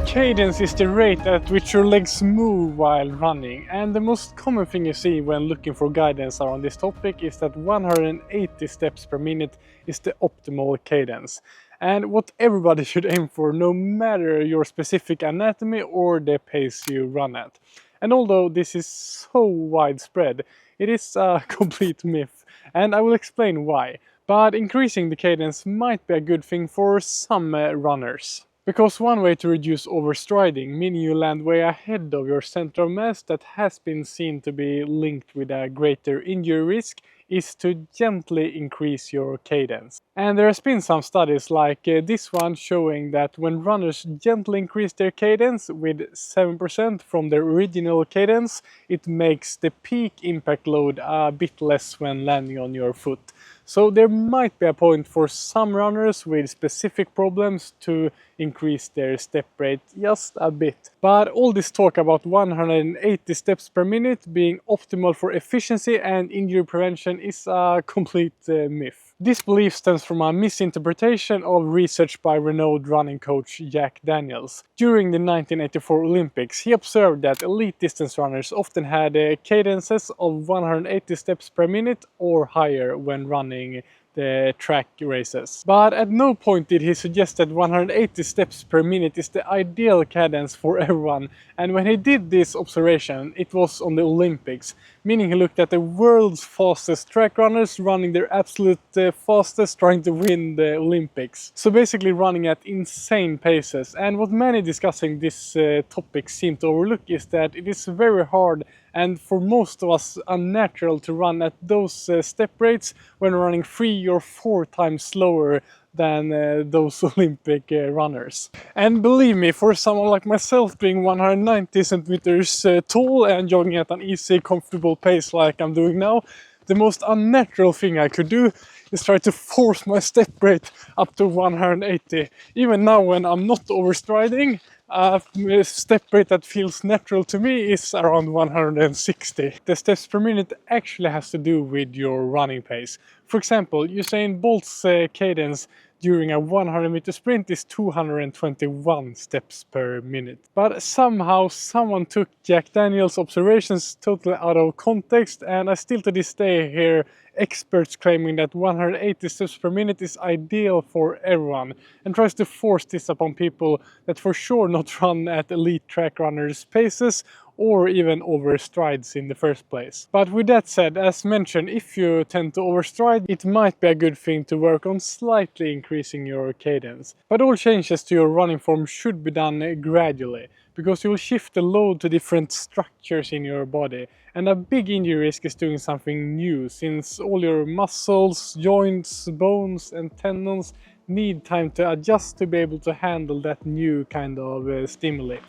Cadence is the rate at which your legs move while running, and the most common thing you see when looking for guidance around this topic is that 180 steps per minute is the optimal cadence. and what everybody should aim for, no matter your specific anatomy or the pace you run at. And although this is so widespread, it is a complete myth, and I will explain why. But increasing the cadence might be a good thing for some runners. Because one way to reduce overstriding, meaning you land way ahead of your center of mass that has been seen to be linked with a greater injury risk, is to gently increase your cadence. And there has been some studies like this one showing that when runners gently increase their cadence with 7% from their original cadence, it makes the peak impact load a bit less when landing on your foot. So there might be a point for some runners with specific problems to increase their step rate just a bit. But all this talk about 180 steps per minute being optimal for efficiency and injury prevention is a complete myth. This belief stems from a misinterpretation of research by renowned running coach Jack Daniels. During the 1984 Olympics, he observed that elite distance runners often had cadences of 180 steps per minute or higher when running the track races. But at no point did he suggest that 180 steps per minute is the ideal cadence for everyone, and when he did this observation, it was on the Olympics, meaning he looked at the world's fastest track runners running their absolute fastest, trying to win the Olympics. So basically running at insane paces. And what many discussing this topic seem to overlook is that it is very hard and for most of us unnatural to run at those step rates when running 3 or 4 times slower than those Olympic runners. And believe me, for someone like myself being 190 centimeters tall and jogging at an easy, comfortable pace like I'm doing now, the most unnatural thing I could do is try to force my step rate up to 180. Even now when I'm not overstriding, a step rate that feels natural to me is around 160. The steps per minute actually has to do with your running pace. For example, Usain Bolt's cadence during a 100-meter sprint is 221 steps per minute. But somehow someone took Jack Daniels' observations totally out of context, and I still to this day hear experts claiming that 180 steps per minute is ideal for everyone, and tries to force this upon people that for sure not run at elite track runners' paces or even overstrides in the first place. But with that said, as mentioned, if you tend to overstride, it might be a good thing to work on slightly increasing your cadence. But all changes to your running form should be done gradually, because you will shift the load to different structures in your body. And a big injury risk is doing something new, since all your muscles, joints, bones and tendons need time to adjust to be able to handle that new kind of stimuli.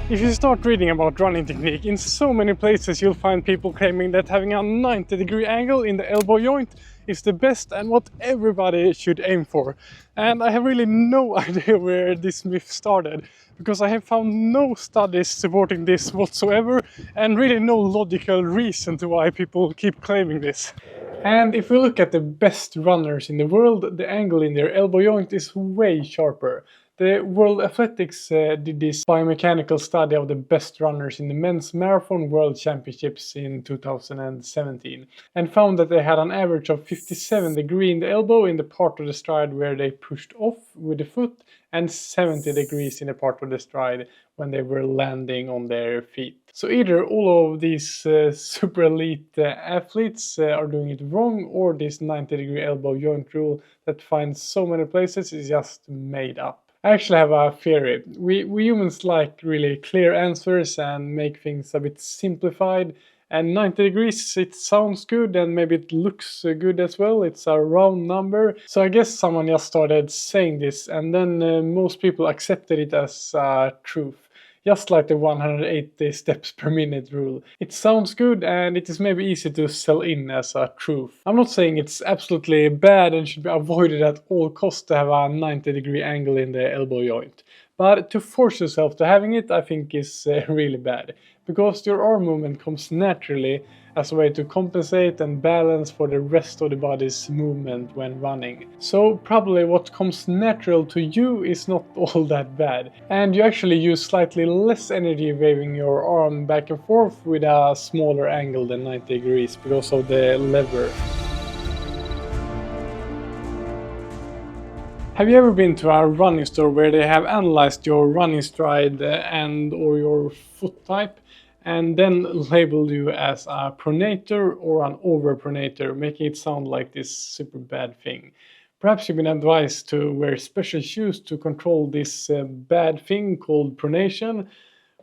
If you start reading about running technique, in so many places you'll find people claiming that having a 90-degree angle in the elbow joint is the best and what everybody should aim for. And I have really no idea where this myth started, because I have found no studies supporting this whatsoever and really no logical reason to why people keep claiming this. And if we look at the best runners in the world, the angle in their elbow joint is way sharper. The World Athletics did this biomechanical study of the best runners in the men's marathon world championships in 2017 and found that they had an average of 57 degrees in the elbow in the part of the stride where they pushed off with the foot and 70 degrees in the part of the stride when they were landing on their feet. So either all of these super elite athletes are doing it wrong, or this 90-degree elbow joint rule that finds so many places is just made up. I actually have a theory. We humans like really clear answers and make things a bit simplified. And 90 degrees, it sounds good and maybe it looks good as well. It's a round number. So I guess someone just started saying this, and then most people accepted it as truth. Just like the 180 steps per minute rule. It sounds good and it is maybe easy to sell in as a truth. I'm not saying it's absolutely bad and should be avoided at all costs to have a 90-degree angle in the elbow joint. But to force yourself to having it, I think is really bad. Because your arm movement comes naturally as a way to compensate and balance for the rest of the body's movement when running. So probably what comes natural to you is not all that bad. And you actually use slightly less energy waving your arm back and forth with a smaller angle than 90 degrees because of the lever. Have you ever been to a running store where they have analyzed your running stride and or your foot type and then labeled you as a pronator or an overpronator, making it sound like this super bad thing? Perhaps you've been advised to wear special shoes to control this bad thing called pronation.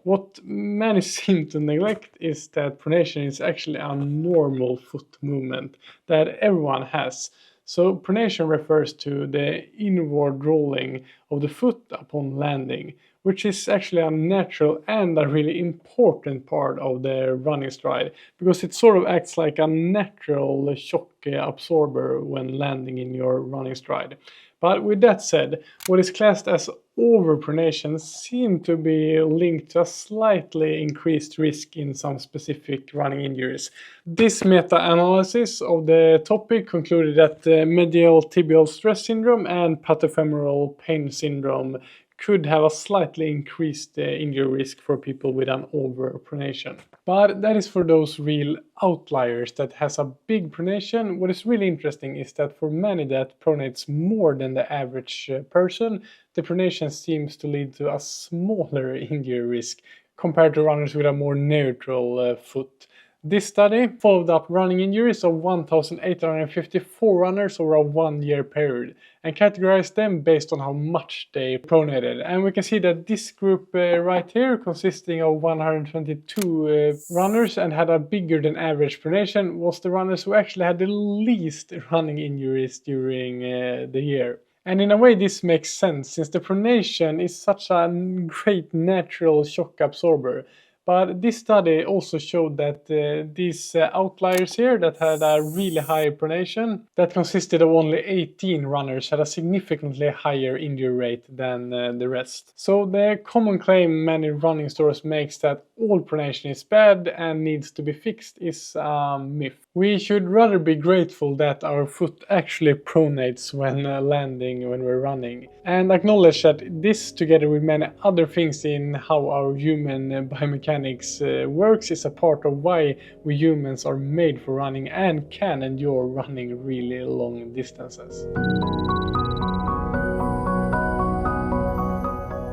What many seem to neglect is that pronation is actually a normal foot movement that everyone has. So pronation refers to the inward rolling of the foot upon landing, which is actually a natural and a really important part of the running stride, because it sort of acts like a natural shock absorber when landing in your running stride. But with that said, what is classed as overpronation seems to be linked to a slightly increased risk in some specific running injuries. This meta-analysis of the topic concluded that medial tibial stress syndrome and patellofemoral pain syndrome could have a slightly increased injury risk for people with an overpronation. But that is for those real outliers that has a big pronation. What is really interesting is that for many that pronates more than the average person, the pronation seems to lead to a smaller injury risk compared to runners with a more neutral foot. This study followed up running injuries of 1,854 runners over a 1-year period and categorized them based on how much they pronated. And we can see that this group right here, consisting of 122 runners and had a bigger than average pronation, was the runners who actually had the least running injuries during the year. And in a way this makes sense, since the pronation is such a great natural shock absorber. But this study also showed that these outliers here that had a really high pronation, that consisted of only 18 runners, had a significantly higher injury rate than the rest. So the common claim many running stores makes that all pronation is bad and needs to be fixed is a myth. We should rather be grateful that our foot actually pronates when landing when we're running, and acknowledge that this, together with many other things in how our human biomechanics works, is a part of why we humans are made for running and can endure running really long distances.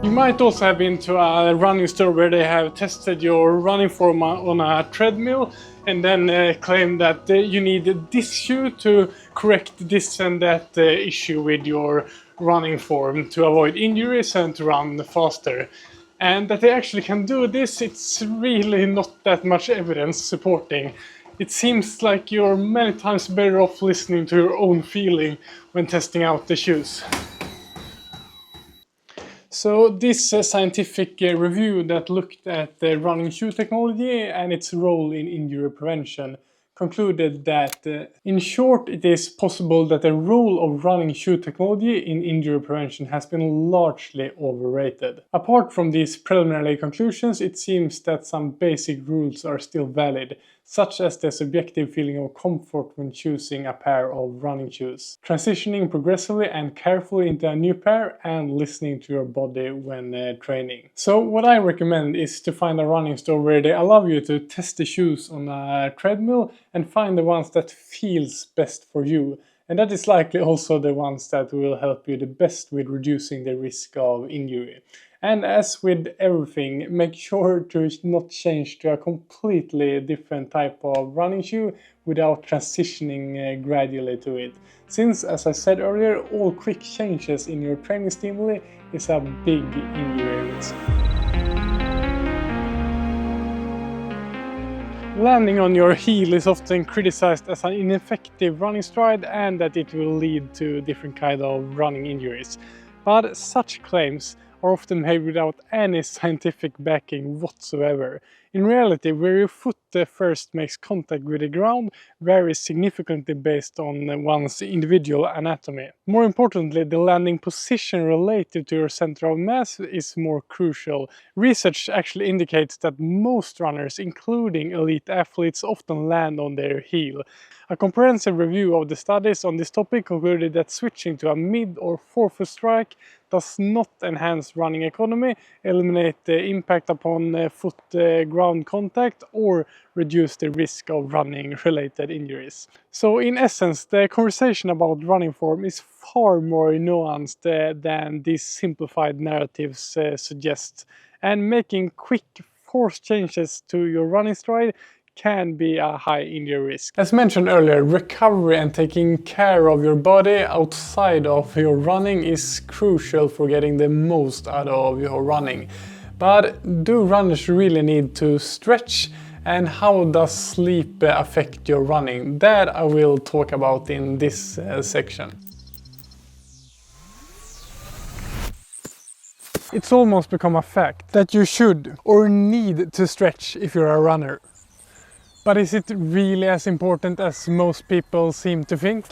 You might also have been to a running store where they have tested your running form on a treadmill and then claim that you need this shoe to correct this and that issue with your running form to avoid injuries and to run faster. And that they actually can do this, it's really not that much evidence supporting. It seems like you're many times better off listening to your own feeling when testing out the shoes. So this scientific review that looked at the running shoe technology and its role in injury prevention concluded that, in short, it is possible that the role of running shoe technology in injury prevention has been largely overrated. Apart from these preliminary conclusions, it seems that some basic rules are still valid, such as the subjective feeling of comfort when choosing a pair of running shoes, transitioning progressively and carefully into a new pair, and listening to your body when training. So what I recommend is to find a running store where they allow you to test the shoes on a treadmill and find the ones that feels best for you. And that is likely also the ones that will help you the best with reducing the risk of injury. And as with everything, make sure to not change to a completely different type of running shoe without transitioning gradually to it. Since, as I said earlier, all quick changes in your training stimuli is a big injury risk. Landing on your heel is often criticized as an ineffective running stride and that it will lead to different kinds of running injuries. But such claims are often made without any scientific backing whatsoever. In reality, where your foot first makes contact with the ground varies significantly based on one's individual anatomy. More importantly, the landing position relative to your center of mass is more crucial. Research actually indicates that most runners, including elite athletes, often land on their heel. A comprehensive review of the studies on this topic concluded that switching to a mid or forefoot strike does not enhance running economy, eliminate the impact upon foot ground contact or reduce the risk of running related injuries. So in essence, the conversation about running form is far more nuanced than these simplified narratives suggest, and making quick force changes to your running stride can be a high injury risk. As mentioned earlier, recovery and taking care of your body outside of your running is crucial for getting the most out of your running. But do runners really need to stretch? And how does sleep affect your running? That I will talk about in this section. It's almost become a fact that you should or need to stretch if you're a runner. But is it really as important as most people seem to think?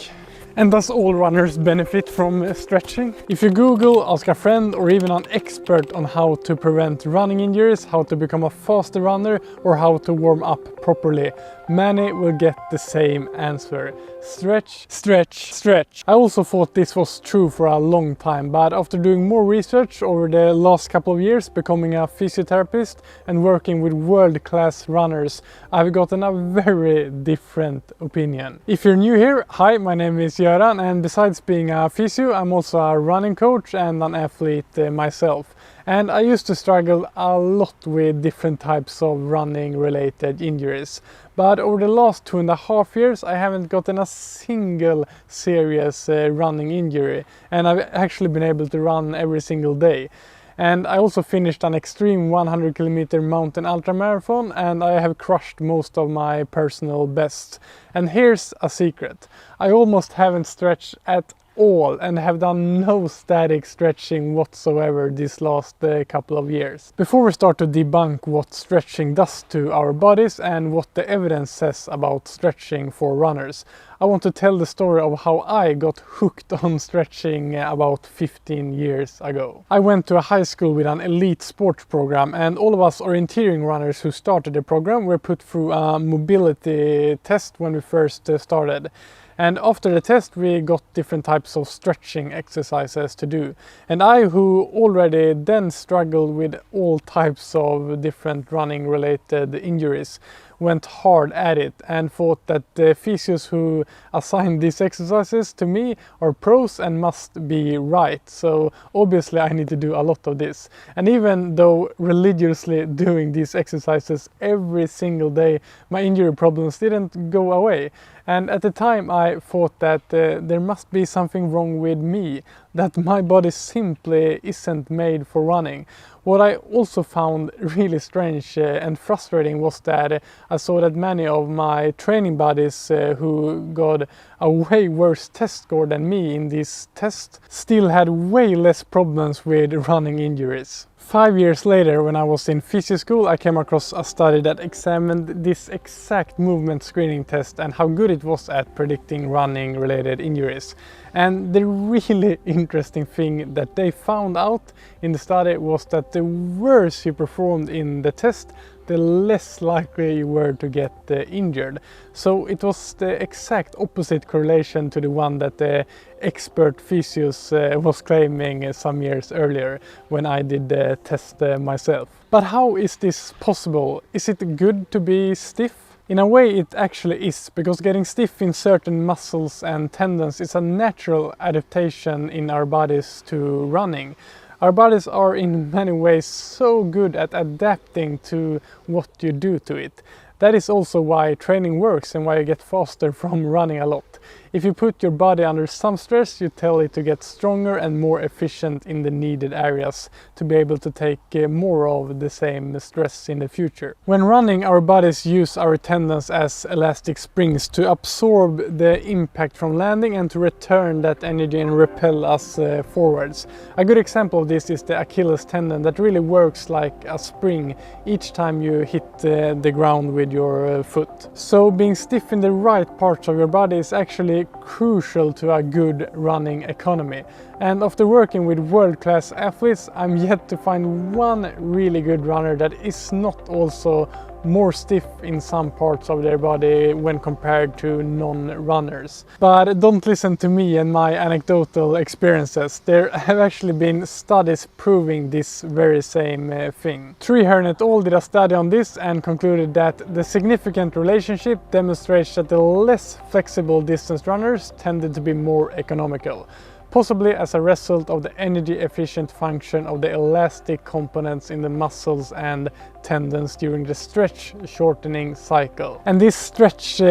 And does all runners benefit from stretching? If you Google, ask a friend or even an expert on how to prevent running injuries, how to become a faster runner or how to warm up properly, many will get the same answer. Stretch, stretch, stretch. I also thought this was true for a long time, but after doing more research over the last couple of years, becoming a physiotherapist and working with world-class runners, I've gotten a very different opinion. If you're new here, hi, my name is Göran, and besides being a physio, I'm also a running coach and an athlete myself. And I used to struggle a lot with different types of running related injuries. But over the last 2.5 years, I haven't gotten a single serious running injury. And I've actually been able to run every single day. And I also finished an extreme 100-kilometer mountain ultramarathon, and I have crushed most of my personal bests. And here's a secret. I almost haven't stretched at all and have done no static stretching whatsoever this last couple of years. Before we start to debunk what stretching does to our bodies and what the evidence says about stretching for runners, I want to tell the story of how I got hooked on stretching about 15 years ago. I went to a high school with an elite sports program, and all of us orienteering runners who started the program were put through a mobility test when we first started. And after the test we got different types of stretching exercises to do. And I, who already then struggled with all types of different running related injuries, went hard at it and thought that the physios who assigned these exercises to me are pros and must be right. So obviously I need to do a lot of this. And even though religiously doing these exercises every single day, my injury problems didn't go away. And at the time I thought that there must be something wrong with me, that my body simply isn't made for running. What I also found really strange and frustrating was that I saw that many of my training buddies who got a way worse test score than me in this test still had way less problems with running injuries. 5 years later, when I was in physio school, I came across a study that examined this exact movement screening test and how good it was at predicting running related injuries. And the really interesting thing that they found out in the study was that the worse you performed in the test, the less likely you were to get injured. So it was the exact opposite correlation to the one that the expert physios was claiming some years earlier when I did the test myself. But how is this possible? Is it good to be stiff? In a way it actually is, because getting stiff in certain muscles and tendons is a natural adaptation in our bodies to running. Our bodies are in many ways so good at adapting to what you do to it. That is also why training works and why you get faster from running a lot. If you put your body under some stress, you tell it to get stronger and more efficient in the needed areas to be able to take more of the same stress in the future. When running, our bodies use our tendons as elastic springs to absorb the impact from landing and to return that energy and repel us forwards. A good example of this is the Achilles tendon that really works like a spring each time you hit the ground with your foot. So being stiff in the right parts of your body is actually crucial to a good running economy. And after working with world-class athletes, I'm yet to find one really good runner that is not also more stiff in some parts of their body when compared to non-runners. But don't listen to me and my anecdotal experiences. There have actually been studies proving this very same thing. Treeherne et al. Did a study on this and concluded that the significant relationship demonstrates that the less flexible distance runners tended to be more economical, possibly as a result of the energy efficient function of the elastic components in the muscles and tendons during the stretch shortening cycle. And this stretch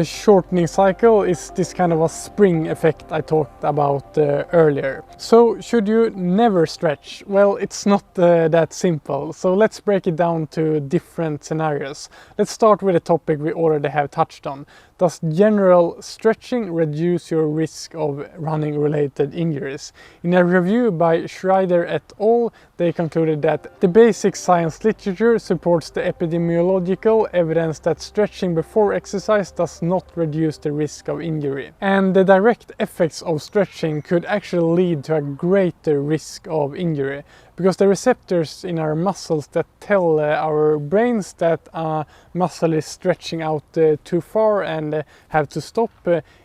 shortening cycle is this kind of a spring effect I talked about earlier. So should you never stretch? Well, it's not that simple. So let's break it down to different scenarios. Let's start with a topic we already have touched on. Does general stretching reduce your risk of running related injuries? In a review by Schreider et al., they concluded that the basic science literature supports the epidemiological evidence that stretching before exercise does not reduce the risk of injury. And the direct effects of stretching could actually lead to a greater risk of injury, because the receptors in our muscles that tell our brains that a muscle is stretching out too far and have to stop,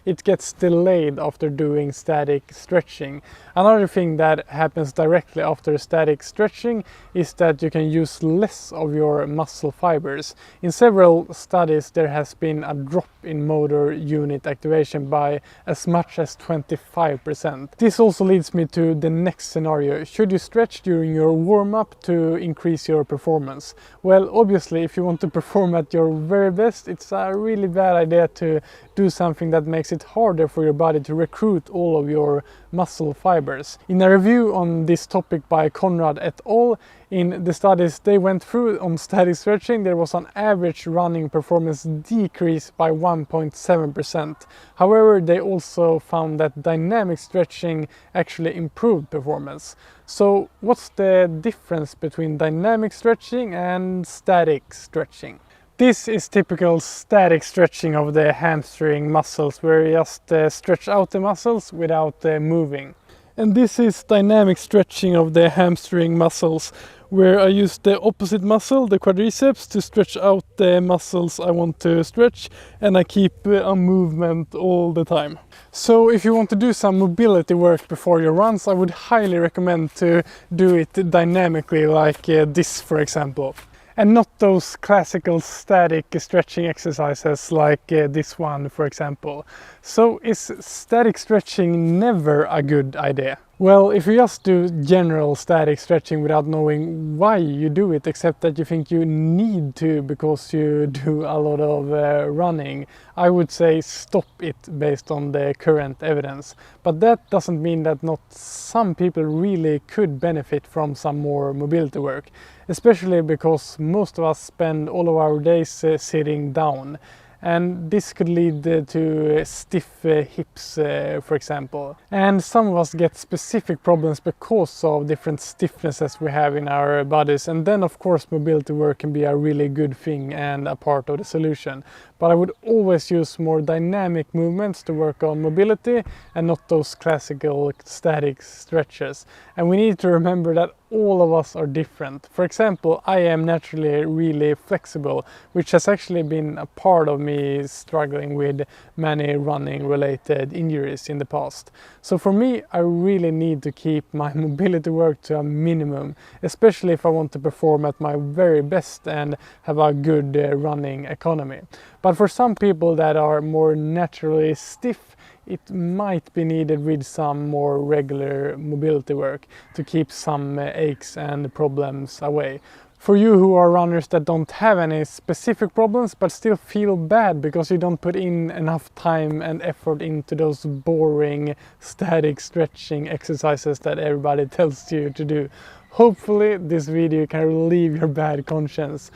it gets delayed after doing static stretching. Another thing that happens directly after static stretching is that you can use less of your muscle fibers. In several studies there has been a drop in motor unit activation by as much as 25%. This also leads me to the next scenario. Should you stretch during your warm-up to increase your performance? Well, obviously if you want to perform at your very best, it's a really bad idea to do something that makes it harder for your body to recruit all of your muscle fibers. In a review on this topic by Conrad et al., in the studies they went through on static stretching, there was an average running performance decrease by 1.7%. However, they also found that dynamic stretching actually improved performance. So what's the difference between dynamic stretching and static stretching? This is typical static stretching of the hamstring muscles, where you just stretch out the muscles without moving. And this is dynamic stretching of the hamstring muscles, where I use the opposite muscle, the quadriceps, to stretch out the muscles I want to stretch, and I keep a movement all the time. So if you want to do some mobility work before your runs, I would highly recommend to do it dynamically, like this for example. And not those classical static stretching exercises like this one, for example. So is static stretching never a good idea? Well, if you just do general static stretching without knowing why you do it, except that you think you need to because you do a lot of running, I would say stop it based on the current evidence. But that doesn't mean that not some people really could benefit from some more mobility work, especially because most of us spend all of our days sitting down. And this could lead to stiff hips, for example. And some of us get specific problems because of different stiffnesses we have in our bodies. And then of course mobility work can be a really good thing and a part of the solution. But I would always use more dynamic movements to work on mobility and not those classical static stretches. And we need to remember that all of us are different. For example, I am naturally really flexible, which has actually been a part of me struggling with many running related injuries in the past. So for me, I really need to keep my mobility work to a minimum, especially if I want to perform at my very best and have a good running economy. But for some people that are more naturally stiff, it might be needed with some more regular mobility work to keep some aches and problems away. For you who are runners that don't have any specific problems but still feel bad because you don't put in enough time and effort into those boring static stretching exercises that everybody tells you to do, hopefully this video can relieve your bad conscience.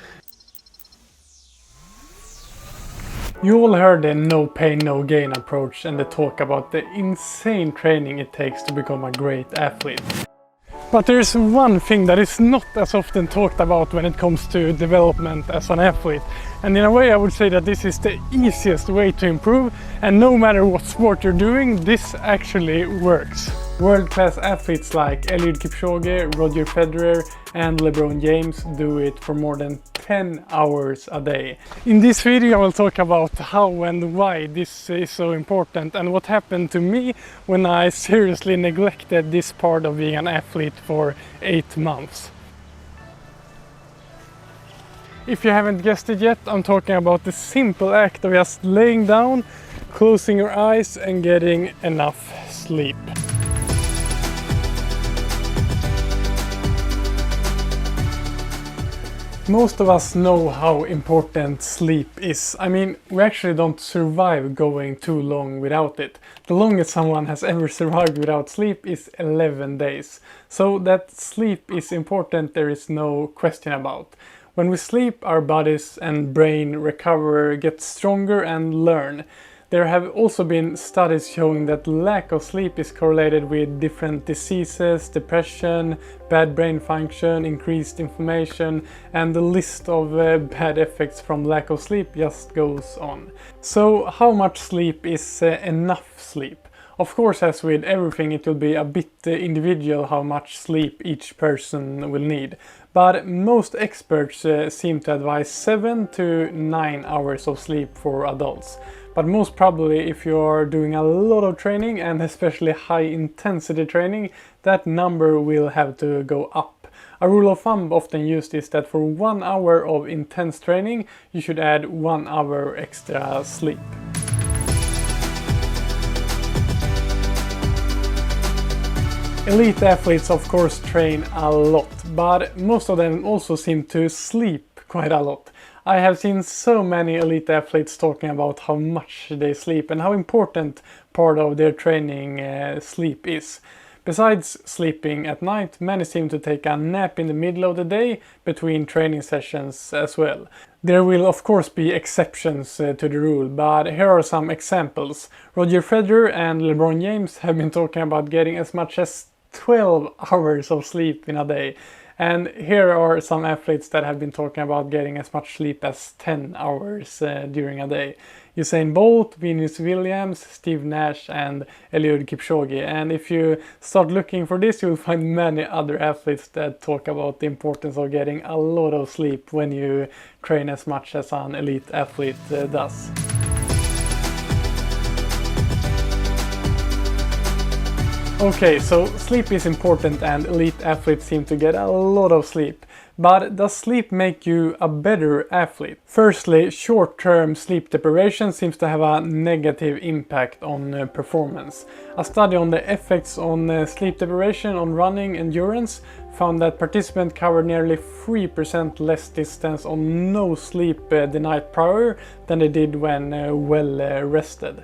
You all heard the no pain, no gain approach and the talk about the insane training it takes to become a great athlete. But there's one thing that is not as often talked about when it comes to development as an athlete. And in a way I would say that this is the easiest way to improve, and no matter what sport you're doing, this actually works. World-class athletes like Eliud Kipchoge, Roger Federer and LeBron James do it for more than 10 hours a day. In this video I will talk about how and why this is so important and what happened to me when I seriously neglected this part of being an athlete for 8 months. If you haven't guessed it yet, I'm talking about the simple act of just laying down, closing your eyes and getting enough sleep. Most of us know how important sleep is. I mean, we actually don't survive going too long without it. The longest someone has ever survived without sleep is 11 days. So that sleep is important, there is no question about. When we sleep, our bodies and brain recover, get stronger and learn. There have also been studies showing that lack of sleep is correlated with different diseases, depression, bad brain function, increased inflammation, and the list of bad effects from lack of sleep just goes on. So how much sleep is enough sleep? Of course, as with everything, it will be a bit individual how much sleep each person will need. But most experts seem to advise 7 to 9 hours of sleep for adults. But most probably if you are doing a lot of training and especially high intensity training, that number will have to go up. A rule of thumb often used is that for 1 hour of intense training, you should add 1 hour extra sleep. Elite athletes of course train a lot, but most of them also seem to sleep quite a lot. I have seen so many elite athletes talking about how much they sleep and how important part of their training sleep is. Besides sleeping at night, many seem to take a nap in the middle of the day between training sessions as well. There will of course be exceptions to the rule, but here are some examples. Roger Federer and LeBron James have been talking about getting as much as 12 hours of sleep in a day. And here are some athletes that have been talking about getting as much sleep as 10 hours during a day. Usain Bolt, Venus Williams, Steve Nash and Eliud Kipchoge. And if you start looking for this, you'll find many other athletes that talk about the importance of getting a lot of sleep when you train as much as an elite athlete does. Okay, so sleep is important and elite athletes seem to get a lot of sleep. But does sleep make you a better athlete? Firstly, short-term sleep deprivation seems to have a negative impact on performance. A study on the effects on sleep deprivation on running endurance found that participants covered nearly 3% less distance on no sleep the night prior than they did when well rested.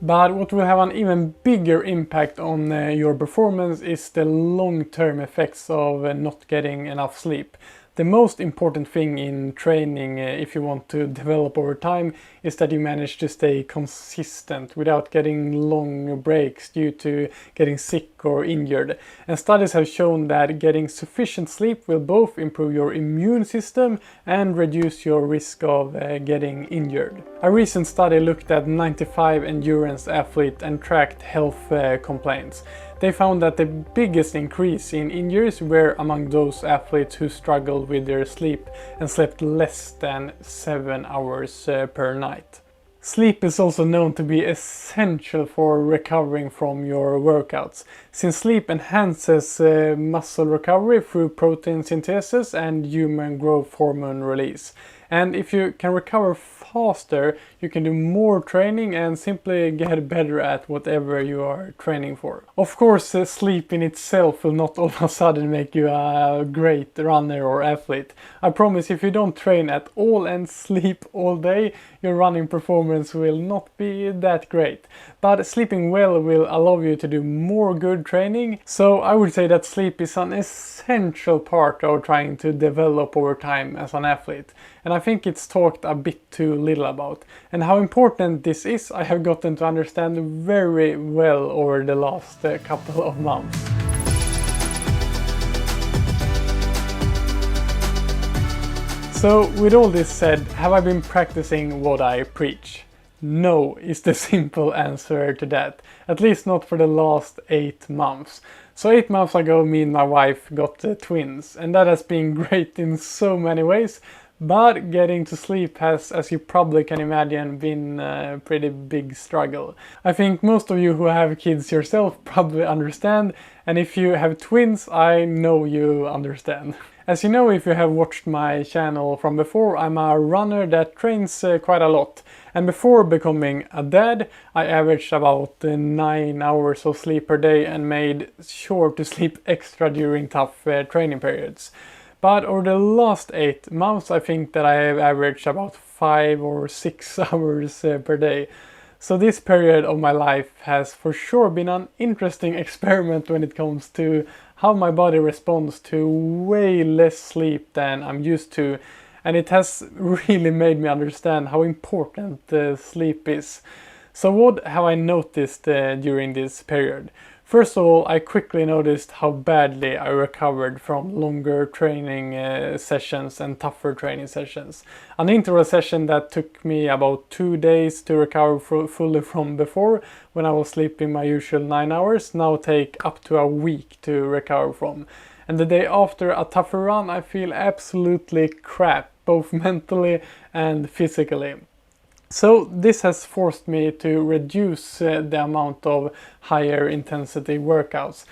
But what will have an even bigger impact on your performance is the long-term effects of not getting enough sleep. The most important thing in training, if you want to develop over time, is that you manage to stay consistent without getting long breaks due to getting sick or injured. And studies have shown that getting sufficient sleep will both improve your immune system and reduce your risk of getting injured. A recent study looked at 95 endurance athletes and tracked health complaints. They found that the biggest increase in injuries were among those athletes who struggled with their sleep and slept less than 7 hours per night. Sleep is also known to be essential for recovering from your workouts, since sleep enhances muscle recovery through protein synthesis and human growth hormone release. And if you can recover faster, you can do more training and simply get better at whatever you are training for. Of course, sleep in itself will not all of a sudden make you a great runner or athlete. I promise if you don't train at all and sleep all day, your running performance will not be that great. But sleeping well will allow you to do more good training, so I would say that sleep is an essential part of trying to develop over time as an athlete. And I think it's talked a bit too little about. And how important this is, I have gotten to understand very well over the last couple of months. So with all this said, have I been practicing what I preach? No is the simple answer to that. At least not for the last 8 months. So 8 months ago, me and my wife got twins, and that has been great in so many ways. But getting to sleep has, as you probably can imagine, been a pretty big struggle. I think most of you who have kids yourself probably understand, and if you have twins, I know you understand. As you know, if you have watched my channel from before, I'm a runner that trains quite a lot. And before becoming a dad, I averaged about 9 hours of sleep per day and made sure to sleep extra during tough training periods. But over the last 8 months, I think that I have averaged about 5 or 6 hours per day. So this period of my life has for sure been an interesting experiment when it comes to how my body responds to way less sleep than I'm used to. And it has really made me understand how important sleep is. So what have I noticed during this period? First of all, I quickly noticed how badly I recovered from longer training sessions and tougher training sessions. An interval session that took me about 2 days to recover fully from before, when I was sleeping my usual 9 hours, now take up to a week to recover from. And the day after a tougher run, I feel absolutely crap, both mentally and physically. So this has forced me to reduce the amount of higher intensity workouts.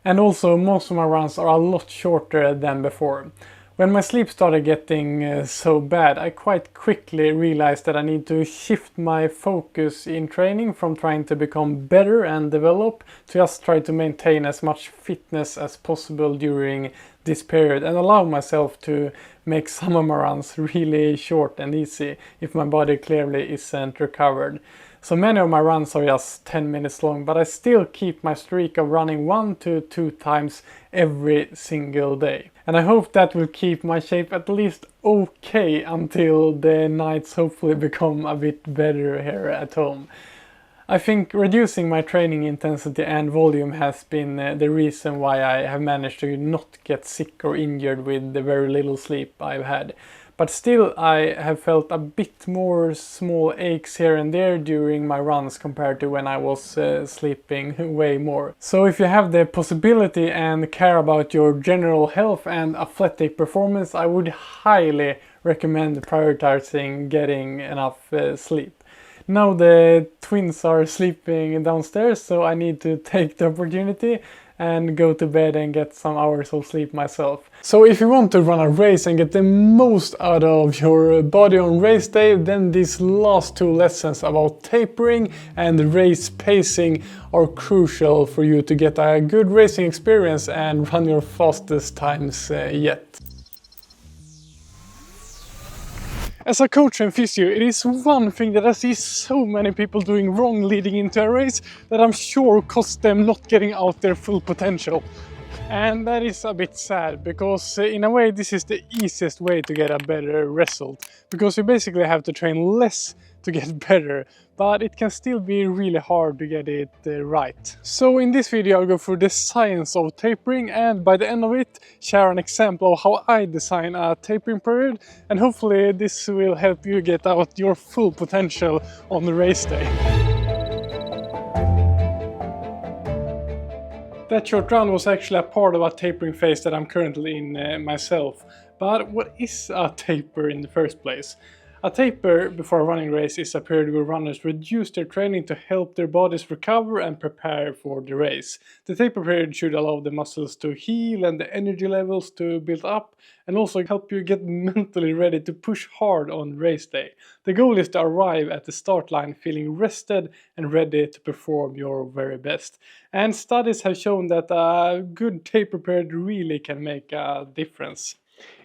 And also most of my runs are a lot shorter than before. When my sleep started getting so bad, I quite quickly realized that I need to shift my focus in training from trying to become better and develop to just try to maintain as much fitness as possible during this period and allow myself to make some of my runs really short and easy if my body clearly isn't recovered. So many of my runs are just 10 minutes long, but I still keep my streak of running 1 to 2 times every single day. And I hope that will keep my shape at least okay until the nights hopefully become a bit better here at home. I think reducing my training intensity and volume has been the reason why I have managed to not get sick or injured with the very little sleep I've had. But still, I have felt a bit more small aches here and there during my runs compared to when I was sleeping way more. So if you have the possibility and care about your general health and athletic performance, I would highly recommend prioritizing getting enough sleep. Now the twins are sleeping downstairs, so I need to take the opportunity and go to bed and get some hours of sleep myself. So if you want to run a race and get the most out of your body on race day, then these last 2 lessons about tapering and race pacing are crucial for you to get a good racing experience and run your fastest times yet. As a coach and physio, it is one thing that I see so many people doing wrong leading into a race that I'm sure costs them not getting out their full potential. And that is a bit sad, because in a way this is the easiest way to get a better result, because you basically have to train less to get better, but it can still be really hard to get it right. So in this video I'll go through the science of tapering, and by the end of it share an example of how I design a tapering period, and hopefully this will help you get out your full potential on the race day. That short run was actually a part of a tapering phase that I'm currently in myself. But what is a taper in the first place? A taper before a running race is a period where runners reduce their training to help their bodies recover and prepare for the race. The taper period should allow the muscles to heal and the energy levels to build up, and also help you get mentally ready to push hard on race day. The goal is to arrive at the start line feeling rested and ready to perform your very best. And studies have shown that a good taper period really can make a difference.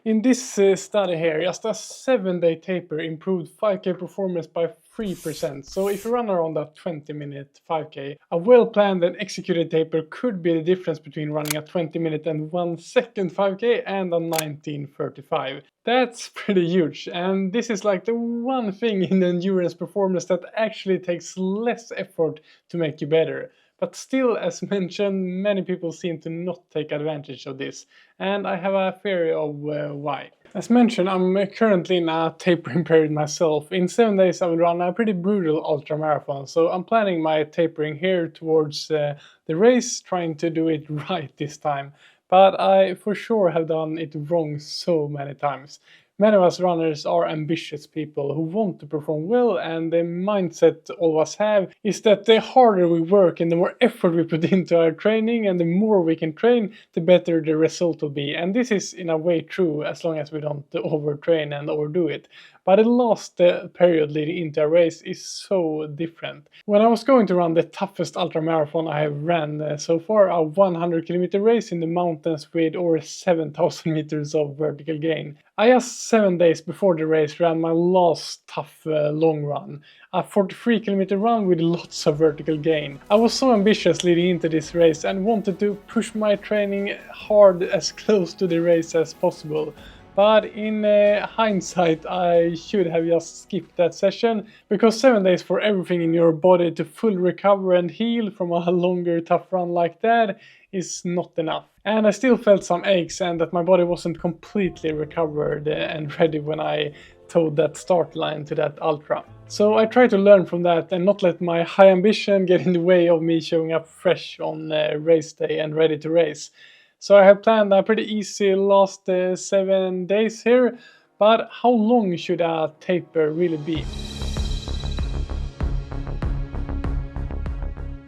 In this study here, just a 7-day taper improved 5K performance by 3%. So if you run around a 20-minute 5K, a well-planned and executed taper could be the difference between running a 20-minute and 1-second 5K and a 19:35. That's pretty huge, and this is like the one thing in endurance performance that actually takes less effort to make you better. But still, as mentioned, many people seem to not take advantage of this, and I have a theory of why. As mentioned, I'm currently in a tapering period myself. In 7 days I will run a pretty brutal ultra marathon, so I'm planning my tapering here towards the race, trying to do it right this time. But I for sure have done it wrong so many times. Many of us runners are ambitious people who want to perform well, and the mindset all of us have is that the harder we work and the more effort we put into our training and the more we can train, the better the result will be. And this is in a way true as long as we don't overtrain and overdo it. But the last period leading into a race is so different. When I was going to run the toughest ultramarathon I have ran so far, a 100-kilometer race in the mountains with over 7,000 meters of vertical gain, I just 7 days before the race ran my last tough long run, a 43-kilometer run with lots of vertical gain. I was so ambitious leading into this race and wanted to push my training hard as close to the race as possible. But in hindsight, I should have just skipped that session, because 7 days for everything in your body to fully recover and heal from a longer tough run like that is not enough. And I still felt some aches and that my body wasn't completely recovered and ready when I towed that start line to that ultra. So I tried to learn from that and not let my high ambition get in the way of me showing up fresh on race day and ready to race. So I have planned a pretty easy last 7 days here, but how long should a taper really be?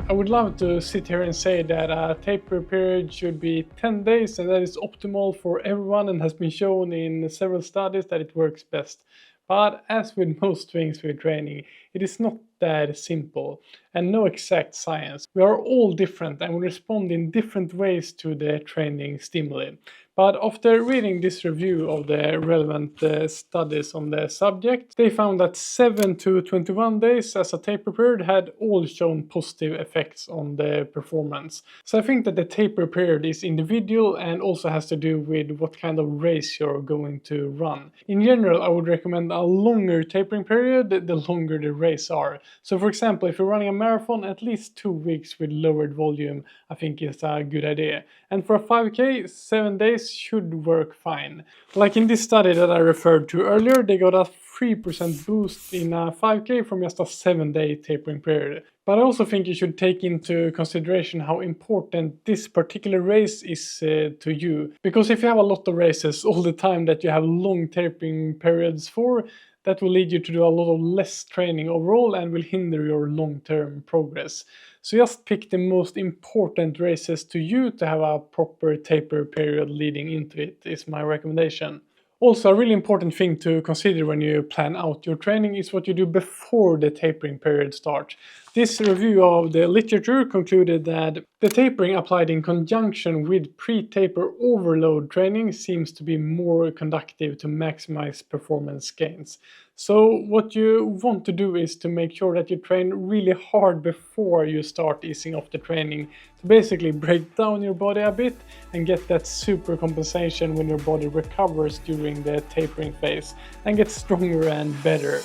I would love to sit here and say that a taper period should be 10 days and that is optimal for everyone and has been shown in several studies that it works best. But as with most things with training, it is not that simple and no exact science. We are all different and we respond in different ways to the training stimuli. But after reading this review of the relevant studies on the subject, they found that 7 to 21 days as a taper period had all shown positive effects on the performance. So I think that the taper period is individual and also has to do with what kind of race you're going to run. In general, I would recommend a longer tapering period the longer the race are. So for example, if you're running a marathon, at least 2 weeks with lowered volume I think is a good idea. And for a 5k, 7 days should work fine. Like in this study that I referred to earlier, they got a 3% boost in a 5k from just a 7-day tapering period. But I also think you should take into consideration how important this particular race is to you. Because if you have a lot of races all the time that you have long tapering periods for, that will lead you to do a lot of less training overall and will hinder your long-term progress. So just pick the most important races to you to have a proper taper period leading into it, is my recommendation. Also, a really important thing to consider when you plan out your training is what you do before the tapering period starts. This review of the literature concluded that the tapering applied in conjunction with pre-taper overload training seems to be more conducive to maximize performance gains. So what you want to do is to make sure that you train really hard before you start easing off the training, to basically break down your body a bit and get that super compensation when your body recovers during the tapering phase and get stronger and better.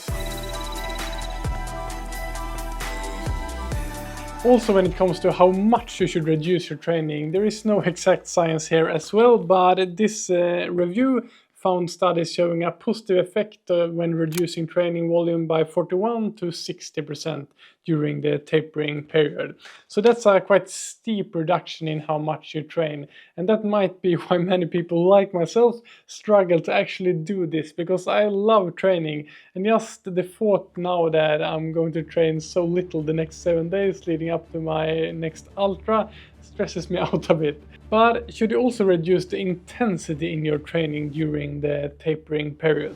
Also, when it comes to how much you should reduce your training, there is no exact science here as well, but this review found studies showing a positive effect when reducing training volume by 41 to 60% during the tapering period. So that's a quite steep reduction in how much you train, and that might be why many people like myself struggle to actually do this, because I love training, and just the thought now that I'm going to train so little the next 7 days leading up to my next ultra stresses me out a bit. But should you also reduce the intensity in your training during the tapering period?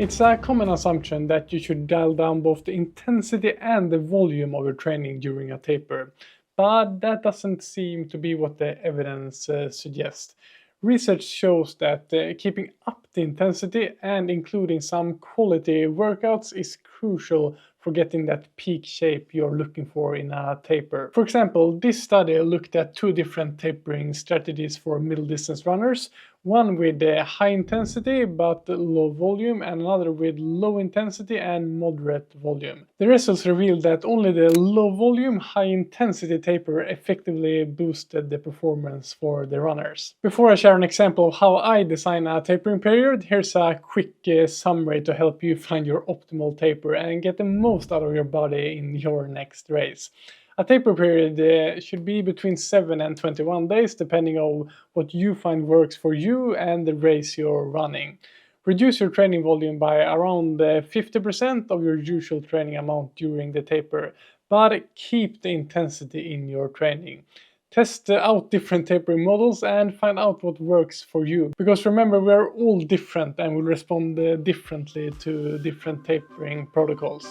It's a common assumption that you should dial down both the intensity and the volume of your training during a taper, but that doesn't seem to be what the evidence suggests. Research shows that keeping up the intensity and including some quality workouts is crucial for getting that peak shape you're looking for in a taper. For example, this study looked at 2 different tapering strategies for middle distance runners, one with high intensity but low volume and another with low intensity and moderate volume. The results revealed that only the low volume, high intensity taper effectively boosted the performance for the runners. Before I share an example of how I design a tapering period, here's a quick summary to help you find your optimal taper and get the most out of your body in your next race. A taper period should be between 7 and 21 days, depending on what you find works for you and the race you're running. Reduce your training volume by around 50% of your usual training amount during the taper, but keep the intensity in your training. Test out different tapering models and find out what works for you. Because remember, we're all different and will respond differently to different tapering protocols.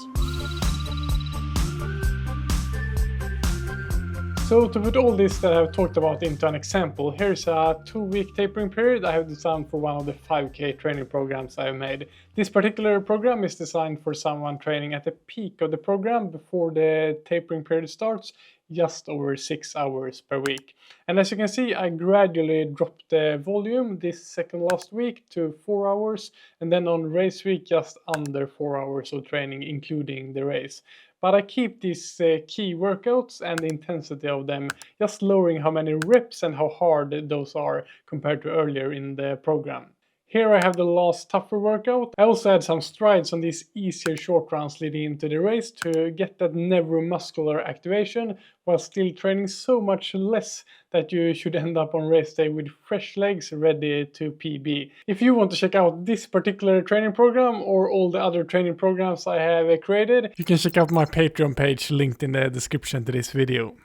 So to put all this that I've talked about into an example, here's a 2-week tapering period I have designed for one of the 5K training programs I've made. This particular program is designed for someone training at the peak of the program before the tapering period starts, just over 6 hours per week. And as you can see, I gradually dropped the volume this second last week to 4 hours, and then on race week just under 4 hours of training including the race. But I keep these key workouts and the intensity of them, just lowering how many reps and how hard those are compared to earlier in the program. Here I have the last tougher workout. I also had some strides on these easier short runs leading into the race to get that neuromuscular activation while still training so much less that you should end up on race day with fresh legs ready to PB. If you want to check out this particular training program or all the other training programs I have created, you can check out my Patreon page linked in the description to this video.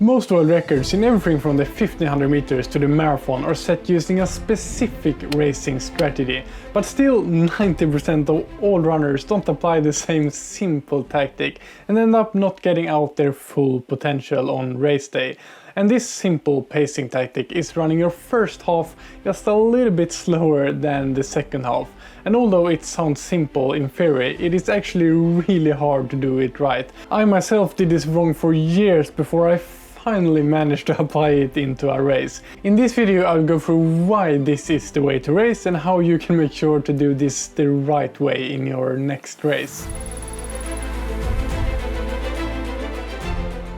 Most world records in everything from the 1500 meters to the marathon are set using a specific racing strategy, but still 90% of all runners don't apply the same simple tactic and end up not getting out their full potential on race day. And this simple pacing tactic is running your first half just a little bit slower than the second half. And although it sounds simple in theory, it is actually really hard to do it right. I myself did this wrong for years before I finally managed to apply it into a race. In this video I'll go through why this is the way to race and how you can make sure to do this the right way in your next race.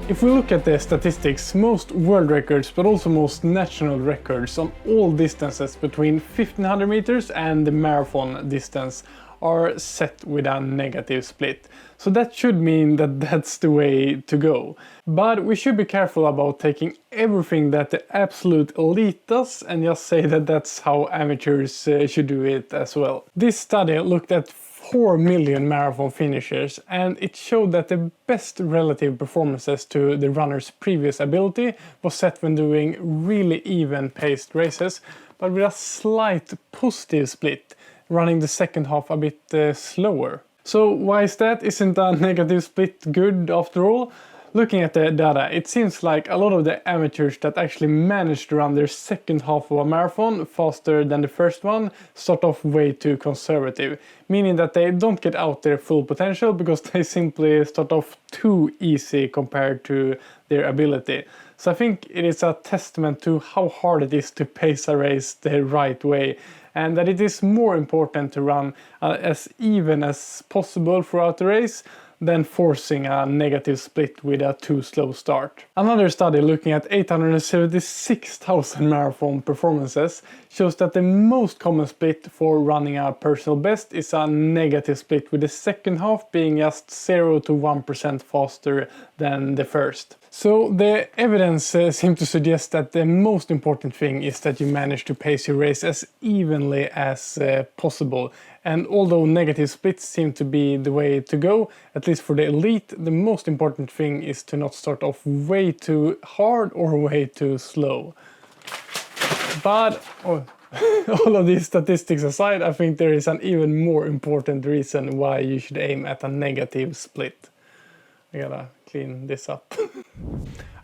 If we look at the statistics, most world records but also most national records on all distances between 1500 meters and the marathon distance are set with a negative split. So that should mean that that's the way to go. But we should be careful about taking everything that the absolute elite does and just say that that's how amateurs should do it as well. This study looked at 4 million marathon finishers and it showed that the best relative performances to the runner's previous ability was set when doing really even paced races, but with a slight positive split, running the second half a bit slower. So why is that? Isn't a negative split good after all? Looking at the data, it seems like a lot of the amateurs that actually managed to run their second half of a marathon faster than the first one start off way too conservative, meaning that they don't get out their full potential because they simply start off too easy compared to their ability. So I think it is a testament to how hard it is to pace a race the right way, and that it is more important to run as even as possible throughout the race than forcing a negative split with a too slow start. Another study looking at 876,000 marathon performances shows that the most common split for running a personal best is a negative split, with the second half being just 0 to 1% faster than the first. So the evidence seems to suggest that the most important thing is that you manage to pace your race as evenly as possible. And although negative splits seem to be the way to go, at least for the elite, the most important thing is to not start off way too hard or way too slow. But all of these statistics aside, I think there is an even more important reason why you should aim at a negative split. I gotta clean this up.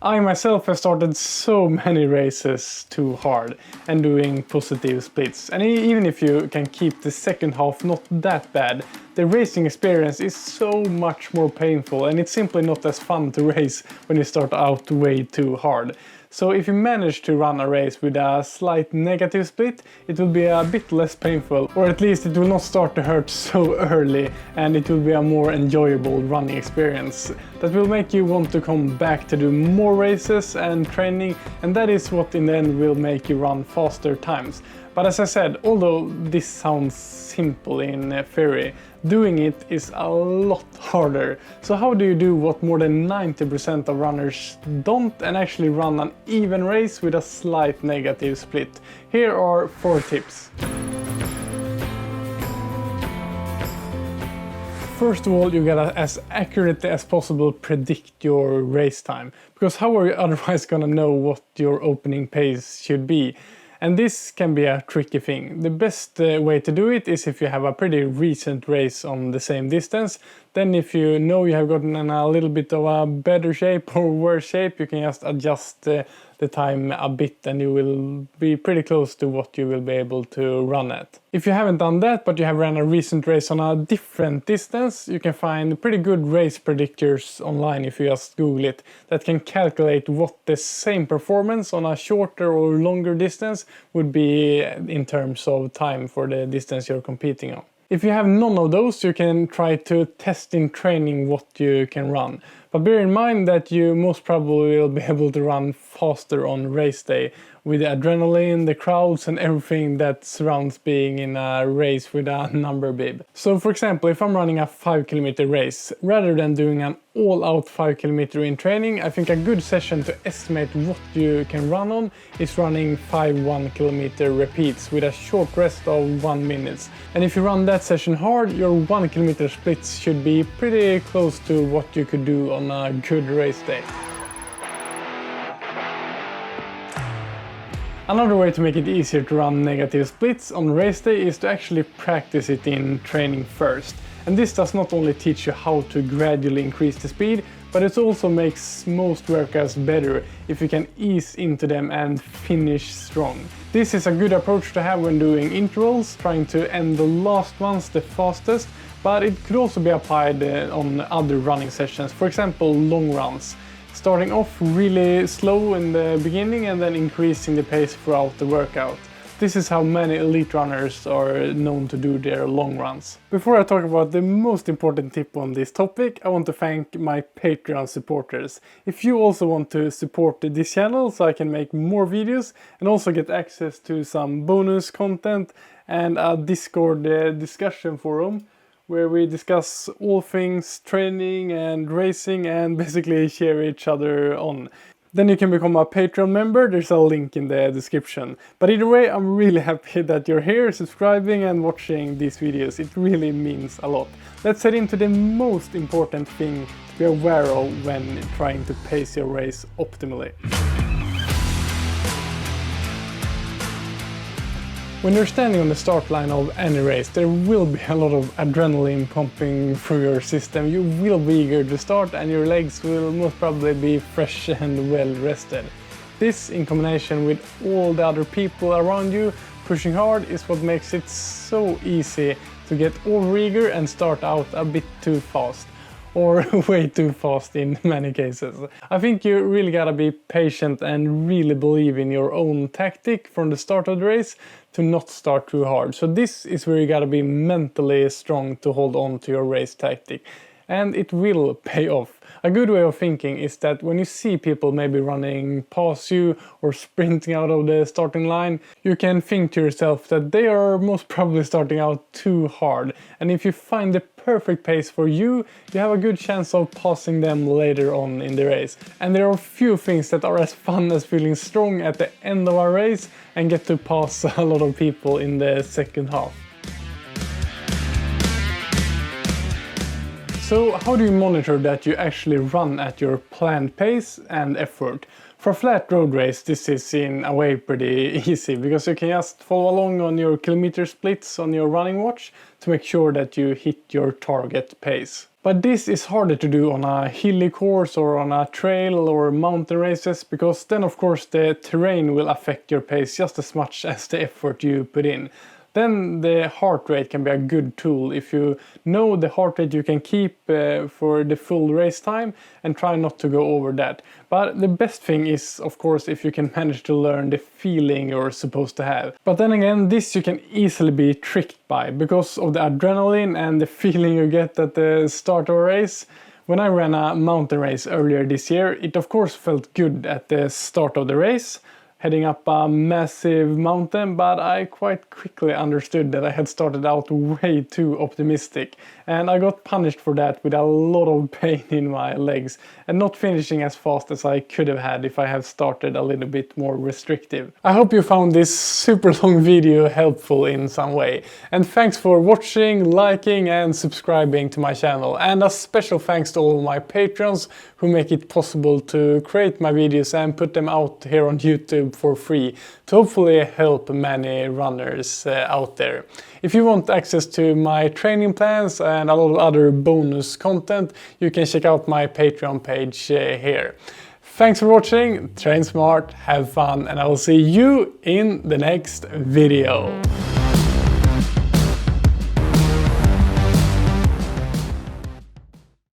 I myself have started so many races too hard and doing positive splits, and even if you can keep the second half not that bad, the racing experience is so much more painful and it's simply not as fun to race when you start out way too hard. So if you manage to run a race with a slight negative split, it will be a bit less painful, or at least it will not start to hurt so early, and it will be a more enjoyable running experience that will make you want to come back to do more races and training, and that is what in the end will make you run faster times. But as I said, although this sounds simple in theory, doing it is a lot harder. So how do you do what more than 90% of runners don't and actually run an even race with a slight negative split? Here are 4 tips. First of all, you gotta as accurately as possible predict your race time, because how are you otherwise gonna know what your opening pace should be? And this can be a tricky thing. The best way to do it is if you have a pretty recent race on the same distance. Then if you know you have gotten in a little bit of a better shape or worse shape, you can just adjust the time a bit and you will be pretty close to what you will be able to run at. If you haven't done that, but you have ran a recent race on a different distance, you can find pretty good race predictors online if you just Google it, that can calculate what the same performance on a shorter or longer distance would be in terms of time for the distance you're competing on. If you have none of those, you can try to test in training what you can run. But bear in mind that you most probably will be able to run faster on race day, with the adrenaline, the crowds and everything that surrounds being in a race with a number bib. So for example, if I'm running a 5-kilometer race, rather than doing an all-out 5-kilometer in training, I think a good session to estimate what you can run on is running 5 1-kilometer repeats with a short rest of 1 minute. And if you run that session hard, your 1-kilometer splits should be pretty close to what you could do on a good race day. Another way to make it easier to run negative splits on race day is to actually practice it in training first. And this does not only teach you how to gradually increase the speed, but it also makes most workouts better if you can ease into them and finish strong. This is a good approach to have when doing intervals, trying to end the last ones the fastest, but it could also be applied on other running sessions, for example long runs. Starting off really slow in the beginning and then increasing the pace throughout the workout. This is how many elite runners are known to do their long runs. Before I talk about the most important tip on this topic, I want to thank my Patreon supporters. If you also want to support this channel so I can make more videos and also get access to some bonus content and a Discord discussion forum, where we discuss all things training and racing and basically cheer each other on. Then you can become a Patreon member, there's a link in the description. But either way, I'm really happy that you're here, subscribing and watching these videos. It really means a lot. Let's head into the most important thing to be aware of when trying to pace your race optimally. When you're standing on the start line of any race, there will be a lot of adrenaline pumping through your system. You will be eager to start and your legs will most probably be fresh and well rested. This, in combination with all the other people around you pushing hard, is what makes it so easy to get over-eager and start out a bit too fast. Or way too fast in many cases. I think you really gotta be patient and really believe in your own tactic from the start of the race to not start too hard. So this is where you gotta be mentally strong to hold on to your race tactic. And it will pay off. A good way of thinking is that when you see people maybe running past you or sprinting out of the starting line, you can think to yourself that they are most probably starting out too hard. And if you find the perfect pace for you, you have a good chance of passing them later on in the race. And there are few things that are as fun as feeling strong at the end of a race and get to pass a lot of people in the second half. So how do you monitor that you actually run at your planned pace and effort? For a flat road race, this is in a way pretty easy, because you can just follow along on your kilometer splits on your running watch to make sure that you hit your target pace. But this is harder to do on a hilly course or on a trail or mountain races, because then of course the terrain will affect your pace just as much as the effort you put in. Then the heart rate can be a good tool if you know the heart rate you can keep for the full race time, and try not to go over that. But the best thing is of course if you can manage to learn the feeling you're supposed to have. But then again, this you can easily be tricked by because of the adrenaline and the feeling you get at the start of a race. When I ran a mountain race earlier this year, it of course felt good at the start of the race, heading up a massive mountain, but I quite quickly understood that I had started out way too optimistic, and I got punished for that with a lot of pain in my legs and not finishing as fast as I could have had if I had started a little bit more restrictive. I hope you found this super long video helpful in some way, and thanks for watching, liking and subscribing to my channel, and a special thanks to all my patrons who make it possible to create my videos and put them out here on YouTube for free to hopefully help many runners out there. If you want access to my training plans and a lot of other bonus content, you can check out my Patreon page here. Thanks for watching, train smart, have fun, and I will see you in the next video.